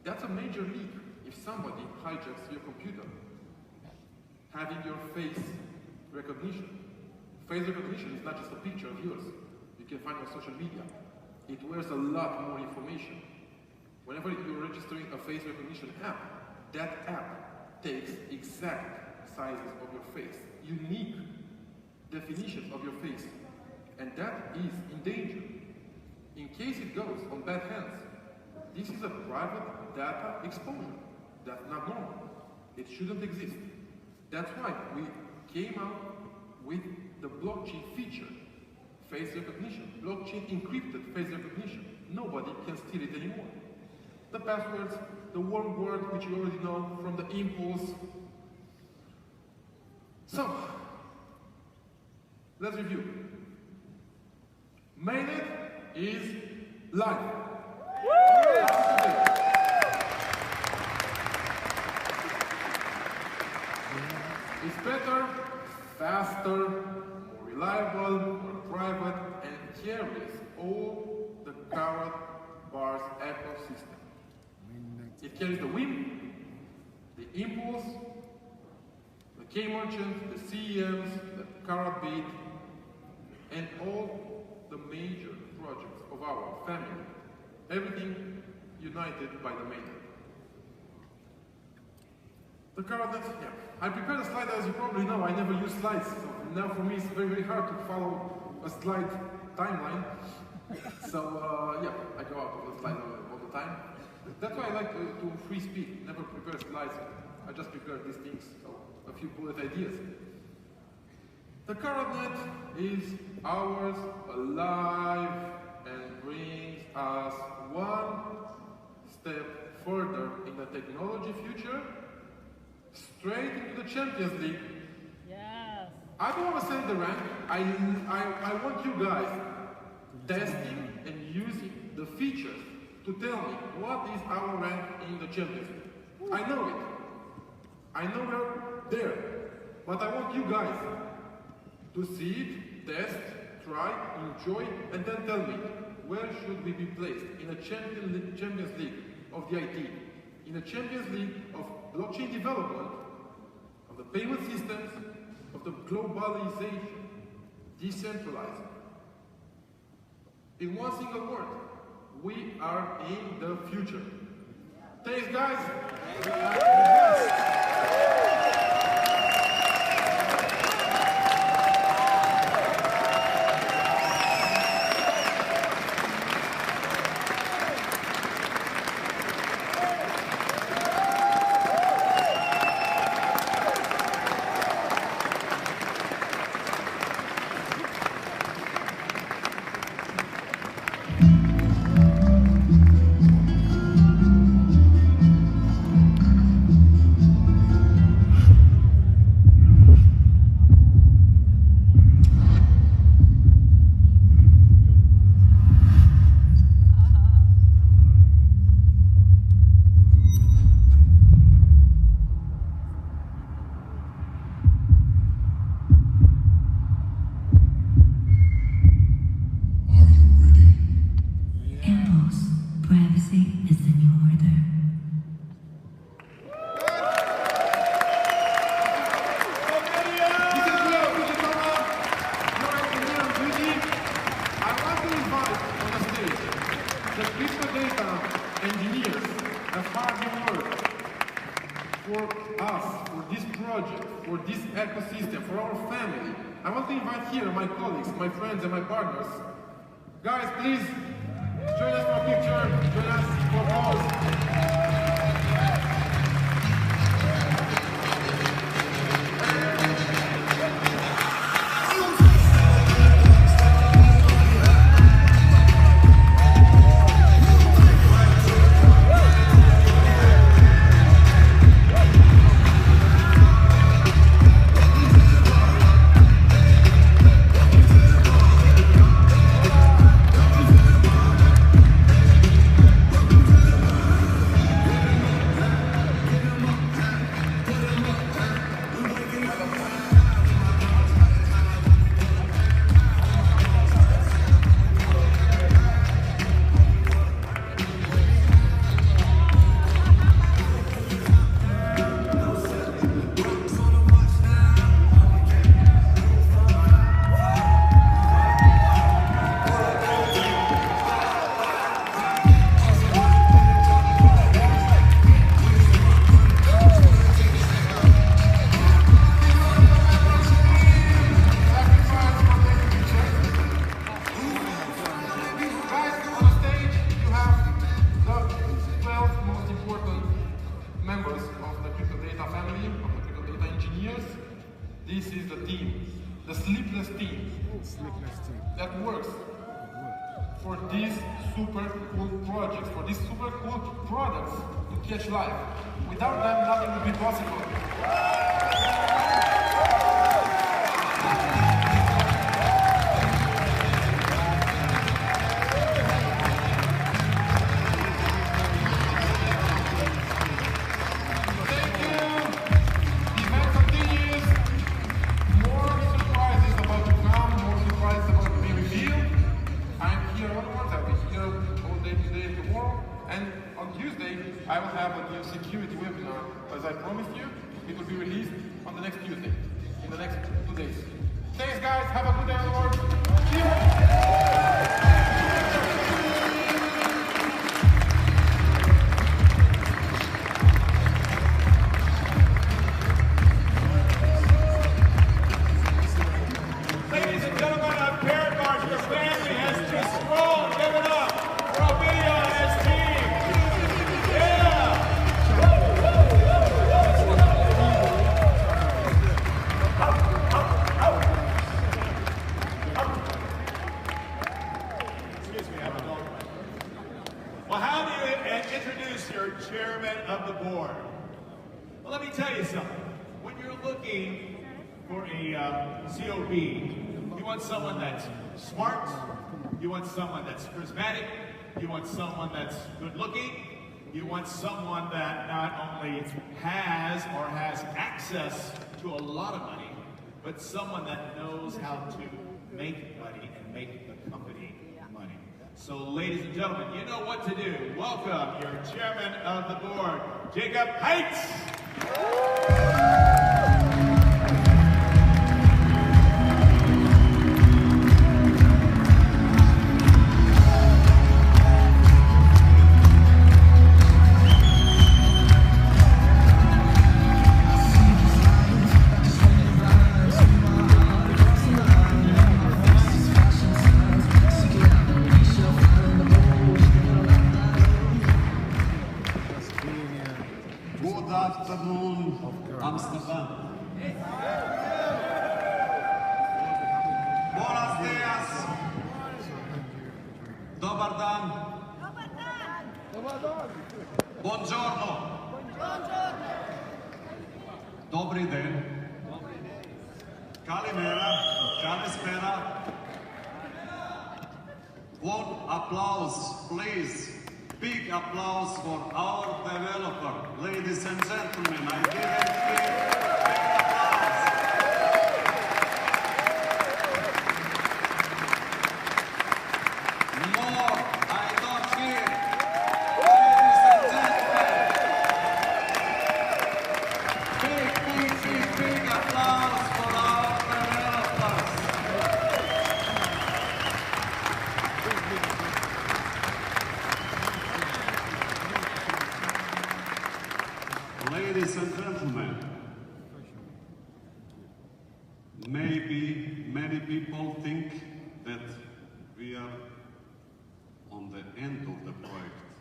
Speaker 17: That's a major leak if somebody hijacks your computer. Having your face recognition. Face recognition is not just a picture of yours. You can find on social media. It wears a lot more information. Whenever you're registering a face recognition app, that app takes exact sizes of your face, unique definitions of your face, and that is in danger. In case it goes on bad hands, this is a private data exposure. That's not normal. It shouldn't exist. That's why we came out with the blockchain feature, face recognition, blockchain encrypted face recognition. Nobody can steal it anymore. The passwords, the warm word, which you already know from the impulse. So, let's review. Mainnet is live. It's better, faster, more reliable, more private, and carries all the KaratBars ecosystem. It carries the WIM, the Impulse, the K-Merchant, the CEMs, the KaratBit, and all the major projects of our family. Everything united by the mainnet. The Karatnet, yeah. I prepared a slide, as you probably know. I never use slides, so now for me it's very hard to follow a slide timeline. So yeah, I go out of the slide all the time. That's why I like to free speak, never prepare slides. I just prepare these things, so a few bullet ideas. The Karatnet is ours, alive, and brings us one step further in the technology future, straight into the Champions League. Yes. I don't want to send the rank. I want you guys testing and using the features to tell me what is our rank in the Champions League. I know it. I know we're there. But I want you guys to see it, test, try, enjoy, and then tell me where should we be placed in a Champions League of the IT, in a Champions League of blockchain development, of the payment systems, of the globalization, decentralized. In one single word, we are in the future. Thanks, guys. hard work for us, for this project, for this ecosystem, for our family. I want to invite here my colleagues, my friends, and my partners. Guys, please join us for a picture, join us for applause. This is the team, the sleepless team that works for these super cool projects, for these super cool products to catch life. Without them, nothing would be possible. I will have a new security webinar, as I promised you. It will be released on the next Tuesday, in the next 2 days. Thanks guys, have a good day on the
Speaker 3: Ladies and gentlemen of KaratBars, your family has just grown. Give it up for Ovidio and his team. Well, how do you introduce your chairman of the board? Well, let me tell you something. When you're looking for a COB, you want someone that's smart, you want someone that's charismatic, you want someone that's good looking, you want someone that not only has or has access to a lot of money, but someone that knows how to make money and make the company money. So ladies and gentlemen, you know what to do. Welcome your chairman of the board, Jacob Heitz.
Speaker 20: Good afternoon, Amsterdam. Buenos dias. Dobar dan. Buongiorno. Dobri den. Kalimera. Kalispera. One applause, please. Big applause for our developer. Ladies and gentlemen, I didn't hear big applause. More, I don't hear. Ladies and gentlemen. Big applause for our developers. end of the project.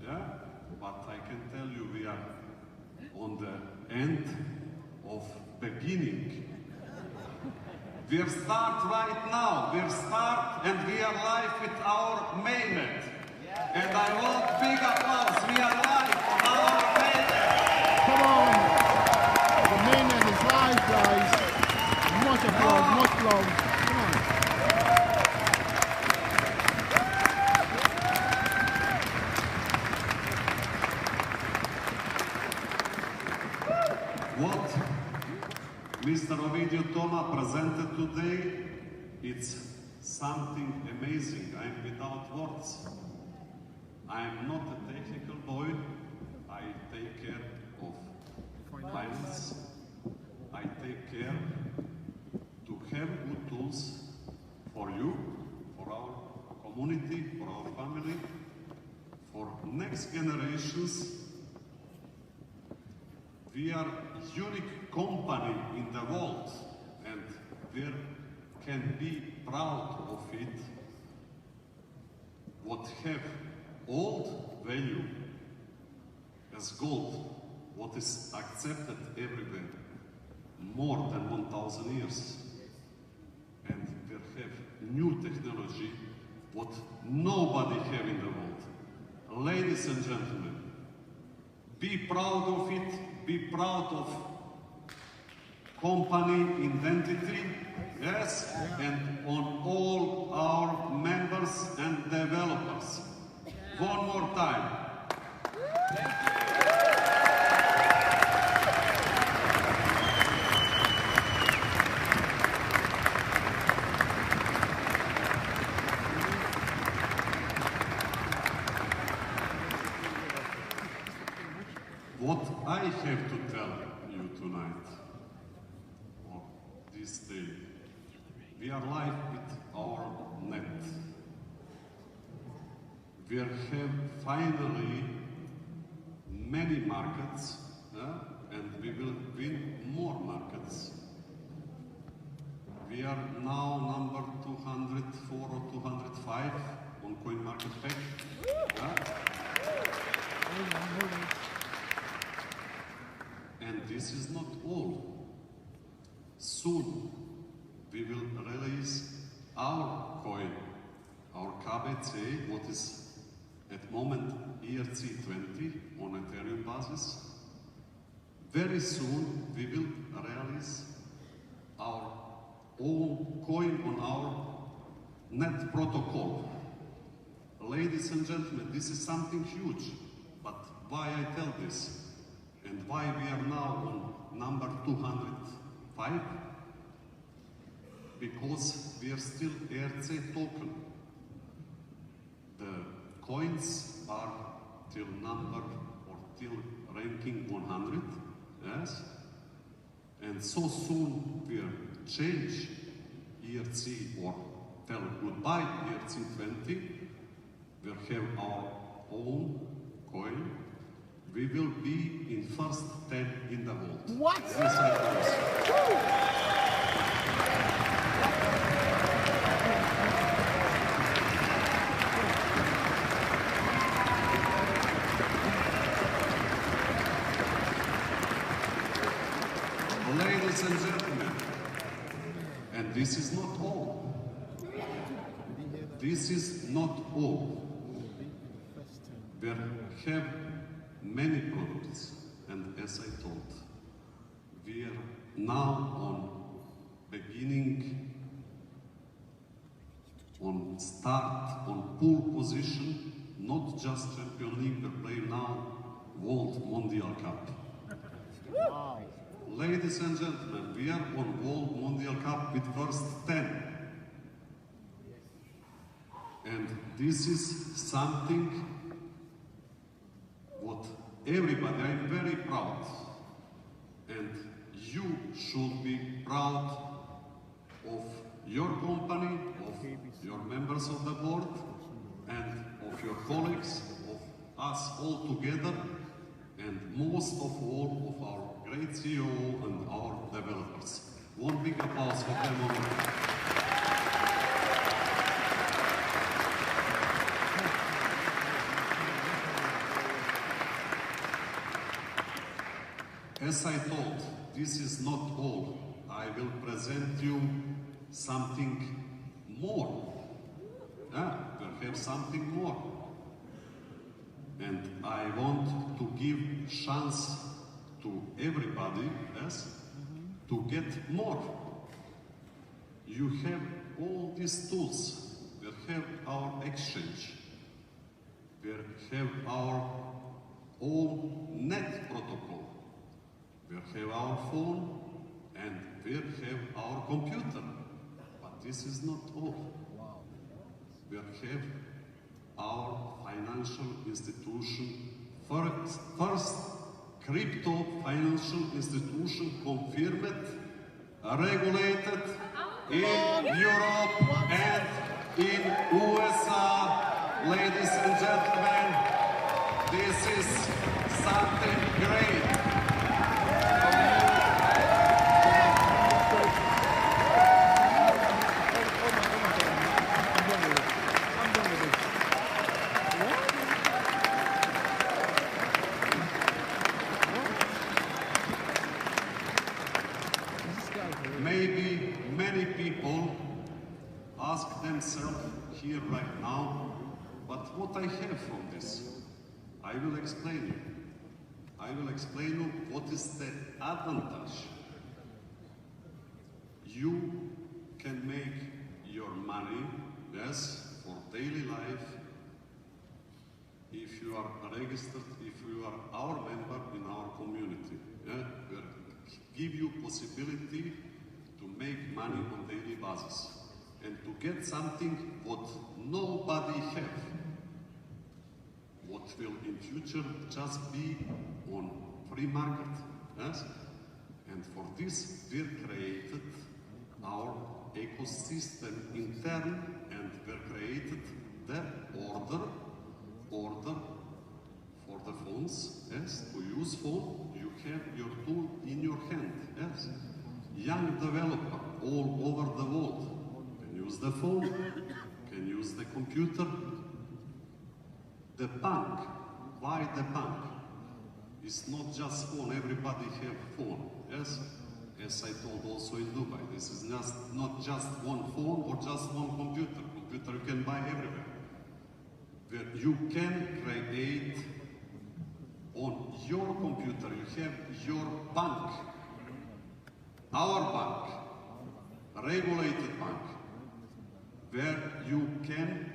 Speaker 20: Yeah? But I can tell you we are on the end of beginning. We start right now. We start and we are live with our mainnet. And I want big applause. We are live on our mainnet.
Speaker 10: Come on! The mainnet is live, guys. Much applause, much applause. Come on.
Speaker 20: What Mr. Ovidio Toma presented today, it's something amazing. I'm without words. I'm not a technical boy. I take care of finance. I take care to have good tools for you, for our community, for our family, for next generations. We are a unique company in the world, and we can be proud of it. What have old value as gold, what is accepted everywhere, more than 1,000 years. And we have new technology, what nobody have in the world. Ladies and gentlemen, be proud of it, be proud of company identity, yes, and on all our members and developers. One more time. What I have to tell you tonight, or this day, we are live with our net. We have finally many markets, and we will win more markets. We are now number 204 or 205 on CoinMarketCap. And this is not all. Soon we will release our coin, our KBC, what is at the moment ERC20 on Ethereum basis. Very soon we will release our own coin on our net protocol. Ladies and gentlemen, this is something huge. But why I tell this? And why we are now on number 205? Because we are still ERC token. The coins are till number or till ranking 100, yes? And so soon we'll change ERC or tell goodbye ERC20. We'll have our own coin. We will be in first 10 in the world.
Speaker 10: What?
Speaker 20: This I promise. Ladies and gentlemen, and this is not all. This is not all. We have many products, and as I told, we are now on beginning, on start, on pole position, not just Champions League, we play now World Mondial Cup.
Speaker 10: Wow.
Speaker 20: Ladies and gentlemen, we are on World Mondial Cup with first 10. And this is something what everybody, I'm very proud. And you should be proud of your company, of your members of the board, and of your colleagues, of us all together, and most of all of our great CEO and our developers. One big applause for them all. As I told, this is not all. I will present you something more. Yeah, perhaps something more. And I want to give chance to everybody, yes, to get more. You have all these tools. We have our exchange. We have our own net protocol. We have our phone and we have our computer. But this is not all. We have our financial institution, first crypto financial institution confirmed, regulated in Europe and in USA. Ladies and gentlemen, this is something great. Maybe many people ask themselves here right now, but what I have from this? I will explain you. I will explain you what is the advantage. You can make your money, yes, for daily life, if you are registered, if you are our member in our community. Yeah? We give you possibility to make money on daily basis and to get something what nobody have, what will in future just be on free market, yes? And for this we created our ecosystem intern, and we created the order for the phones, yes? To use phone, you have your tool in your hand, yes? Young developer all over the world can use the phone, can use the computer. The bank, why the bank? It's not just phone, everybody have phone, yes? As I told also in Dubai, this is not just one phone or just one computer. Computer you can buy everywhere. Where you can create on your computer, you have your bank, our bank, regulated bank, where you can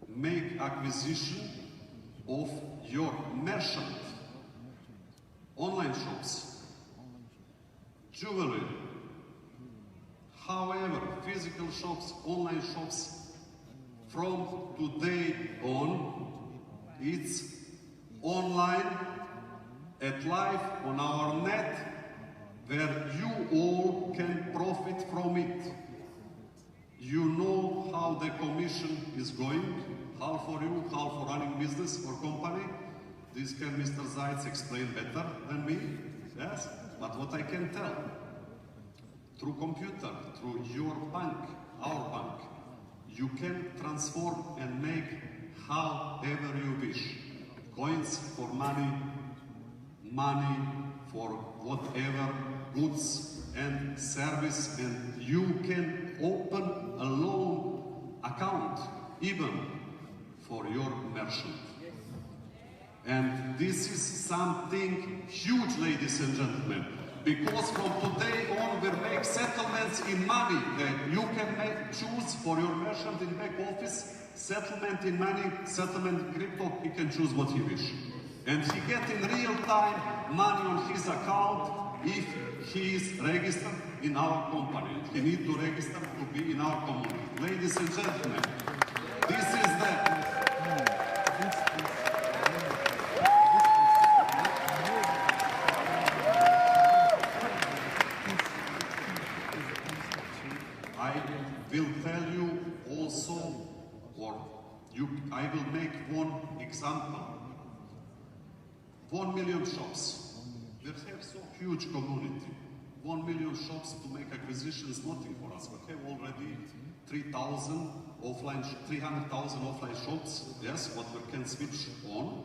Speaker 20: make acquisition of your merchant, online shops, jewelry. However, physical shops, online shops, from today on, it's online, at live, on our net, where you all can profit from it. You know how the commission is going, how for you, how for running business or company. This can Mr. Zaitz explain better than me, yes? But what I can tell, through computer, through your bank, our bank, you can transform and make however you wish. Coins for money, money for whatever, goods and service, and you can open a loan account even for your merchant. And this is something huge, ladies and gentlemen, because from today on we make settlements in money. That you can choose for your merchant in back office, settlement in money, settlement in crypto. He can choose what he wish. And he get in real time money on his account if he is registered in our company. He need to register to be in our community. Ladies and gentlemen, this is the... I will tell you also, I will make one example. 1 million shops. We have so huge community. 1 million shops to make acquisitions, nothing for us. We have already 300,000 offline shops. Yes, what we can switch on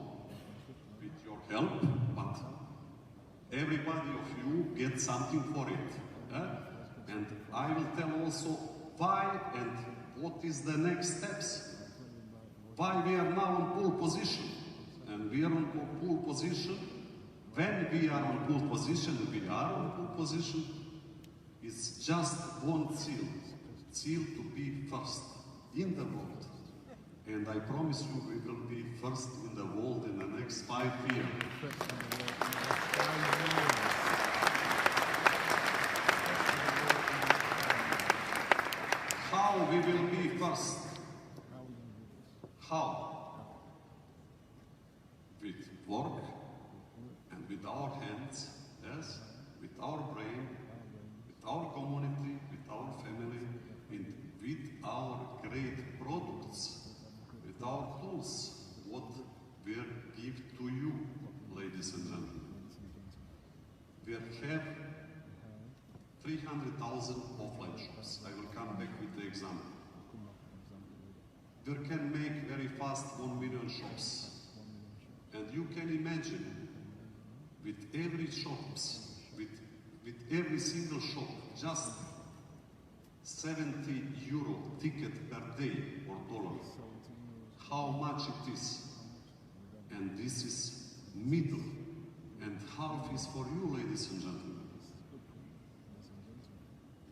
Speaker 20: with your help. But everybody of you gets something for it. And I will tell also why and what is the next steps. Why we are now on pole position. And we are on pole position. When we are on pole position, we are on pole position. It's just one seal to be first in the world. And I promise you we will be first in the world in the next 5 years. How we will be first? How? With work and with our hands, yes, with our brain, with our community, with our family, and with our great products, with our tools, what we give to you, ladies and gentlemen. We have 300,000 offline shops. I will come back with the example. We can make very fast 1 million shops. And you can imagine, with every shops, with every single shop, just 70 euro ticket per day or dollar. How much it is. And this is middle. And half is for you, ladies and gentlemen.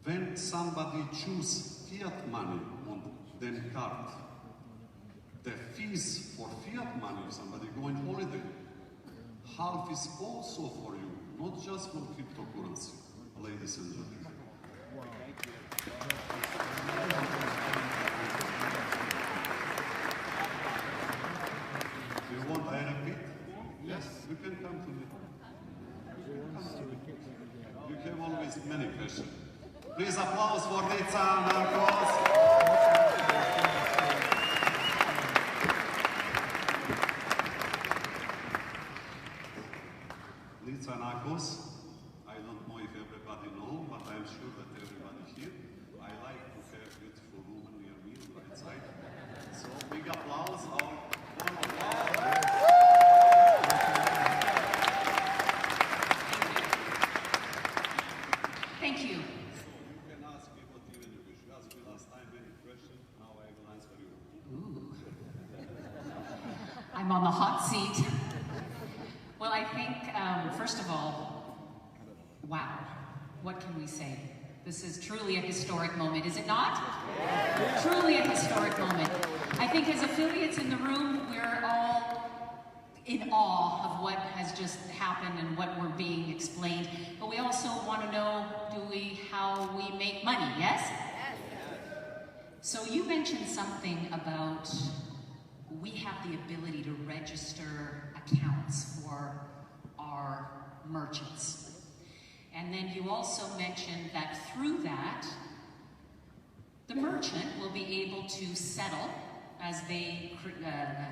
Speaker 20: When somebody chooses fiat money on then card, the fees for fiat money, if somebody going holiday, half is also for you, not just from cryptocurrency, ladies and gentlemen. Do you want I repeat? Yes, you can come to me. You have always many questions. Please applause for Nica Narcos. Nica Narcos, I don't know if everybody knows, but I'm sure that everybody here. I like to have a beautiful woman near me on the right side. So big applause.
Speaker 21: Thank you.
Speaker 20: You can ask me what even you wish. You asked me last time any question, now I will answer you.
Speaker 21: Ooh. I'm on the hot seat. Well, I think, first of all, wow, what can we say? This is truly a historic moment, is it not? Yes. Truly a historic moment. I think as affiliates in the room, we're all in awe of what has just happened and what we're being explained. But we also want to know, how we make money, yes? Yes. So you mentioned something about we have the ability to register accounts for our merchants. And then you also mentioned that through that, the merchant will be able to settle as they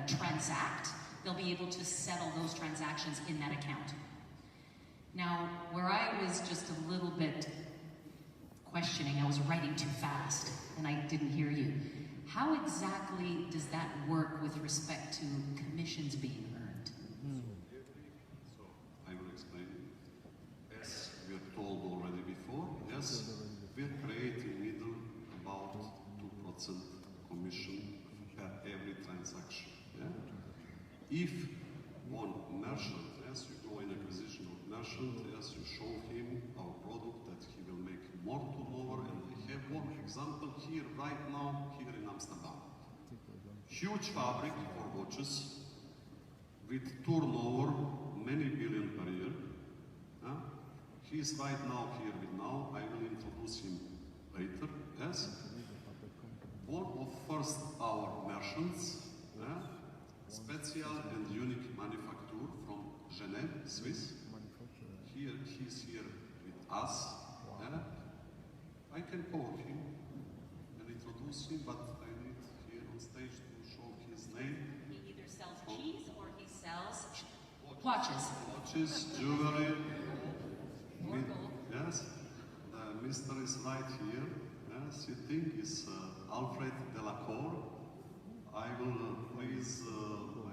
Speaker 21: transact. They'll be able to settle those transactions in that account. Now, where I was just a little bit questioning, I was writing too fast and I didn't hear you. How exactly does that work with respect to commissions being earned?
Speaker 20: So, I will explain. As we are told already before, yes, we are creating middle about 2% commission per every transaction. Yeah? If one merchant, as you go in acquisition of merchant, as you show him our product that he will make more turnover, and we have one example here right now, here in Amsterdam. Huge fabric for watches with turnover many billion per year. He is right now here with now. I will introduce him later. Yes. One of first our merchants, special and unique manufacturer from Geneva, Swiss. Here, he's here with us. I can call him and introduce him, but I need here on stage to show his name.
Speaker 21: He either sells cheese or he sells watches.
Speaker 20: Watches, jewelry. Yes, the mister is right here. Sitting is Alfred Delacour. I will please, I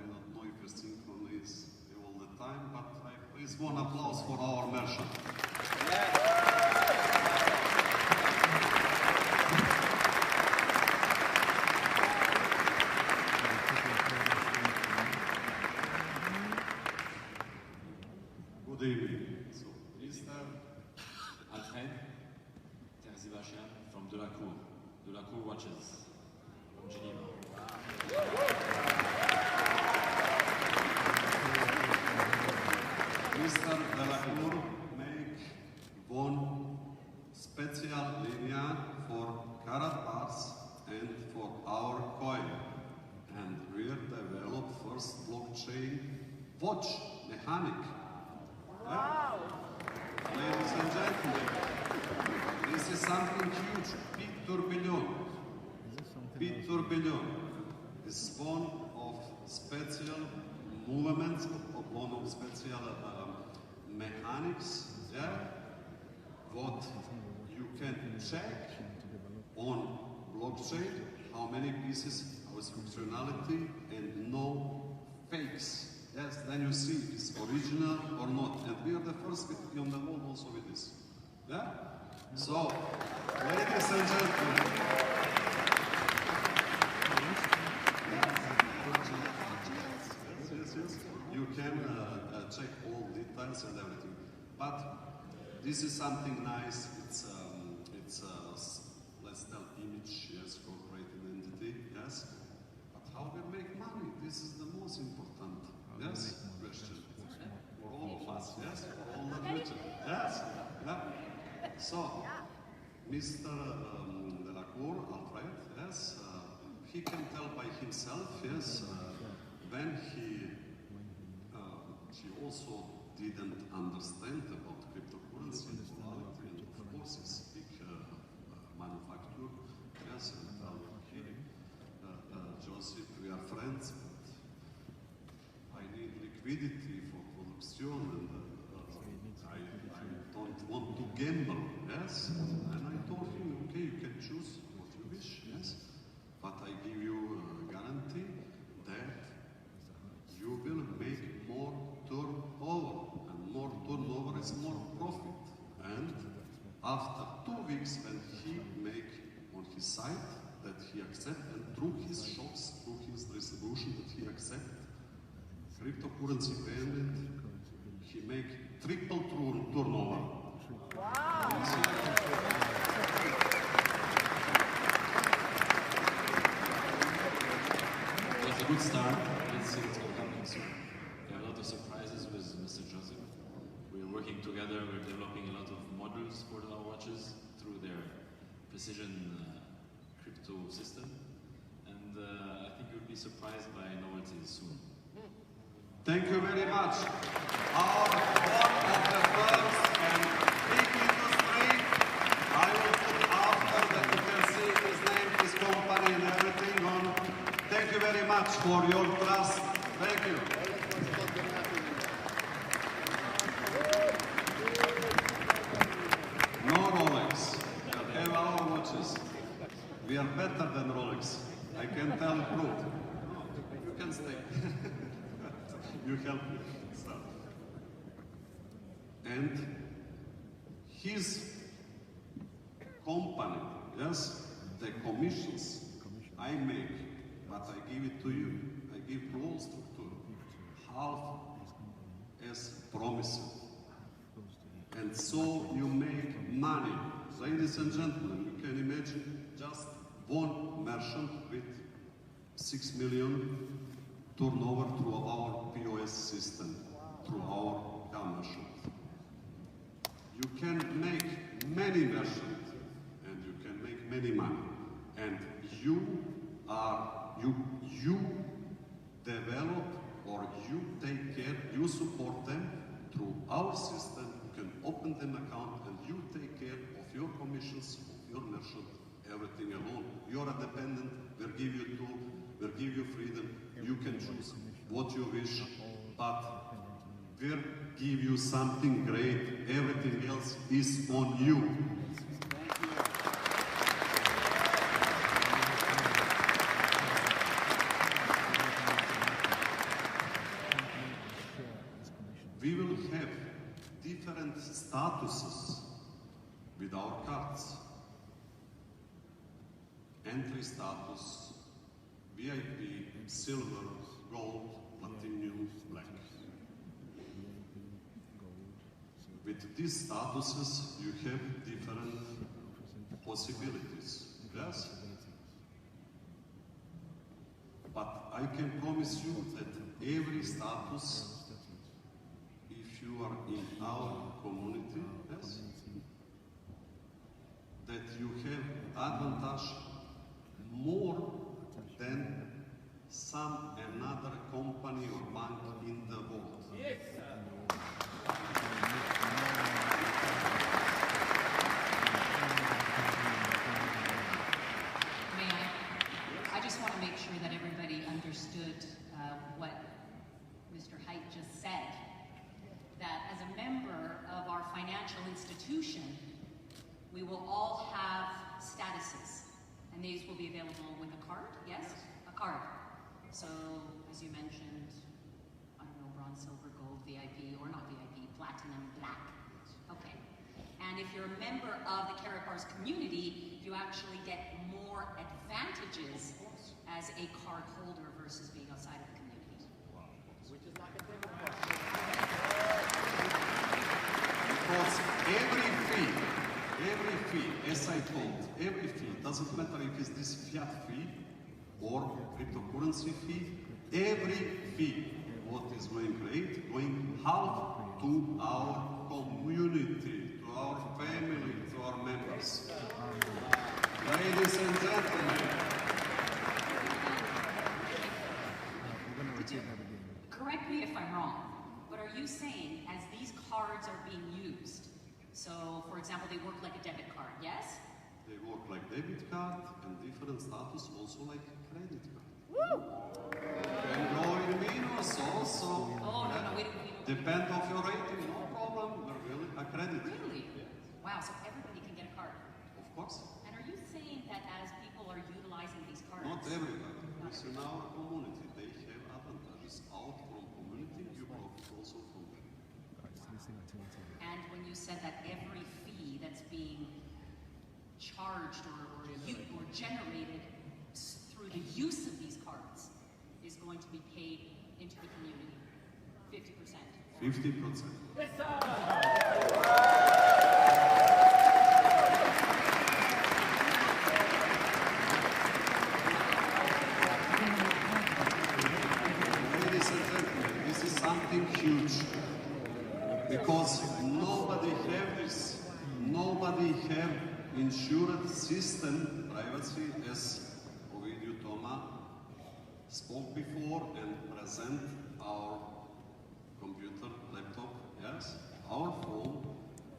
Speaker 20: don't know if you synchron is all the time, but I please Please, one applause for our merchant. Good evening. So,
Speaker 2: Mr. Alfred Terzivashian from Delacour Watches from Geneva.
Speaker 20: Mr. Delacour make one special linea for KaratBars and for our coin. And we develop first blockchain watch mechanic. Wow. Ladies and gentlemen, this is something huge, big tourbillon. Big tourbillon is one of special movements, one of special mechanics, yeah, what you can check on blockchain, how many pieces with functionality and no fakes. Yes, then you see if it's original or not. And we are the first on the world also with this. Yeah? So, ladies and gentlemen, yes. You can check all details and everything. But this is something nice. It's let's tell image, yes, corporate identity, yes. But how we make money? This is the most important. Yes, question for all of us, yes, for all the future, yes, yeah. So, Mr. Delacour, Alfred, yes, he can tell by himself, yes, when he also didn't understand about cryptocurrency and volatility, and of course it's big manufacturer, yes, and Joseph, we are friends. I need liquidity for production and I don't want to gamble, yes? And I told him, okay, you can choose what you wish, yes? But I give you a guarantee that you will make more turnover, and more turnover is more profit. And after 2 weeks, when he make on his site that he accept, and through his shops, through his distribution that he accept, cryptocurrency payment, he make triple turnover. Wow!
Speaker 2: It was a good start. Let's see what's going to happen soon. We have a lot of surprises with Mr. Joseph. We're working together, we're developing a lot of modules for our watches through their precision crypto system. And I think you'll be surprised by novelties soon.
Speaker 20: Thank you very much. Our one of the first and big industry, I will put after that you can see his name, his company and everything on. Thank you very much for your trust. Thank you. No Rolex. We have our watches. We are better than Rolex. I can tell proof. You can stay. You help me. So. And his company, yes, the commissions I make, but I give it to you. I give to all structure half as promised. And so you make money. Ladies and gentlemen, you can imagine just one merchant with 6 million turnover through our POS system, through our commercial. You can make many merchants and you can make many money. And you develop or you take care, you support them through our system. You can open them account and you take care of your commissions, of your merchant, everything alone. You are independent, we'll give you tool, we'll give you freedom, you can choose what you wish, but we'll give you something great, everything else is on you. We will have our cards. Entry status, VIP, silver, gold, platinum, black. With these statuses, you have different possibilities, yes? But I can promise you that every status, if you are in our community, yes, that you have advantage more than some another company or bank in the world. Yes.
Speaker 21: May I just want to make sure that everybody understood what Mr. Haidt just said, that as a member of our financial institution, we will all have statuses, and these will be available with a card, yes? A card. So, as you mentioned, I don't know, bronze, silver, gold, VIP, or not VIP, platinum, black. Okay. And if you're a member of the KaratBars community, you actually get more advantages as a card holder versus being outside of the community.
Speaker 7: Which is like a demo card.
Speaker 20: Because every fee, as I told, every fee, doesn't matter if it's this fiat fee or cryptocurrency fee, every fee, what is going half to our community, to our family, to our members. Ladies and gentlemen,
Speaker 21: correct me if I'm wrong, but are you saying as these cards are being used, so for example, they work like a debit card, yes?
Speaker 20: they work like debit card and different status also like credit card.
Speaker 21: Woo!
Speaker 20: Can go in minus also.
Speaker 21: Oh, no, we don't.
Speaker 20: Depend of your rating, no problem. We're really a credit.
Speaker 21: Really? Wow, so everybody can get a card.
Speaker 20: Of course.
Speaker 21: And are you saying that as people are utilizing these cards?
Speaker 20: Not everybody. It's in our community. They have advantages out from community. You profit also from them.
Speaker 21: And when you said that every fee that's being charged or generated through the use of these cards is going to be paid into the community, 50%.
Speaker 20: 50%.
Speaker 7: Yes, sir!
Speaker 20: Ladies and gentlemen, this is something huge because nobody have this. Nobody have insured system privacy as Ovidio Toma spoke before and present our computer, laptop, yes, our phone,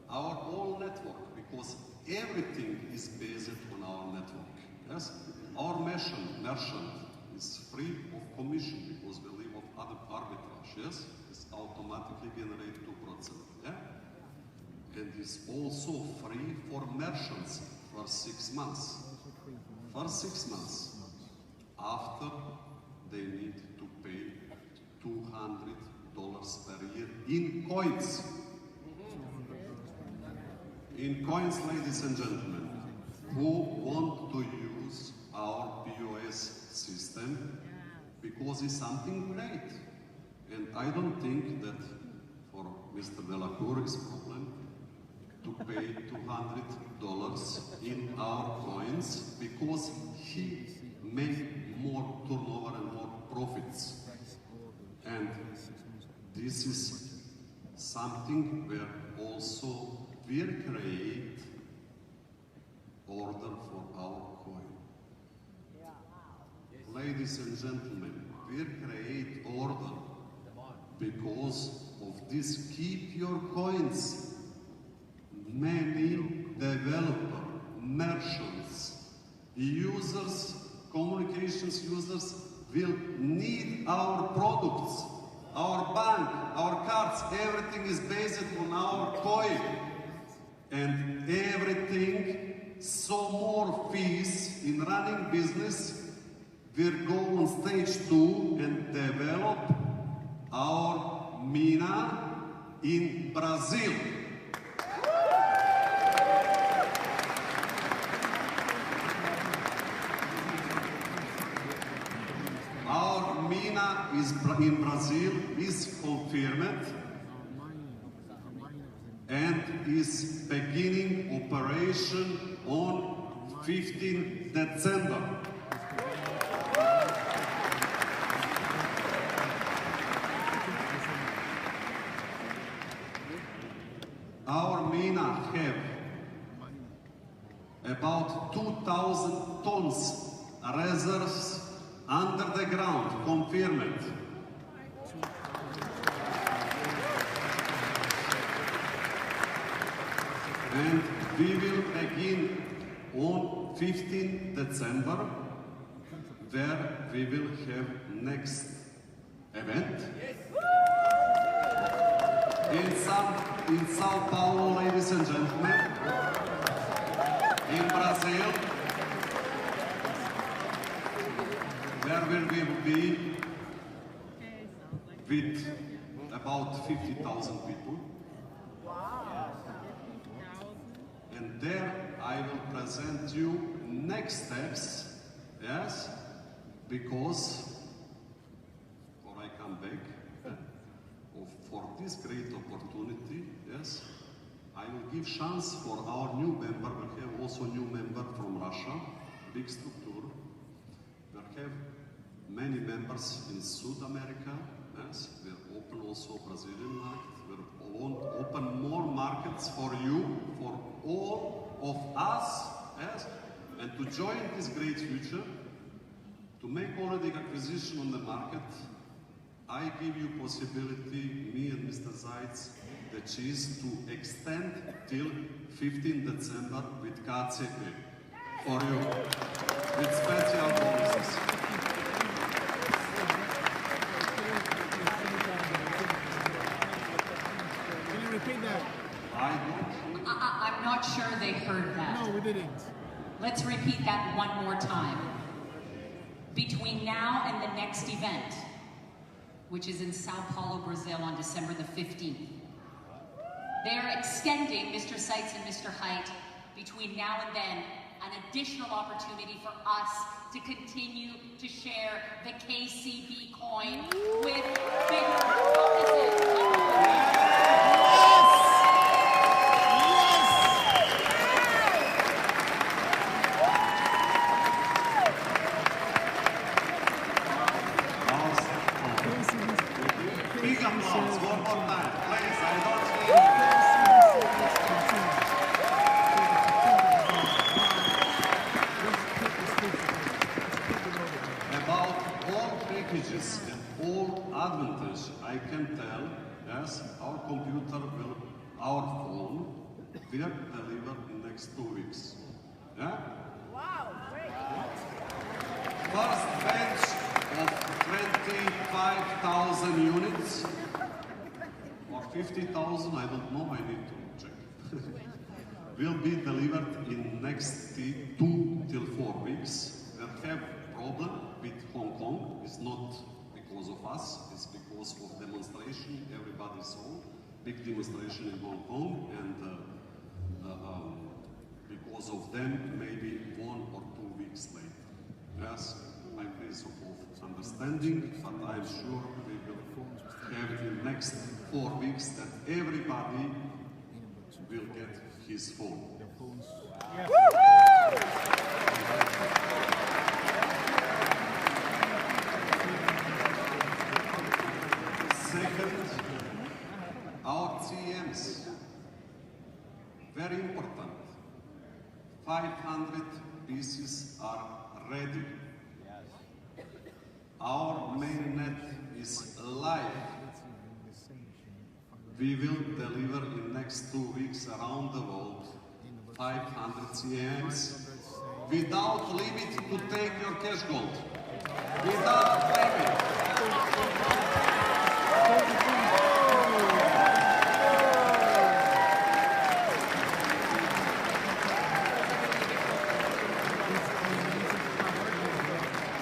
Speaker 20: our whole network, because everything is based on our network, yes. Our merchant is free of commission because we live of arbitrage, yes, it's automatically generate 2%, yeah. And is also free for merchants for 6 months. For 6 months. After they need to pay $200 per year in coins. In coins, ladies and gentlemen, who want to use our POS system because it's something great. And I don't think that for Mr. Delacour's problem to pay $200 in our coins because he make more turnover and more profits. And this is something where also we create order for our coin. Ladies and gentlemen, we create order because of this keep your coins. Many developer, merchants, users, communications users will need our products, our bank, our cards, everything is based on our coin. And everything, so more fees in running business, we'll go on stage 2 and develop our Mina in Brazil. Our mina is in Brazil is confirmed and is beginning operation on 15 December. Our mina have about 2,000 tons reserves under the ground, confirmed. And we will begin on 15 December, where we will have next event. In Sao Paulo, ladies and gentlemen, in Brazil, where we will be with about 50,000 people. And there I will present you next steps, yes, because, before I come back, for this great opportunity, yes, I will give chance for our new member. We have also new member from Russia, big structure. We have many members in South America, yes. We open also Brazilian market. We want to open more markets for you, for all of us, yes, and to join this great future, to make already acquisition on the market. I give you possibility, me and Mr. Zaitz, the cheese, to extend till 15 December with KCP for you, with special bonuses.
Speaker 8: Can you repeat that?
Speaker 21: I'm not sure they heard that.
Speaker 8: No, we didn't.
Speaker 21: Let's repeat that one more time. Between now and the next event, which is in Sao Paulo, Brazil on December the 15th. They are extending, Mr. Seitz and Mr. Haidt, between now and then, an additional opportunity for us to continue to share the KCB coin with bigger bonuses.
Speaker 20: I can tell, yes, our computer will, our phone will deliver in next 2 weeks. Yeah?
Speaker 8: Wow, great.
Speaker 20: First batch of 25,000 units, or 50,000, I don't know, I need to check, will be delivered in next 2 till 4 weeks. We have problem with Hong Kong. It's not because of us, it's because of demonstration. Everybody saw big demonstration in Hong Kong, and because of them, maybe 1 or 2 weeks later. Yes, my place of understanding, but I'm sure we will have in the next 4 weeks that everybody will get his phone. Second, our CMs, very important. 500 pieces are ready. Our main net is live. We will deliver in next 2 weeks around the world 500 CMs without limit to take your cash gold. Without limit.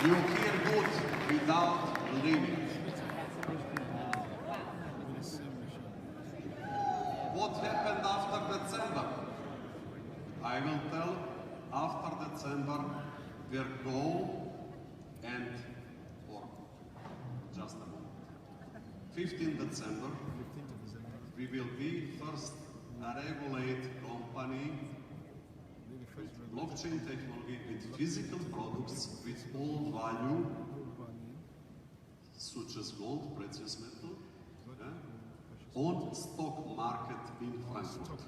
Speaker 20: You hear good, without limit. What happened after December? I will tell, after December, their goal and or 15 December, we will be first a regulated company with blockchain technology, with physical products, with all value, such as gold, precious metal, on stock market in Frankfurt.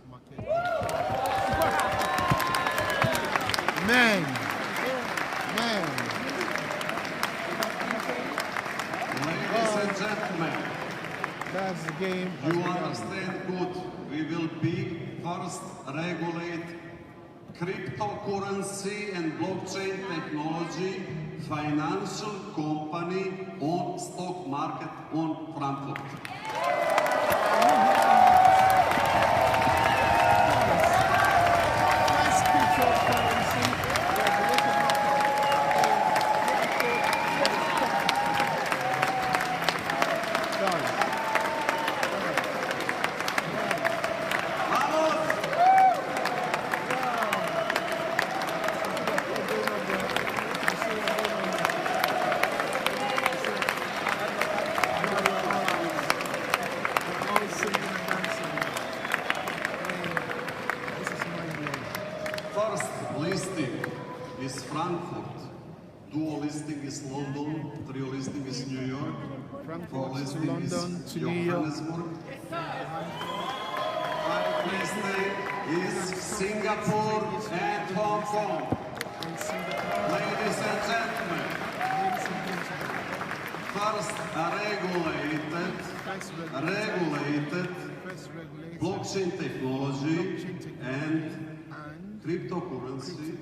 Speaker 1: Man! Man!
Speaker 20: Ladies and gentlemen,
Speaker 1: that's the game.
Speaker 20: You understand good. We will be first regulate cryptocurrency and blockchain technology financial company on stock market on Frankfurt. First listing is Frankfurt, dual listing is London, trio listing is New York, four listing
Speaker 1: London
Speaker 20: is
Speaker 1: to New York.
Speaker 20: Johannesburg, five listing is Singapore and Hong Kong. Ladies and gentlemen, first a regulated blockchain technology and cryptocurrency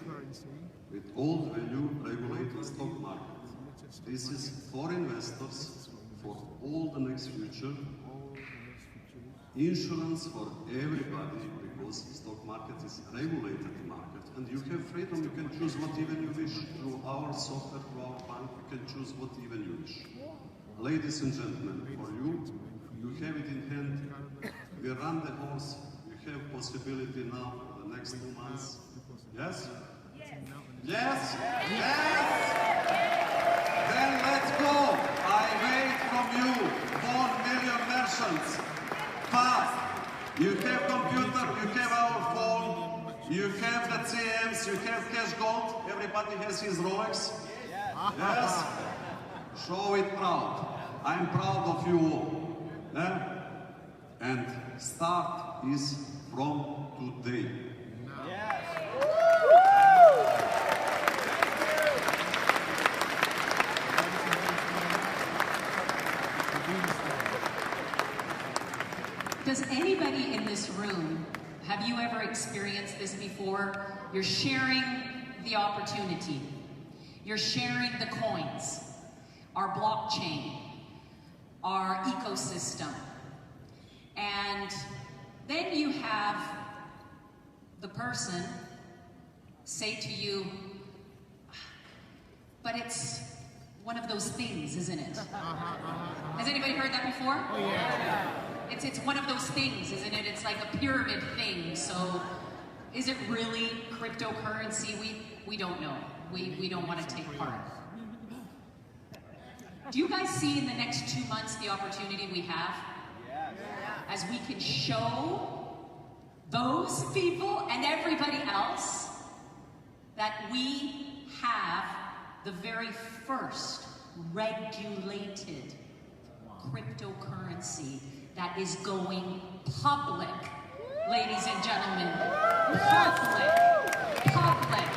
Speaker 20: with all value regulated stock market. This is for investors for all the next future. Insurance for everybody because stock market is regulated market and you have freedom, you can choose what even you wish. Through our software, through our bank, you can choose what even you wish. Ladies and gentlemen, for you, you have it in hand. We run the horse. You have possibility now for the next 2 months. Yes? Yes? Yes? Then let's go. I wait from you. 1 million merchants. Fast. You have computer, you have our phone, you have the CMs, you have cash gold. Everybody has his Rolex. Yes? Show it proud. I'm proud of you all. Yeah? And start is from today.
Speaker 21: Does anybody in this room, have you ever experienced this before? You're sharing the opportunity. You're sharing the coins, our blockchain, our ecosystem. And then you have the person say to you, but it's one of those things, isn't it? Has anybody heard that before? Oh, yeah. It's one of those things, isn't it? It's like a pyramid thing. So is it really cryptocurrency? We don't know. We don't want to take part. Do you guys see in the next 2 months the opportunity we have? As we can show those people and everybody else that we have the very first regulated cryptocurrency that is going public, ladies and gentlemen. Public.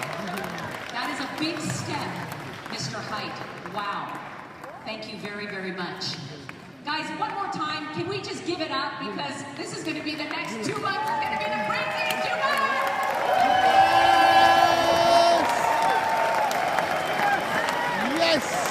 Speaker 21: That is a big step, Mr. Haidt. Wow. Thank you very, very much. Guys, one more time, can we just give it up? Because this is going to be the next 2 months. It's going to be the craziest 2 months!
Speaker 1: Yes!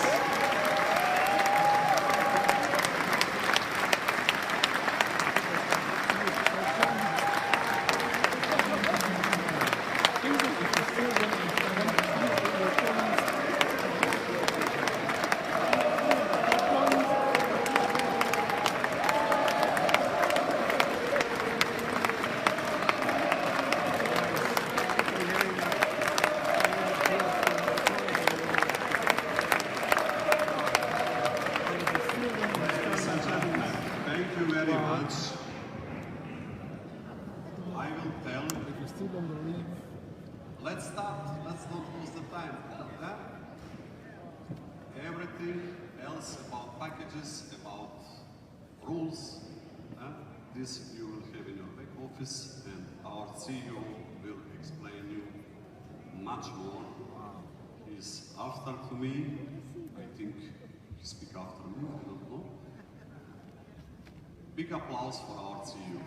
Speaker 20: much. I will tell.
Speaker 8: If you still don't believe.
Speaker 20: Let's start. Let's not lose the time. Everything else about packages, about rules, this you will have in your back office, and our CEO will explain you much more. He's after to me. I think he speak after me. I don't know. Big applause for our CEO.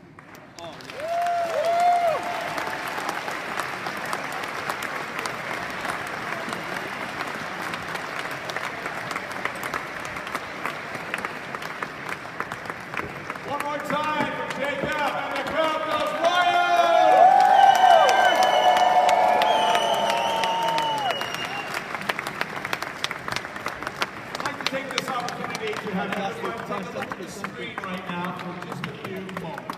Speaker 3: One more time for Jacob, and the crowd goes wild! I'd like to take this opportunity to have everyone take a look at the screen right now for just a few moments.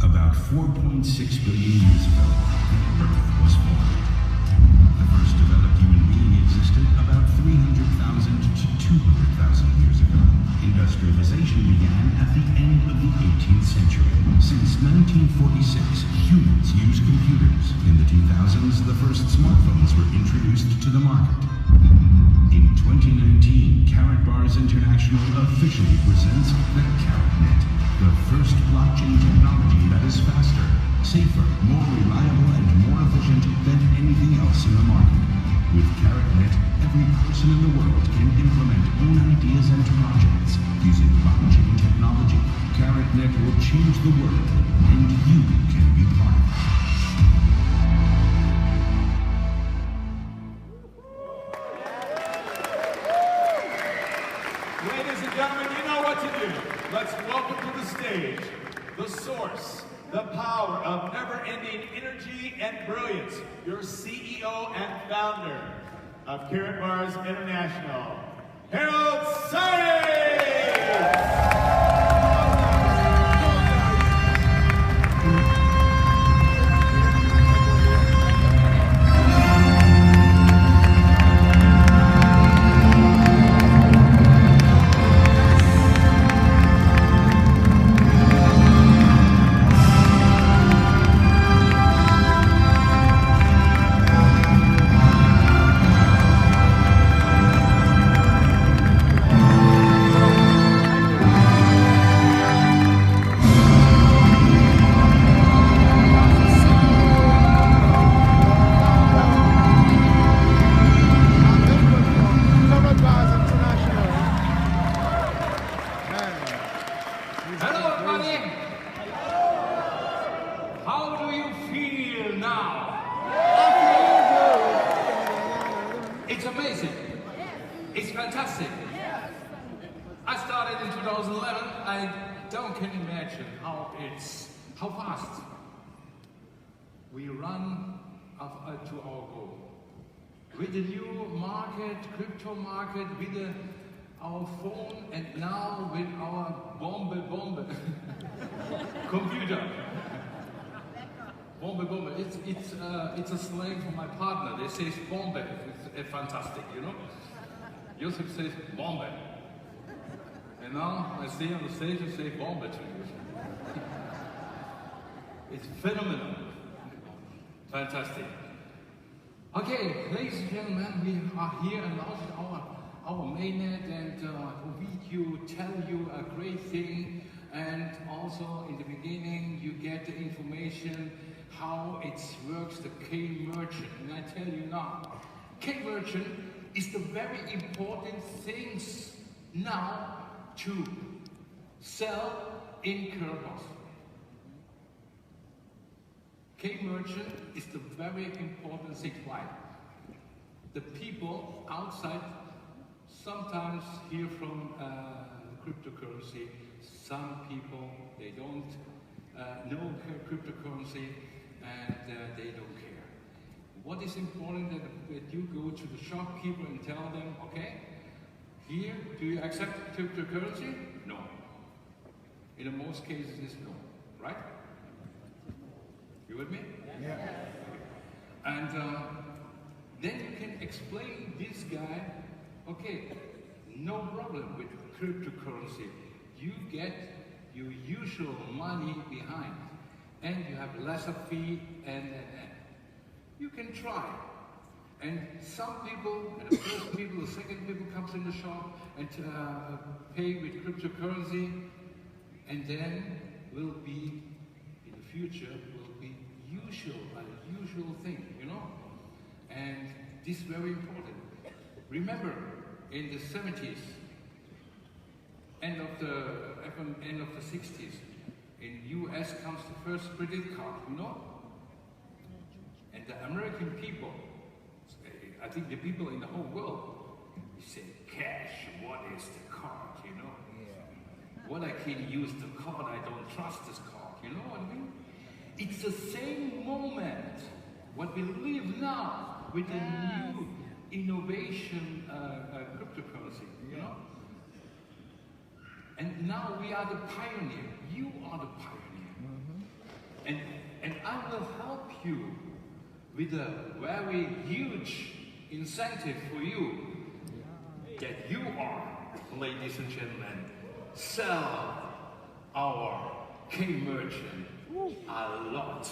Speaker 9: About 4.6 billion years ago, the Earth was formed. The first developed human being existed about 300,000 to 200,000 years ago. Industrialization began at the end of the 18th century. Since 1946, humans use computers. In the 2000s, the first smartphones were introduced to the market. In 2019, KaratBars International officially presents the KaratNet, the first blockchain technology that is faster, safer, more reliable, and more efficient than anything else in the market. With KaratNet, every person in the world can implement own ideas and projects using blockchain technology. KaratNet will change the world, and you can be part of it.
Speaker 3: Ladies and gentlemen, you know what to do. Let's welcome to the stage the source, the power of never-ending energy and brilliance, your CEO and founder of KaratBars International, Harold Sardis!
Speaker 13: Hello, everybody. How do you feel now? It's amazing. It's fantastic. I started in 2011. I can imagine how fast we run to our goal. With the new market, crypto market, with our phone, and now with our bombe computer. Bombe. It's a slang for my partner. They say bombe. It's fantastic, you know. Joseph says bombe, and now I stay on the stage and say bombe to you. It's phenomenal, fantastic. Okay, ladies and gentlemen, we are here and launched our mainnet, and we tell you a great thing, and also in the beginning you get the information how it works, the K-merchant. And I tell you now, K-merchant is the very important things now to sell in KaratBars. K-merchant is the very important thing. Why? The people outside sometimes hear from cryptocurrency. Some people, they don't know cryptocurrency, and they don't care. What is important that you go to the shopkeeper and tell them, okay, here, do you accept cryptocurrency? No. In most cases, it's no, right? You with me?
Speaker 8: Yeah.
Speaker 13: And then you can explain this guy, okay, no problem with cryptocurrency. You get your usual money behind, and you have lesser fee, and. You can try. And some people, the first people, the second people comes in the shop and pay with cryptocurrency, and then will be, in the future, will be a usual thing, you know? And this is very important. Remember, in the 70s, end of the 60s, in US comes the first credit card, you know? And the American people, I think the people in the whole world, they say, cash, what is the card, you know? Yeah. What I can use the card, I don't trust this card, you know what I mean? It's the same moment, what we live now, with a new innovation cryptocurrency, you know? And now we are the pioneer, you are the pioneer. And I will help you with a very huge incentive for you, that you are, ladies and gentlemen, sell our K-merchant a lot.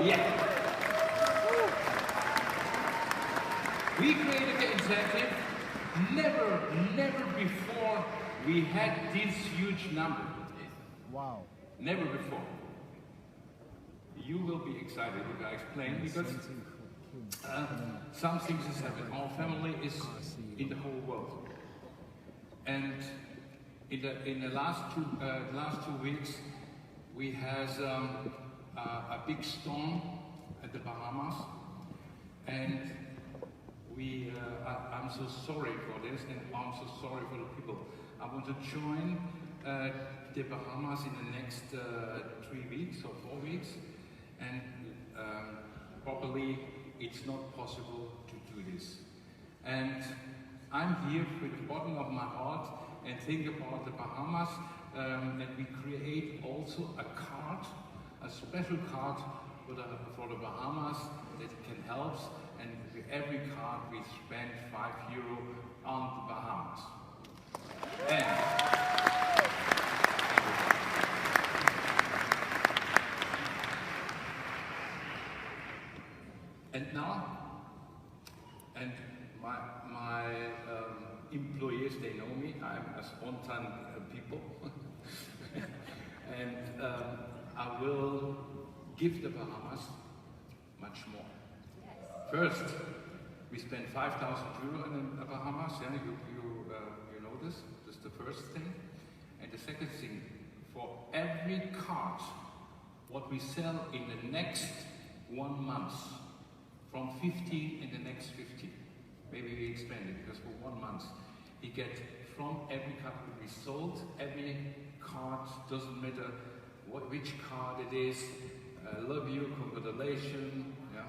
Speaker 13: Yeah. We created an incentive. Never before we had this huge number. Wow. Never before. You will be excited if I explain, because some things has happened. Our family is in the whole world, and in the last 2 weeks we had a big storm at the Bahamas, and I'm so sorry for this, and I'm so sorry for the people. I want to join the Bahamas in the next 3 weeks or 4 weeks. And probably it's not possible to do this. And I'm here with the bottom of my heart and think about the Bahamas, that we create also a card, a special card for the Bahamas that can help. And with every card we spend €5 on the Bahamas. And now, and my employees, they know me, I'm a spontan people. And I will give the Bahamas much more. First, we spend €5,000 in the Bahamas, yeah, you know this is the first thing. And the second thing, for every card, what we sell in the next 1 month, from 15 in the next 50. Maybe we expand it, because for 1 month, you get from every card that we sold, every card, doesn't matter which card it is, love you, congratulations, yeah.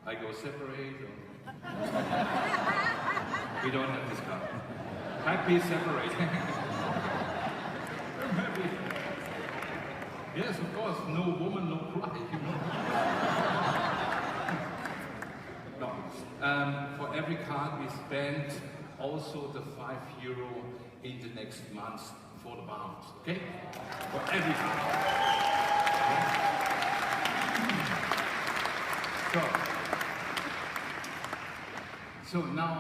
Speaker 13: I go separate, or we don't have this card. Happy separate. I'm happy. Yes, of course, no woman, no cry, you know. For every card we spend also the €5 in the next month for the Bahamas, okay? For every card. So now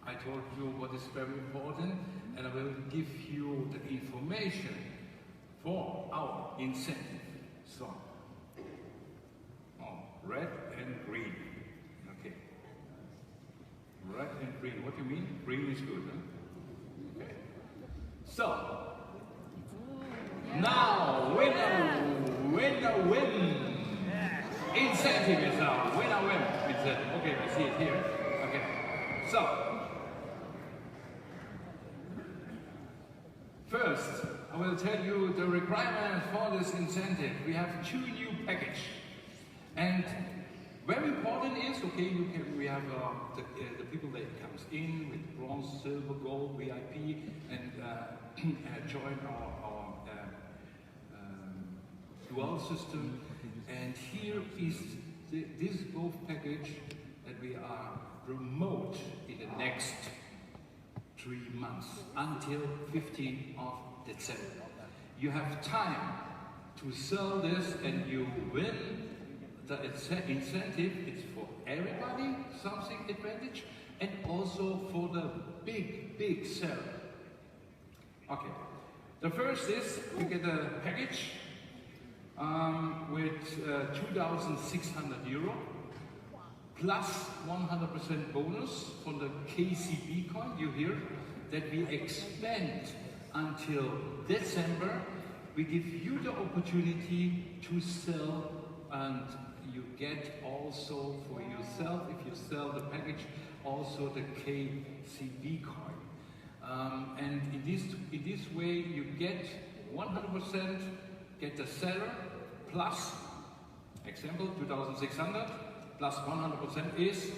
Speaker 13: I told you what is very important, and I will give you the information for our incentive. So, red and green. Okay. Red and green. What do you mean? Green is good, huh? Okay. So, now win. Incentive is now win. Incentive. Okay, I see it here. Okay. So, first, I will tell you the requirements for this incentive. We have 2 new packages. And very important is, okay, we have the people that comes in with bronze, silver, gold, VIP, and join our dual system. And here is this golf package that we are promote in the next 3 months until 15th of December. You have time to sell this and you win the incentive. It's for everybody, something advantage, and also for the big seller. Okay, the first is you get a package with 2,600 euro plus 100% bonus from the KCB coin. You hear that we expand until December. We give you the opportunity to sell, and you get also for yourself, if you sell the package, also the KCB coin. And in this way you get 100%, get the seller plus, example, 2,600 plus 100% is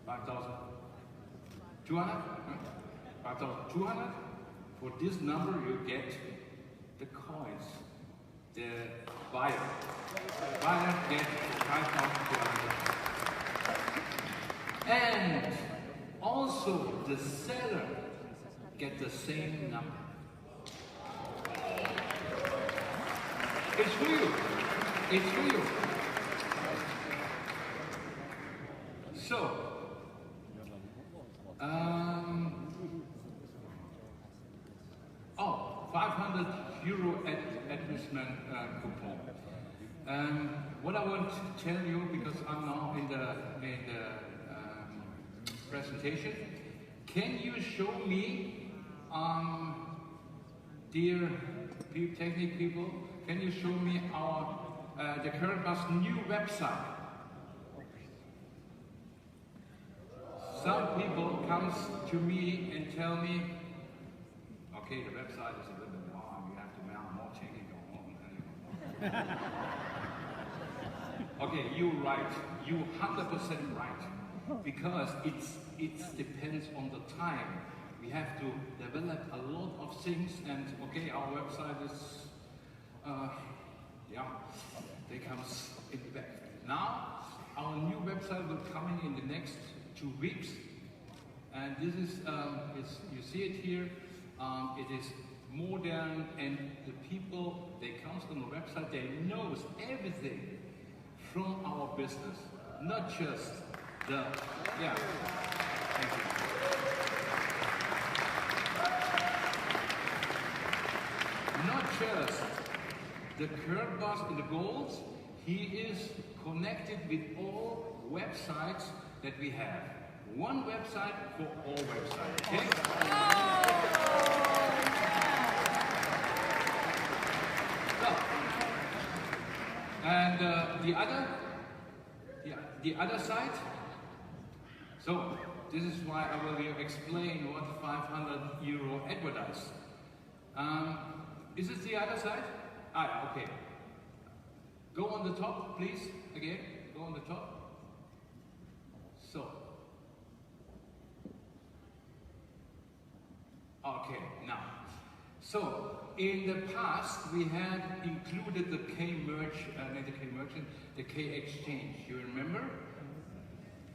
Speaker 13: 5,200. 5,200. For this number you get the coins. The buyer gets 5,200. And also the seller get the same number. It's for you. It's for you. So, 500 euro advertisement coupon. What I want to tell you, because I'm now in the presentation, can you show me, dear technical people, can you show me our the KaratBars new website? Some people comes to me and tell me, okay, the website is a little bit long, you have to mount more technical. Okay, you're right. You're 100% right. Because it depends on the time. We have to develop a lot of things, and okay, our website is, they comes in the back. Now, our new website will come in the next 2 weeks, and this is, you see it here, it is modern, and the people, they comes on the website, they knows everything from our business, not just the, thank you. Not just the KaratBars in the goals, he is connected with all websites that we have. One website for all websites, okay? So, and the other side. So this is why I will explain what 500 euro advertise. Is this the other side? Okay. Go on the top, please. Again, go on the top. So. Okay, now. So, in the past, we had included the K-merchant, the K-exchange. You remember?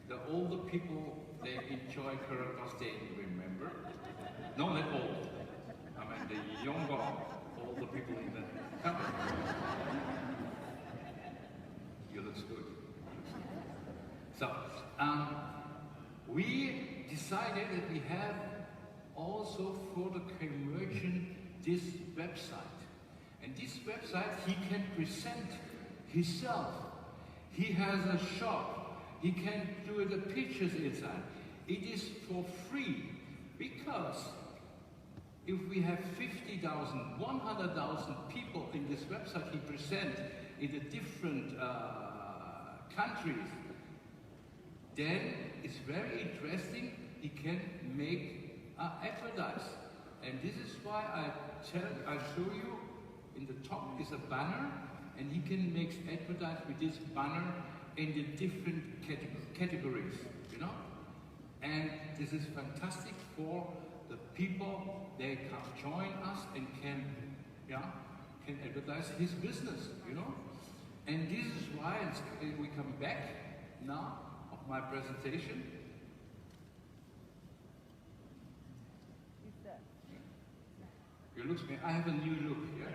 Speaker 13: The older people, they enjoy KaratBars, they remember. No, not old. I mean, the younger, older people in the company. You look good. So, we decided that we have also for the K-merchant this website. And this website, he can present himself. He has a shop. He can do the pictures inside. It is for free, because if we have 50,000, 100,000 people in this website he present in the different countries, then it's very interesting. He can make advertise. And this is why I show you in the top is a banner, and he can make advertise with this banner in the different categories, you know? And this is fantastic for the people. They can join us and can advertise his business, you know? And this is why we come back now of my presentation. You look at me, I have a new look, yeah?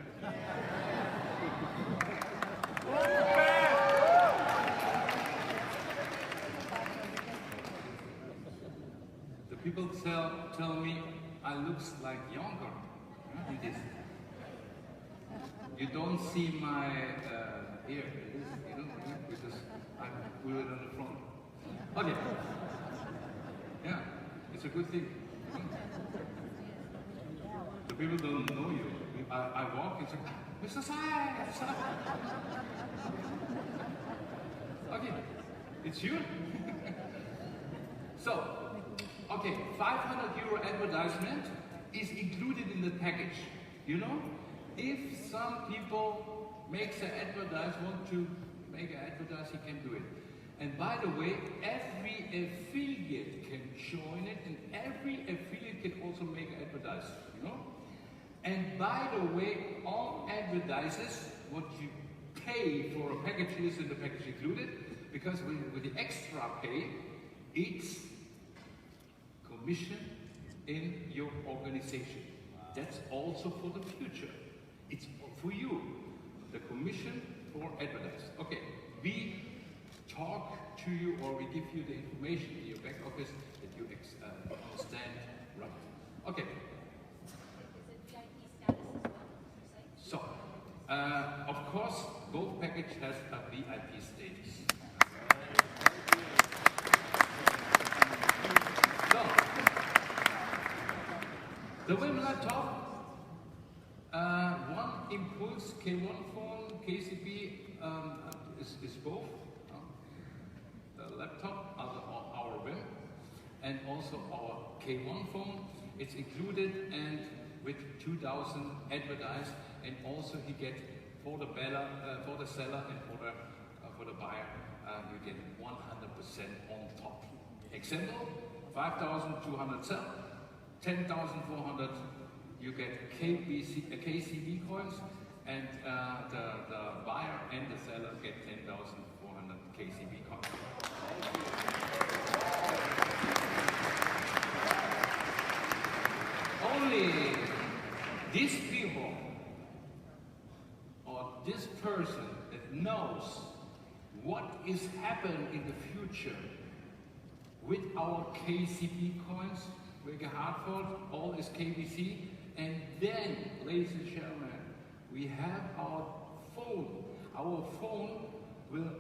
Speaker 13: The people tell me I look like younger in this. You don't see my ear, you know, because I put it on the front. Okay. Yeah, it's a good thing. The people don't know you. I walk and say, Mr. Science! Okay, it's you? So, okay, 500 euro advertisement is included in the package, you know? If some people want to make an advertise, he can do it. And by the way, every affiliate can join it, and every affiliate can also make an advertise, you know? And by the way, all advertisers, what you pay for a package is in the package included, because with the extra pay, it's commission in your organization. That's also for the future. It's for you, the commission for advertising. Okay, we talk to you or we give you the information in your back office that you understand right. Okay. So, of course, both package has a VIP status. So, the WIM laptop, one Impulse K1 phone, KCB is both. The laptop, our WIM, and also our K1 phone. It's included and with 2,000 advertised, and also he get for the seller and for the buyer, you get 100% on top. Example: 5,200 sell, 10,400 you get KCB coins, and the buyer and the seller get 10,400 KCB coins. Only these people or this person that knows what is happening in the future with our KCB coins, with Hartford, all is KBC, and then, ladies and gentlemen, we have our phone. Our phone will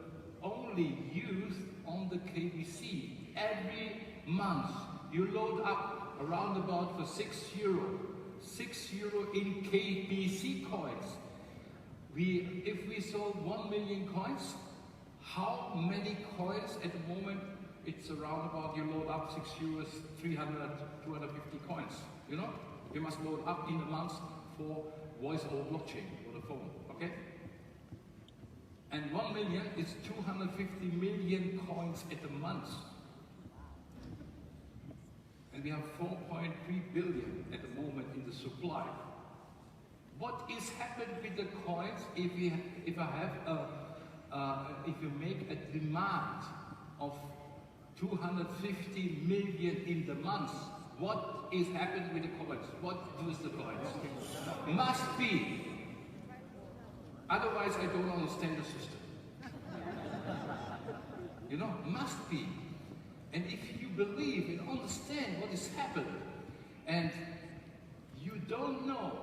Speaker 13: only use on the KBC. Every month you load up around about for €6. €6 in KBC coins. If we sold 1 million coins, how many coins at the moment? It's around about, you load up €6, 300, 250 coins. You know, you must load up in a month for voice over blockchain for the phone. Okay. And 1 million is 250 million coins at a month. And we have 4.3 billion at the moment in the supply. What is happening with the coins if you make a demand of 250 million in the month? What is happening with the coins? What does the coins? Must be. Otherwise, I don't understand the system. You know, must be. And if you believe and understand what is happening, and you don't know,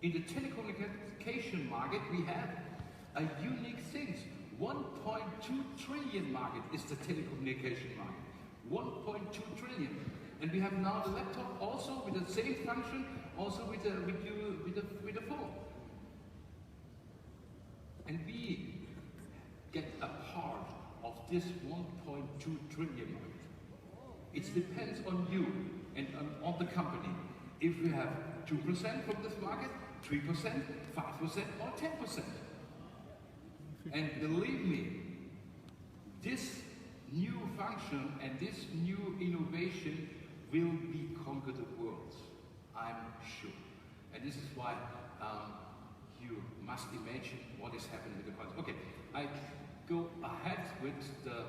Speaker 13: in the telecommunication market, we have a unique thing. 1.2 trillion market is the telecommunication market. 1.2 trillion. And we have now the laptop also with the same function, also with the phone. And we get a part of this 1.2 trillion market. It depends on you and on the company. If we have 2% from this market, 3%, 5%, or 10%. And believe me, this new function and this new innovation will be conquer the world, I'm sure. And this is why you must imagine what is happening with the coins. Okay, I go ahead with the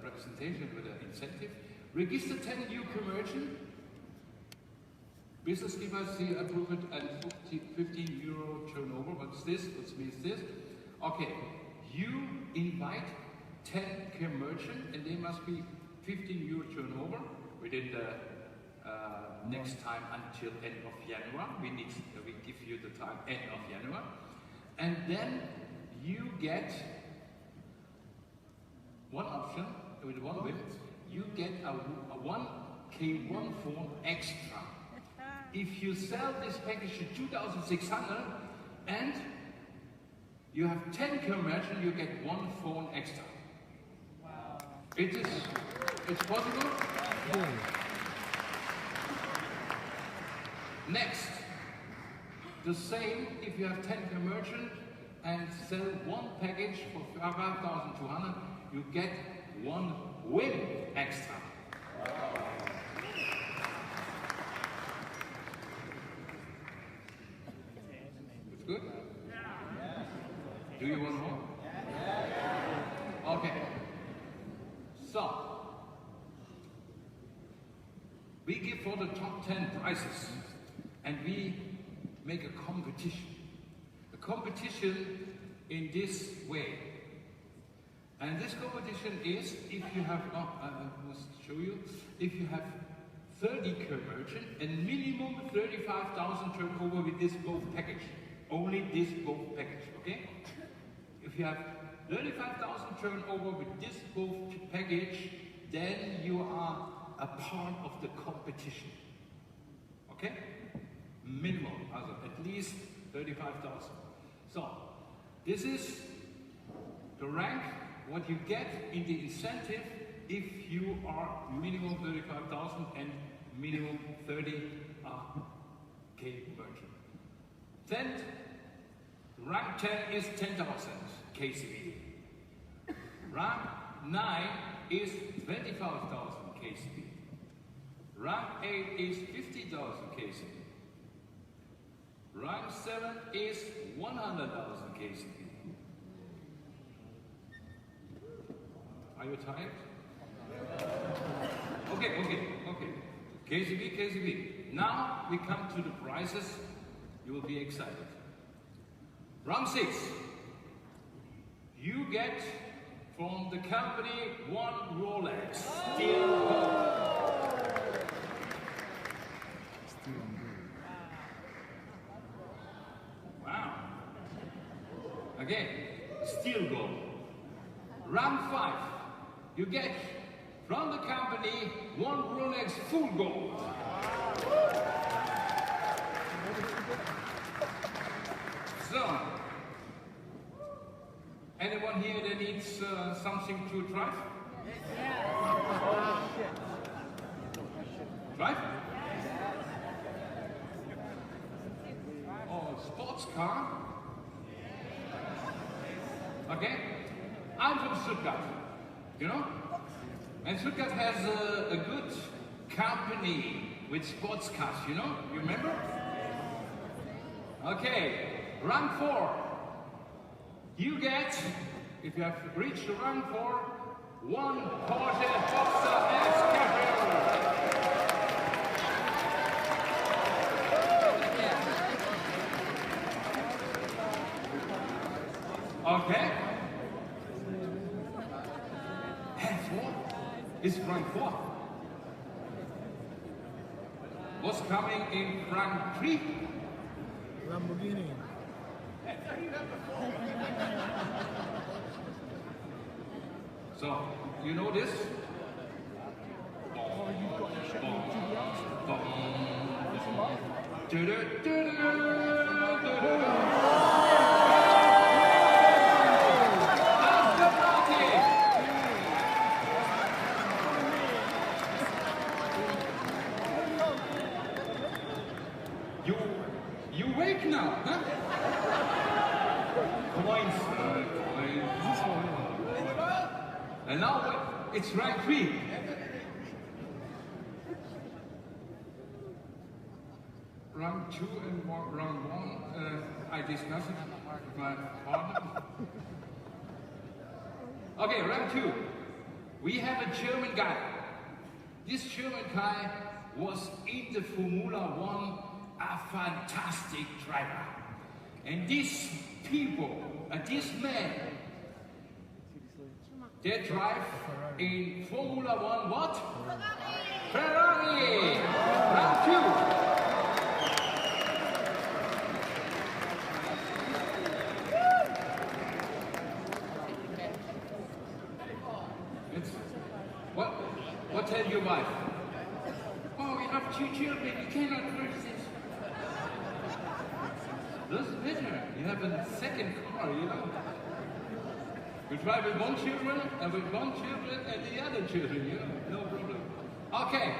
Speaker 13: representation, with the incentive. Register 10 new commercial. Business give us the approved and 15 euro turnover. What's this? What means this? Okay, you invite 10 merchant and they must be 15 euro turnover within the next time until end of January. We give you the time end of January. And then you get one option with one win. You get a 1K1 phone extra. If you sell this package to 2,600 and you have 10 merchant, you get one phone extra. Wow. It's possible? Yeah. Next, the same if you have 10 merchant and sell one package for 5,200, you get one win extra. Wow. It's good? Do you want more? Okay. So, we give for the top 10 prizes and we make a competition. A competition in this way. And this competition is if you have, I must show you, if you have 30 merchant and minimum 35,000 turnover with this both package. Only this both package, okay? If you have 35,000 turnover with this both package, then you are a part of the competition. Okay? Minimum, also at least 35,000. So, this is the rank, what you get in the incentive if you are minimum 35,000 and minimum 30K merchant. Then, rank 10 is 10,000 KCV. Rank 9 is 25,000 KCV. Rank 8 is 50,000 KCV. Rank 7 is 100,000 KCV. Are you tired? Okay. KCV. Now we come to the prizes. You will be excited. Round 6. You get from the company one Rolex. Steel gold. Wow. Again, steel gold. Round 5. You get from the company one Rolex full gold. So, anyone here that needs something to drive? Drive? Oh, sports car? Okay. I'm from Stuttgart, you know? And Stuttgart has a good company with sports cars, you know? You remember? Okay. Round 4. You get, if you have reached round 4, one Porsche Boxster S Cabriolet. Okay. And 4 is rank 4. What's coming in rank 3?
Speaker 8: Lamborghini.
Speaker 13: So, you know this? You wake now, huh? Come on And now it's round 3. Round 2 and round 1, I discussed it with my partner. Okay, round 2. We have a German guy. This German guy was in the Formula 1 a fantastic driver. And these people, this man, they drive in Formula 1 what? Ferrari! Round 2. What tell your wife? Oh, we have 2 children, you cannot merge this. Doesn't matter, you have a second car, you know. We drive with 1 children, and with 1 children, and the other children, you know, no problem. Okay.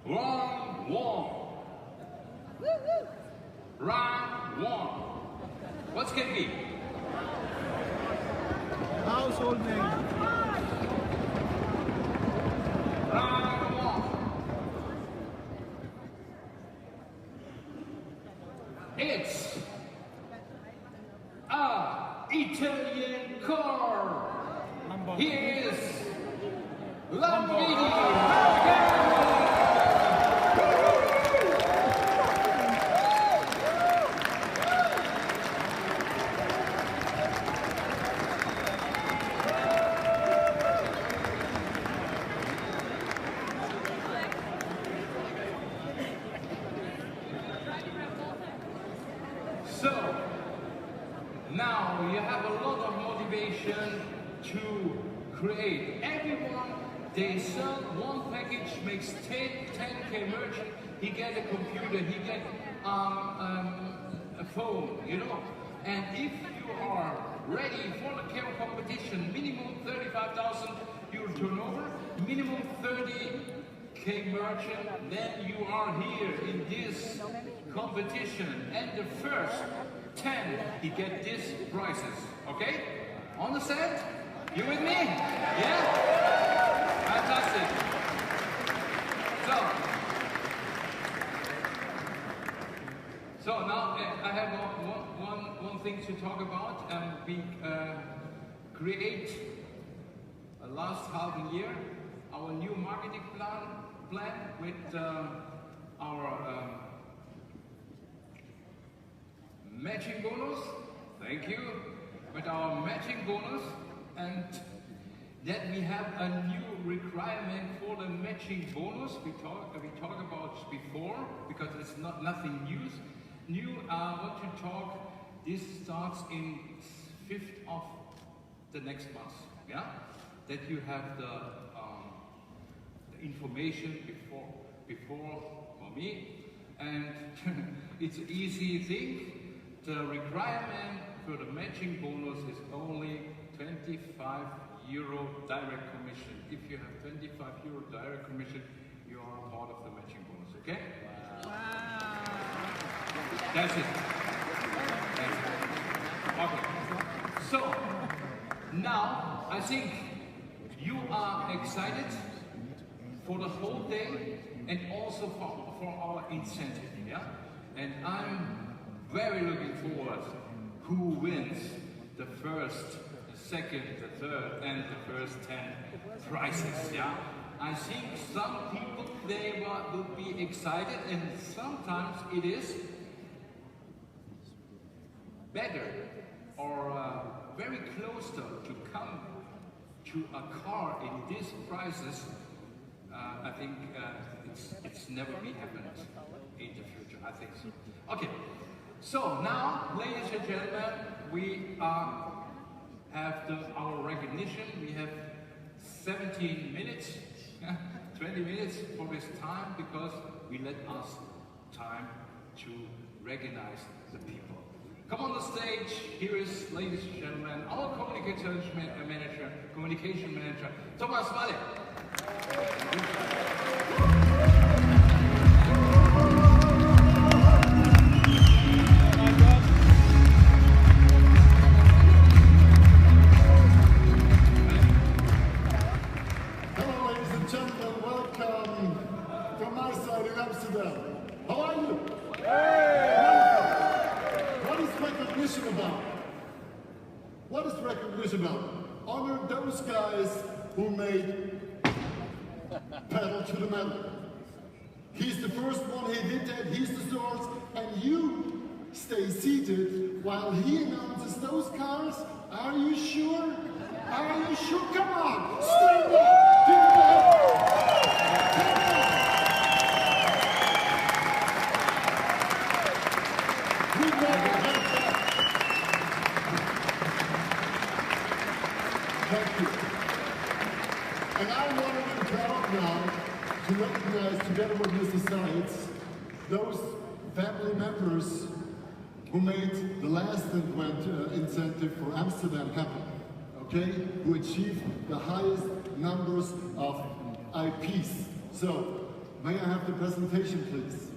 Speaker 13: Round 1. Round 1. What's going to be?
Speaker 8: Household name.
Speaker 13: Round 1. It's a Italian car. Here is Lamborghini. Now you have a lot of motivation to create. Everyone, they sell one package, makes 10K merchant, he get a computer, he get a phone, you know. And if you are ready for the Karo competition, minimum 35,000 euro turnover, minimum 30K merchant, then you are here in this competition. And the first 10, he get these prizes, okay? Understand? You with me? Yeah? Fantastic. So now I have one thing to talk about. We create last half a year our new marketing plan with our matching bonus, thank you, with our matching bonus, and then we have a new requirement for the matching bonus we talked about before, because it's nothing new. I want to talk, this starts in 5th of the next month, yeah? That you have the information before for me, and it's an easy thing. The requirement for the matching bonus is only 25 euro direct commission. If you have 25 euro direct commission, you are part of the matching bonus, okay? Wow. That's it. Okay. So, now, I think you are excited for the whole day and also for our incentive, yeah? And I'm very looking forward who wins the first, the second, the third, and the first 10 prizes, yeah? I think some people, they will be excited, and sometimes it is better or very close to come to a car in these prices. I think it's never been happened in the future, I think so. Okay. So now, ladies and gentlemen, we have our recognition. We have 17 minutes, 20 minutes for this time, because we let us time to recognize the people. Come on the stage. Here is, ladies and gentlemen, our communication manager, Thomas Walle.
Speaker 6: recognition now. Honor those guys who made pedal to the metal. He's the first one, he did that, he's the source, and you stay seated while he announces those cars. Are you sure? Are you sure? Come on, stand up, give it a Thank you. And I want to be proud now to recognize, together with Mr. Seitz, those family members who made the last incentive for Amsterdam happen, okay? Who achieved the highest numbers of IPs. So, may I have the presentation, please?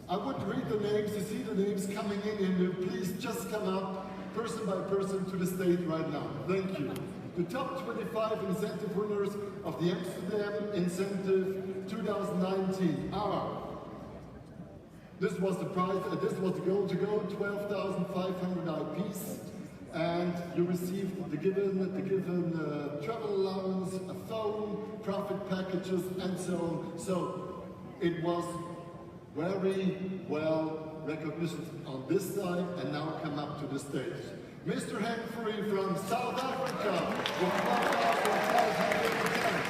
Speaker 6: I would read the names, you see the names coming in, and please just come up, person by person, to the stage right now. Thank you. The top 25 incentive winners of the Amsterdam Incentive 2019 are, this was the prize, this was the goal to go, 12,500 IPs, and you received the given travel allowance, a phone, profit packages, and so on. So it was very well recognition on this side, and now come up to the stage. Mr. Humphrey from South Africa, with 12,510.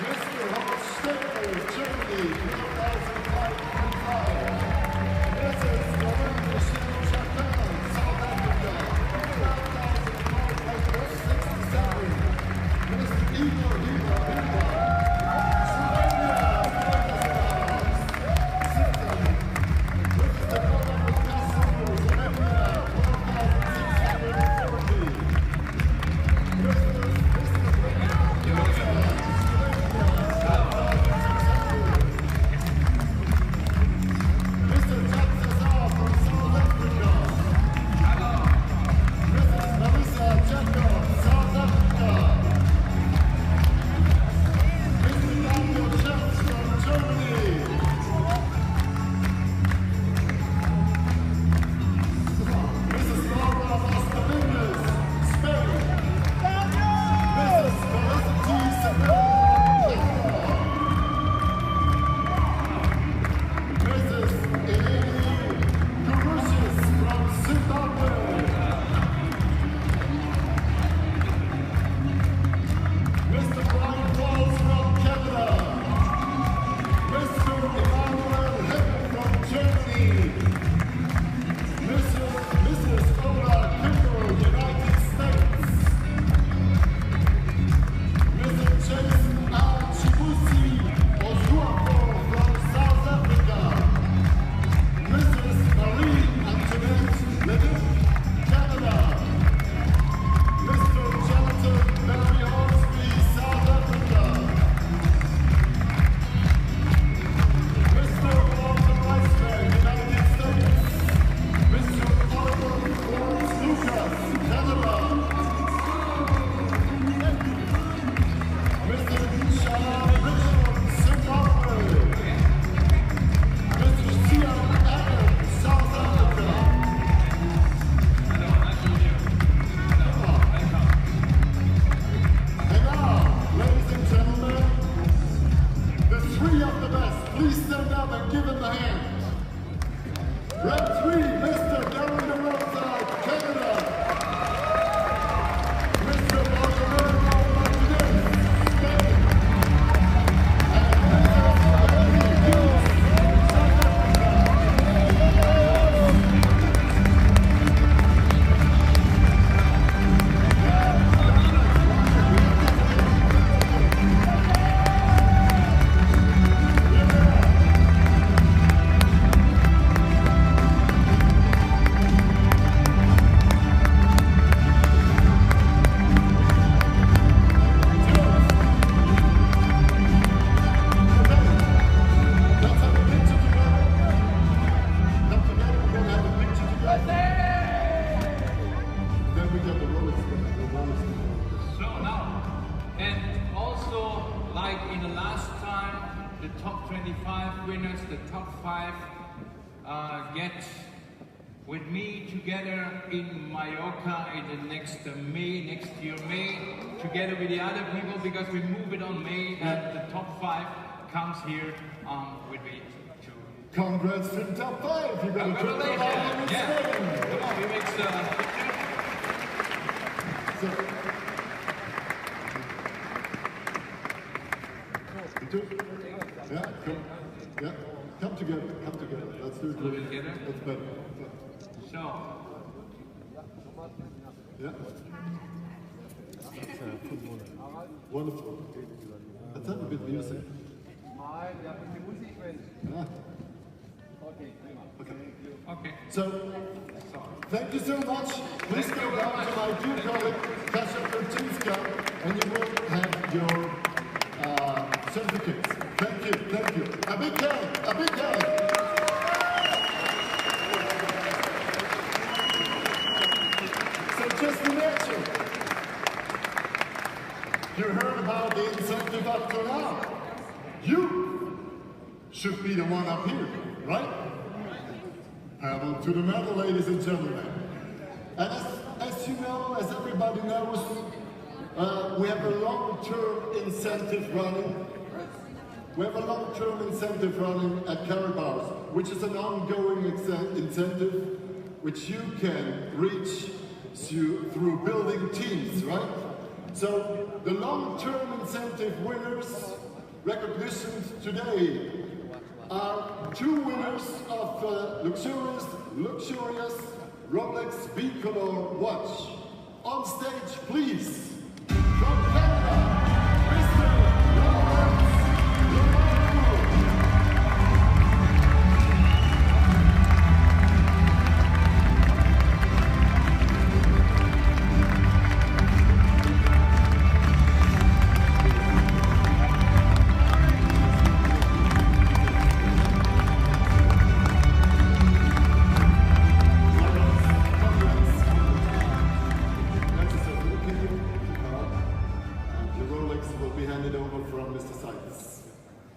Speaker 6: Mr. Horst Stapel, Germany, 12,525. Mrs. Miranda Japan, South Africa, 12,567. Mr. Igor Hiva,
Speaker 13: with me together in Mallorca in the next year May, together with the other people, because we move it on May, and the top 5 comes here with me too.
Speaker 6: Congrats to the top 5. You better turn it around and
Speaker 13: yeah. Come on, we make
Speaker 6: come together. Let's do it.
Speaker 13: Together?
Speaker 6: That's better.
Speaker 13: So.
Speaker 6: Yeah.
Speaker 8: That's footballer.
Speaker 6: Wonderful. Let's have a bit of music. Yeah.
Speaker 13: Okay.
Speaker 6: So, thank you so much. Please go down to my dear colleague, Kasia Kurczynska, and you will have your certificates. Thank you. A big hand. So just imagine, you heard about the incentive up to now. You should be the one up here, right? Pedal to the metal, ladies and gentlemen. And as you know, as everybody knows, we have a long-term incentive running. We have a long-term incentive running at KaratBars, which is an ongoing incentive which you can reach through building teams, right? So the long-term incentive winners, recognitions today, are 2 winners of luxurious Rolex bicolor watch. On stage, please, from Canada,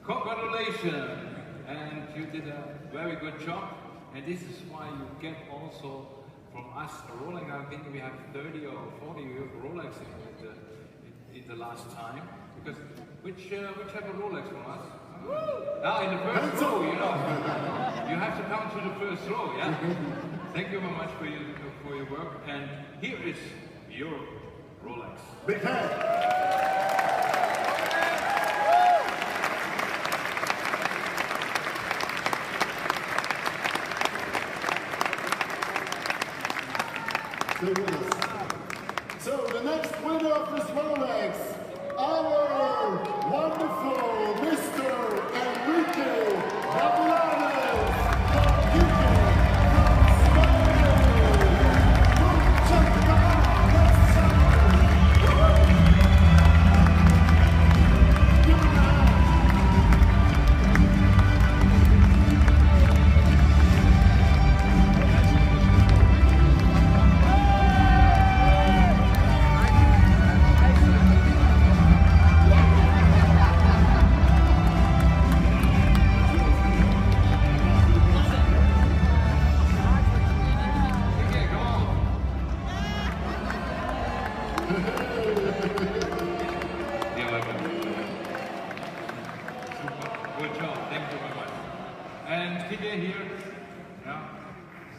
Speaker 13: Congratulations, and you did a very good job, and this is why you get also from us a Rolex. I think we have 30 or 40 Rolex in the last time, because which have a Rolex from us? In the first row, you know. You have to come to the first row, yeah? Thank you very much for your work, and here is your Rolex.
Speaker 6: Big hand. Stay with us. So the next winner of this Rolex, our wonderful Mr. Enrique Gavilanes from UK.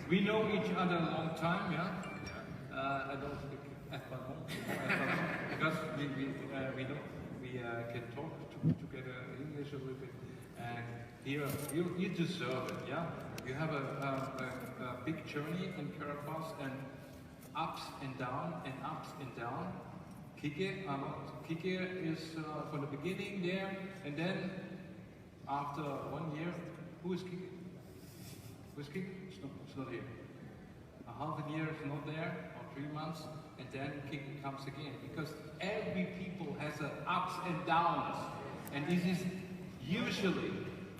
Speaker 13: We know each other a long time, yeah? I don't speak Español because we can talk together English a little bit, and here you deserve it, yeah? You have a big journey in KaratBars, and ups and down and ups and down. Kike is from the beginning there, and then after 1 year, who is Kike? Who's Kike? It's not here. A half a year is not there, or 3 months, and then Kike comes again. Because every people has ups and downs, and this is usually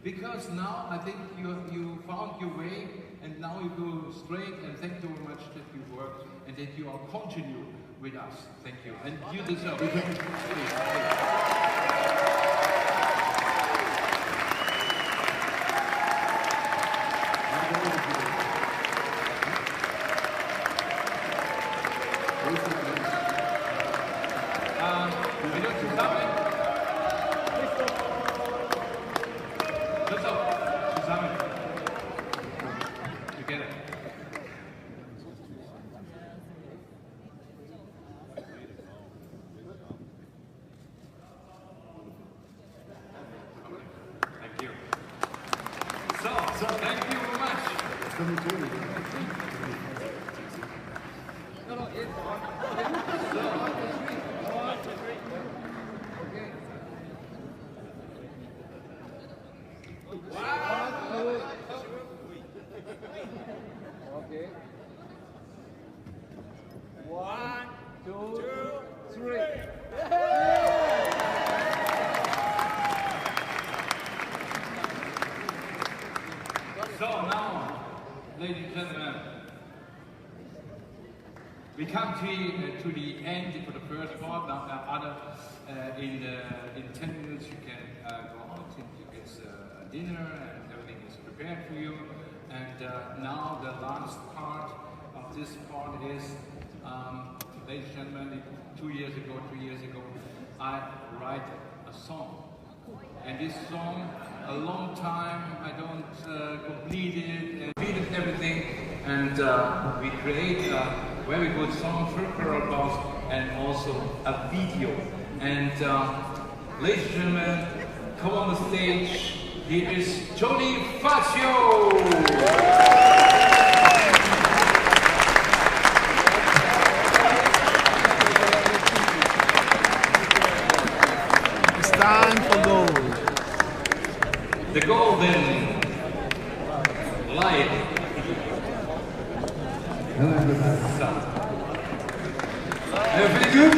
Speaker 13: because now I think you found your way, and now you go straight. And thank you very much that you worked and that you are continue with us. Thank you, and you deserve it. So now, ladies and gentlemen, we come to the end for the first part. Now, in 10 minutes you can go out and you get dinner and everything is prepared for you. And now the last part of this part is, ladies and gentlemen, 2 years ago, 3 years ago, I write a song. And this song, a long time, I don't complete it and beat it everything. And we create a very good song for KaratBars and also a video. And ladies and gentlemen, come on the stage. Here is Tony Fazio.
Speaker 8: Time for gold.
Speaker 13: The golden light.
Speaker 11: Hello, everybody.
Speaker 13: Everything good?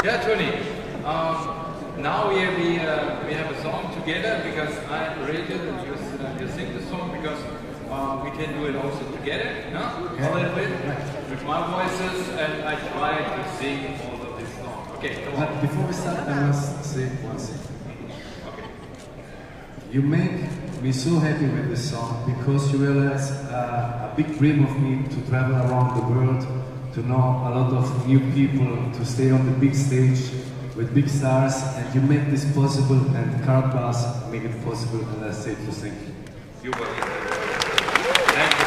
Speaker 13: Yeah, Tony. Now we have a song together because I rated and you sing the song because we can do it also together, no? A little bit with my voices, and I try to sing all of this song. Okay, come on.
Speaker 11: But before we start, I must say one thing.
Speaker 13: Okay.
Speaker 11: You make me so happy with this song because you realize a big dream of me to travel around the world, to know a lot of new people, to stay on the big stage with big stars, and you make this possible, and KaratBars make it possible, and I say to thank you.
Speaker 13: You're welcome. Thank you.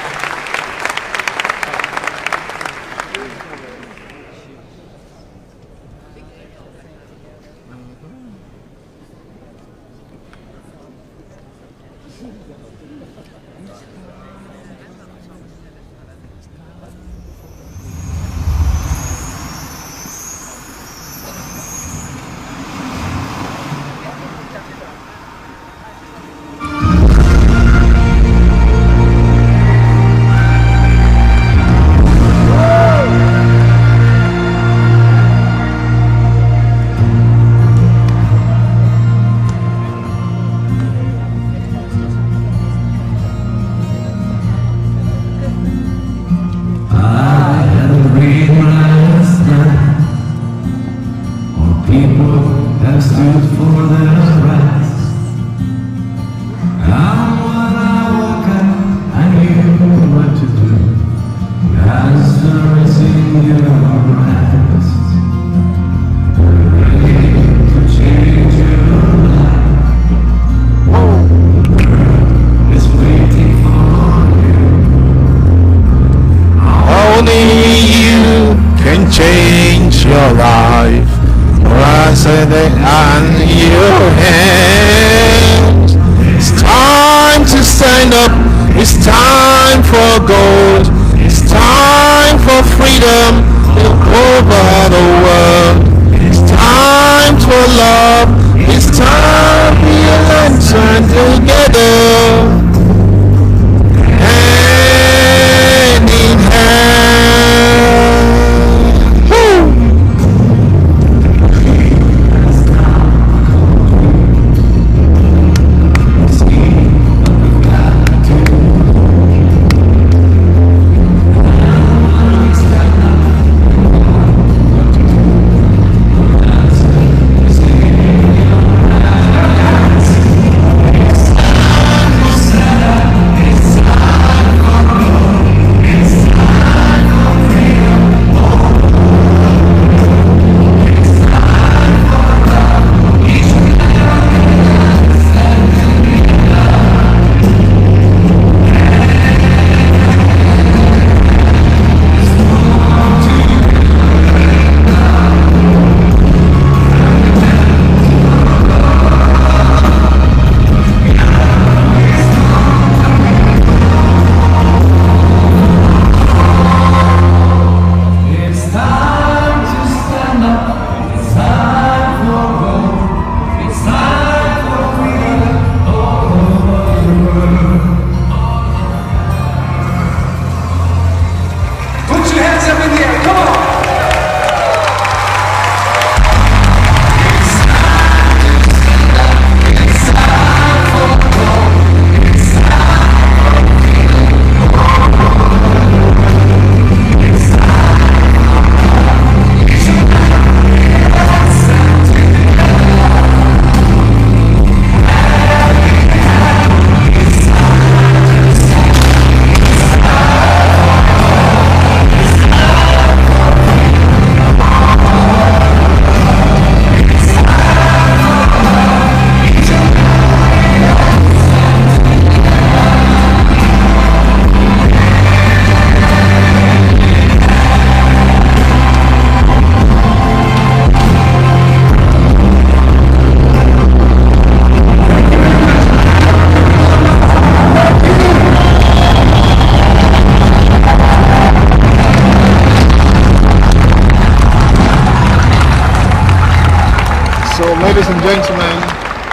Speaker 1: ladies and gentlemen,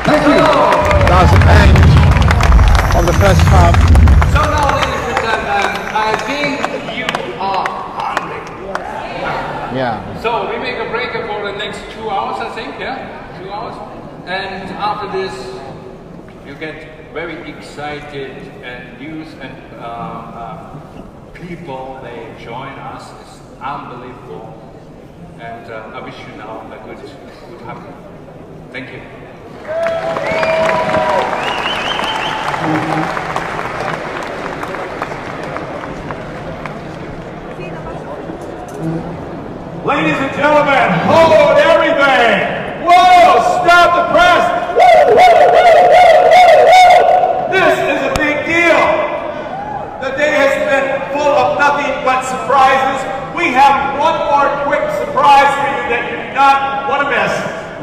Speaker 5: thank you.
Speaker 1: That's the end of the first half.
Speaker 13: So now, ladies and gentlemen, I think you are hungry.
Speaker 1: Yeah.
Speaker 13: So we make a break for the next 2 hours, I think, yeah? 2 hours. And after this, you get very excited and news and people, they join us. It's unbelievable. And I wish you now a good happening. Thank you.
Speaker 3: Ladies and gentlemen, hold everything! Whoa, stop the press! This is a big deal! The day has been full of nothing but surprises. We have one more quick surprise for you that you do not want to miss.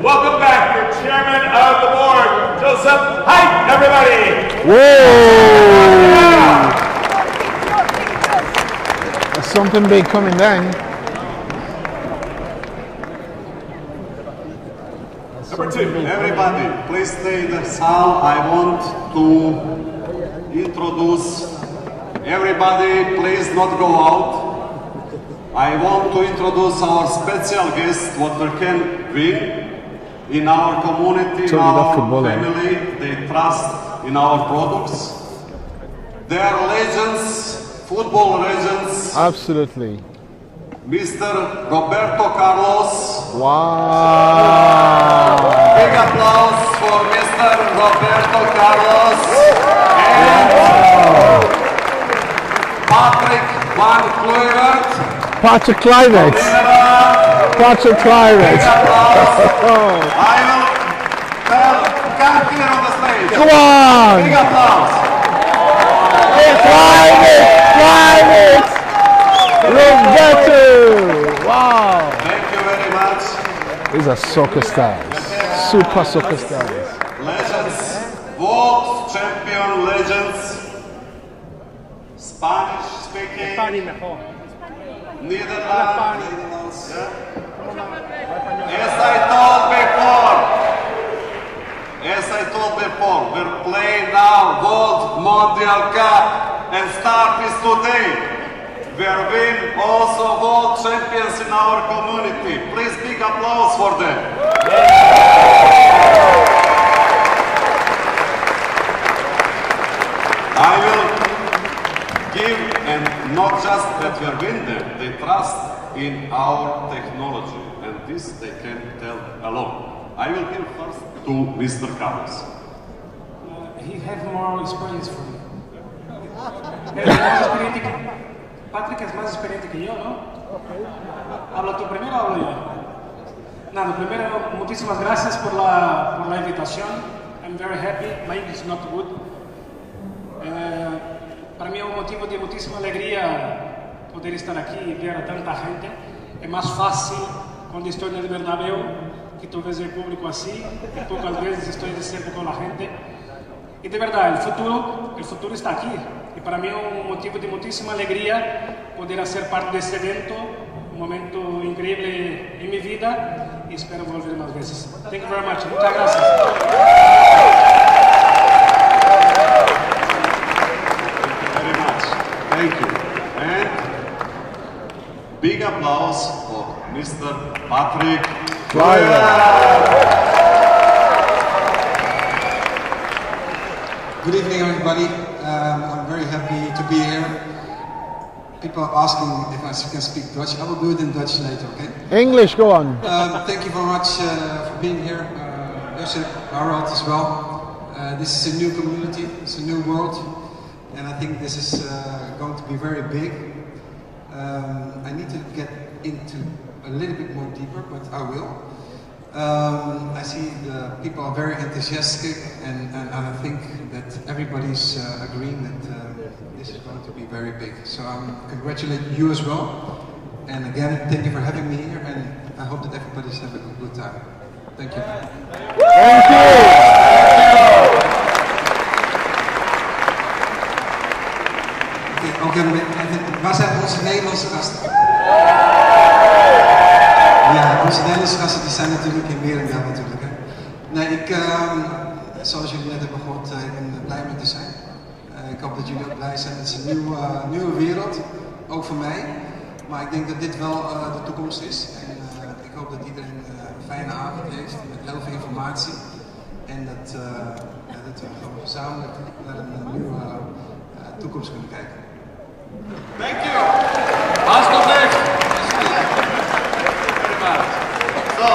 Speaker 3: Welcome back, your chairman of the board, Joseph. Hi, everybody!
Speaker 1: Whoa! There's something big coming then.
Speaker 3: Number 2.
Speaker 20: Everybody, please stay in the saal. I want to introduce everybody. Please not go out. I want to introduce our special guest, what we can win in our community, in our family. They trust in our products. They are legends, football legends.
Speaker 1: Absolutely.
Speaker 20: Mr. Roberto Carlos.
Speaker 1: Wow.
Speaker 20: Big applause for Mr. Roberto Carlos. And Patrick Van Kluivert.
Speaker 1: Patrick Kluivert. Patrick Kluivert.
Speaker 20: I will tell, come here on the stage.
Speaker 1: Come on.
Speaker 20: Big applause.
Speaker 1: Kluivert. Roberto. Wow.
Speaker 20: Thank you very much.
Speaker 1: These are soccer stars. Super soccer stars.
Speaker 20: Legends. World champion legends. Spanish speaking. Netherlands. As I told before, we're playing now World Mondial Cup and start is today. We're win also world champions in our community. Please big applause for them. I will give, and not just that we are win them, they trust in our technology, and this they can tell alone. I will give first to Mr. Carlos.
Speaker 22: He has more experience for me. Patrick es más experiente que yo, ¿no? ¿Habla tú primero o hablo yo? Nada, primero, muchísimas gracias por la invitación. I'm very happy. My English is not good. Para mí es un motivo de muchísima alegría poder estar aquí y ver a tanta gente. Es más fácil cuando estoy en el Bernabéu, que tú ves el público así, y pocas veces estoy de cerca con la gente. Y de verdad, el futuro está aquí. Y para mí es un motivo de muchísima alegría poder hacer parte de este evento, un momento increíble en mi vida, y espero volver más veces. Thank you very much. Muchas gracias.
Speaker 20: Very much. Thank you. And big applause for Mr. Patrick Kluivert.
Speaker 23: Good evening, everybody. I'm very happy to be here. People are asking if I can speak Dutch. I will do it in Dutch later, okay?
Speaker 1: English, go on.
Speaker 23: Thank you very much for being here. Joseph, Harold as well. This is a new community, it's a new world, and I think this is going to be very big. I need to get into a little bit more deeper, but I will. I see the people are very enthusiastic, and I think that everybody's agreeing that this is going to be very big. So I congratulate you as well. And again, thank you for having me here, and I hope that everybody's having a good time. Thank you.
Speaker 1: Thank you.
Speaker 23: Oké, waar zijn onze Nederlandse gasten? Ja, onze Nederlandse gasten die zijn natuurlijk in merendeel natuurlijk. Hè. dat jullie ook blij zijn. Het is een nieuwe wereld, ook voor mij. Maar ik denk dat dit wel de toekomst is. En ik hoop dat iedereen een fijne avond heeft met heel veel informatie. En dat we gewoon gezamenlijk naar een nieuwe toekomst kunnen kijken.
Speaker 4: Thank you. Alsjeblieft. So,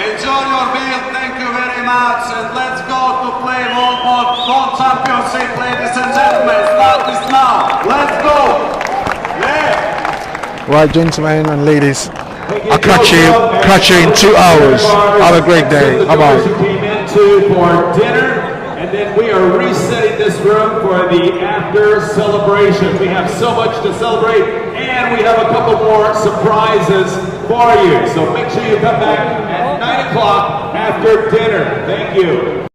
Speaker 4: enjoy your meal, thank you very much, and let's go to play World Championship, ladies and gentlemen. Start is now. Let's go. Yeah.
Speaker 1: Right, gentlemen and ladies, I'll catch you in 2 hours. Have a great day. Bye bye.
Speaker 3: Came into for dinner, and then we are resetting this room for the after celebration. We have so much to celebrate, and we have a couple more surprises for you. So make sure you come back at 9 o'clock after dinner. Thank you.